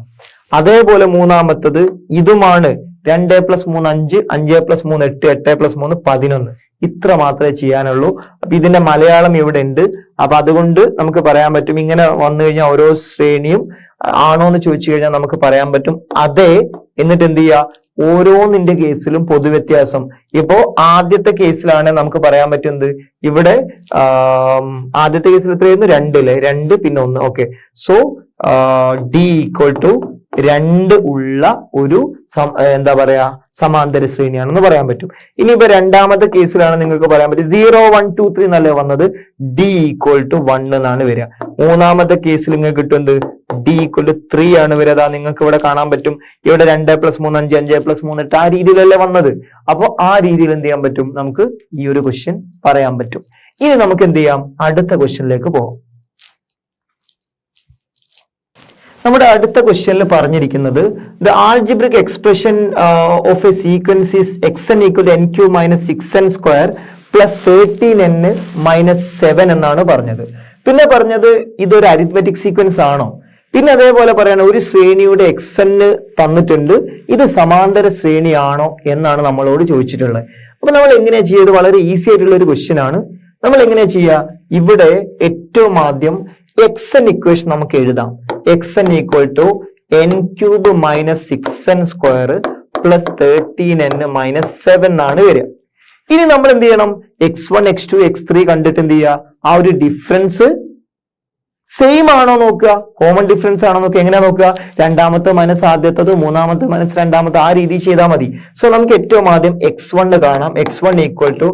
അതേപോലെ മൂന്നാമത്തത് ഇതുമാണ്, 2 + 3 5, 5 + 3 8, 8 + 3 11. ഇത്ര മാത്രമേ ചെയ്യാനുള്ളൂ. അപ്പൊ ഇതിന്റെ മലയാളം ഇവിടെ ഉണ്ട്. അപ്പൊ അതുകൊണ്ട് നമുക്ക് പറയാൻ പറ്റും, ഇങ്ങനെ വന്നു കഴിഞ്ഞാൽ ഓരോ ശ്രേണിയും ആണോ എന്ന് ചോദിച്ചു കഴിഞ്ഞാൽ നമുക്ക് പറയാൻ പറ്റും അതെ. എന്നിട്ട് എന്ത് ചെയ്യുക, ഓരോന്നിന്റെ കേസിലും പൊതുവ്യത്യാസം. ഇപ്പോ ആദ്യത്തെ കേസിലാണ് നമുക്ക് പറയാൻ പറ്റുന്നത്, ഇവിടെ ആദ്യത്തെ കേസിൽ എത്രയായിരുന്നു, 2 അല്ലേ, 2 പിന്നെ 1. ഓക്കെ, സോ D = 2 ഉള്ള ഒരു എന്താ പറയാ, സമാന്തര ശ്രേണിയാണെന്ന് പറയാൻ പറ്റും. ഇനിയിപ്പോ രണ്ടാമത്തെ കേസിലാണ് നിങ്ങൾക്ക് പറയാൻ പറ്റും 0 1 2 3 എന്നല്ലേ വന്നത്, D = 1 എന്നാണ് വരിക. മൂന്നാമത്തെ കേസിൽ നിങ്ങൾക്ക് കിട്ടും എന്ത്, D = 3 ആണ് വരിക. അതാ നിങ്ങൾക്ക് ഇവിടെ കാണാൻ പറ്റും, ഇവിടെ 2 + 3 5, 5 + 3 8 ആ രീതിയിലല്ലേ വന്നത്. അപ്പൊ ആ രീതിയിൽ എന്ത് ചെയ്യാൻ പറ്റും, നമുക്ക് ഈ ഒരു ക്വസ്റ്റ്യൻ പറയാൻ പറ്റും. ഇനി നമുക്ക് എന്ത് ചെയ്യാം, അടുത്ത ക്വസ്റ്റ്യനിലേക്ക് പോകാം. നമ്മുടെ അടുത്ത ക്വസ്റ്റ്യനിൽ പറഞ്ഞിരിക്കുന്നത് the algebraic expression of A sequence is xn = n³ - 6n² + 13n - 7 എന്നാണ് പറഞ്ഞത്. പിന്നെ പറഞ്ഞത് ഇതൊരു അരിത്മെറ്റിക് സീക്വൻസ് ആണോ. പിന്നെ അതേപോലെ പറയണ ഒരു ശ്രേണിയുടെ xn തന്നിട്ടുണ്ട്, ഇത് സമാന്തര ശ്രേണിയാണോ എന്നാണ് നമ്മളോട് ചോദിച്ചിട്ടുള്ളത്. അപ്പൊ നമ്മൾ എങ്ങനെയാ ചെയ്യുന്നത്, വളരെ ഈസി ആയിട്ടുള്ള ഒരു ക്വസ്റ്റ്യൻ ആണ്. നമ്മൾ എങ്ങനെയാ ചെയ്യുക, ഇവിടെ ഏറ്റവും ആദ്യം xn ഇക്വേഷൻ നമുക്ക് എഴുതാം. xn = n³ - 6n² + 13n - 7 ആണ് വരിക. ഇനി നമ്മൾ എന്ത് ചെയ്യണം, x1 x2 x3 കണ്ടിട്ട് എന്ത് ചെയ്യുക, ആ ഒരു ഡിഫറൻസ് സെയിം ആണോ നോക്കുക, കോമൺ ഡിഫറൻസ് ആണോ നോക്കുക. എങ്ങനെയാ നോക്കുക, രണ്ടാമത്തെ മൈനസ് ആദ്യത്തത്, മൂന്നാമത്തെ മൈനസ് രണ്ടാമത്തെ, ആ രീതി ചെയ്താൽ മതി. സോ നമുക്ക് ഏറ്റവും ആദ്യം x1 കാണാം. x1 =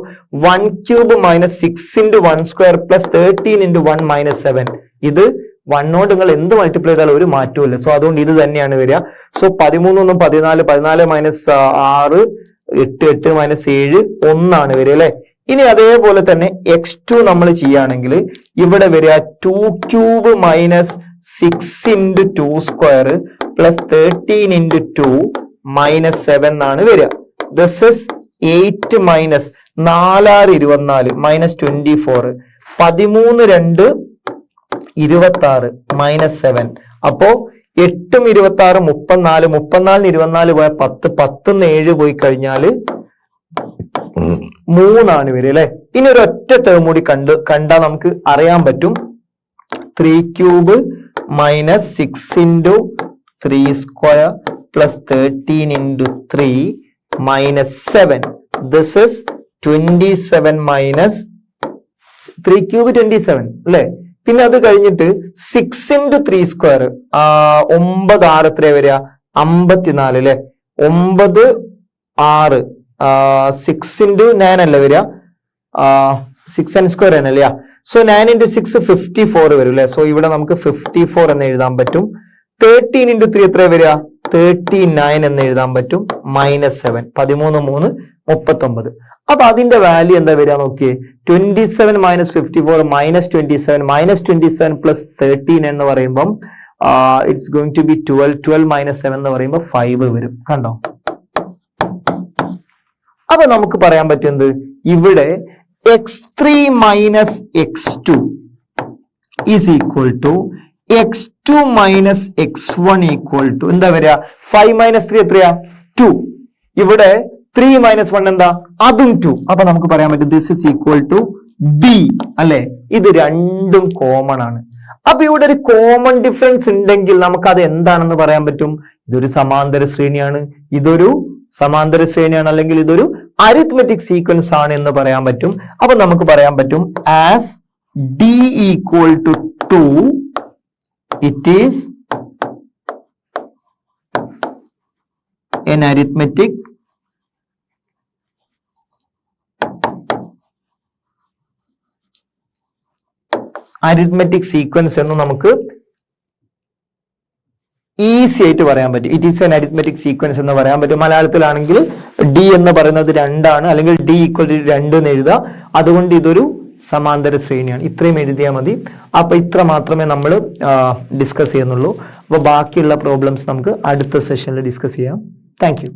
1³ - 6 × 1² + 13 × 1 - 7. ഇത് 1 നിങ്ങൾ എന്ത് മൾട്ടിപ്ലൈ ചെയ്താലും ഒരു മാറ്റവും ഇല്ല. സോ അതുകൊണ്ട് ഇത് തന്നെയാണ് വരിക. സോ 13 × 14 14 - 6 8 8 - 7 1 ആണ് വരിക അല്ലെ. ഇനി അതേപോലെ തന്നെ x2 നമ്മൾ ചെയ്യുകയാണെങ്കിൽ ഇവിടെ വരിക 2³ - 6 × 2² + 13 × 2 - 7 എന്നാണ് വരിക. This is 8 - 4 6 24 -24 13 2 26 -7. അപ്പോ 8 26 34 34 24 പോയ 10 10 7 പോയി കഴിഞ്ഞാൽ 3 ആണ് വരിക അല്ലെ. ഇനി ഒരു ഒറ്റ ടേം കൂടി കണ്ടാൽ നമുക്ക് അറിയാൻ പറ്റും, 3³ - 6 × 3² + 13 × 3 - 7. This is 27 - 3³ 27 അല്ലെ. പിന്നെ അത് കഴിഞ്ഞിട്ട് 6 × 3² 9 6 എത്ര വരിക, 54 അല്ലെ. 9 6 6 × 9 അല്ലേ വരിക, 6n² അല്ലേ. സോ 9 × 6 54 വരും അല്ലെ. സോ ഇവിടെ നമുക്ക് 54 എന്ന് എഴുതാൻ പറ്റും. 13 × 3 എത്ര വരിക, 39 എന്ന് എഴുതാൻ പറ്റും. -7 13 3 39. അപ്പൊ അതിന്റെ വാല്യൂ എന്താ വരിക നോക്കിയേ, 27 - 54 -27 -27 + 13 എന്ന് പറയുമ്പം ഇറ്റ്സ് ഗോയിങ് ടു ബി 12 12 - 7 എന്ന് പറയുമ്പോൾ 5 വരും. കണ്ടോ. അപ്പൊ നമുക്ക് പറയാൻ പറ്റുന്നത് ഇവിടെ x3 - x2 is equal to x2 - x1 = എന്താ വരിക, 5 - 3 എത്രയാ, 2. ഇവിടെ 3 - 1 എന്താ, അതും 2. അപ്പൊ നമുക്ക് പറയാൻ പറ്റും this is equal to D അല്ലെ. ഇത് രണ്ടും കോമൺ ആണ്. അപ്പൊ ഇവിടെ ഒരു കോമൺ ഡിഫറൻസ് ഉണ്ടെങ്കിൽ നമുക്ക് അത് എന്താണെന്ന് പറയാൻ പറ്റും, ഇതൊരു സമാന്തര ശ്രേണിയാണ്, ഇതൊരു സമാന്തര ശ്രേണിയാണ്, അല്ലെങ്കിൽ ഇതൊരു അരിത്മെറ്റിക് സീക്വൻസ് ആണ് എന്ന് പറയാൻ പറ്റും. അപ്പൊ നമുക്ക് പറയാൻ പറ്റും as D = 2 it is an arithmetic arithmetic sequence എന്ന് നമുക്ക് ഈസി ആയിട്ട് പറയാൻ പറ്റും. It is an arithmetic sequence എന്ന് പറയാൻ പറ്റും. മലയാളത്തിലാണെങ്കിൽ ഡി എന്ന് പറയുന്നത് 2 ആണ്, അല്ലെങ്കിൽ ഡി ഈക്വൽ ടു 2 എന്ന് എഴുതുക. അതുകൊണ്ട് ഇതൊരു സമാന്തര ശ്രേണിയാണ്. ഇത്രയും എഴുതിയാൽ മതി. അപ്പൊ ഇത്ര മാത്രമേ നമ്മൾ ഡിസ്കസ് ചെയ്യുന്നുള്ളൂ. അപ്പൊ ബാക്കിയുള്ള പ്രോബ്ലംസ് നമുക്ക് അടുത്ത സെഷനിൽ ഡിസ്കസ് ചെയ്യാം. Thank you.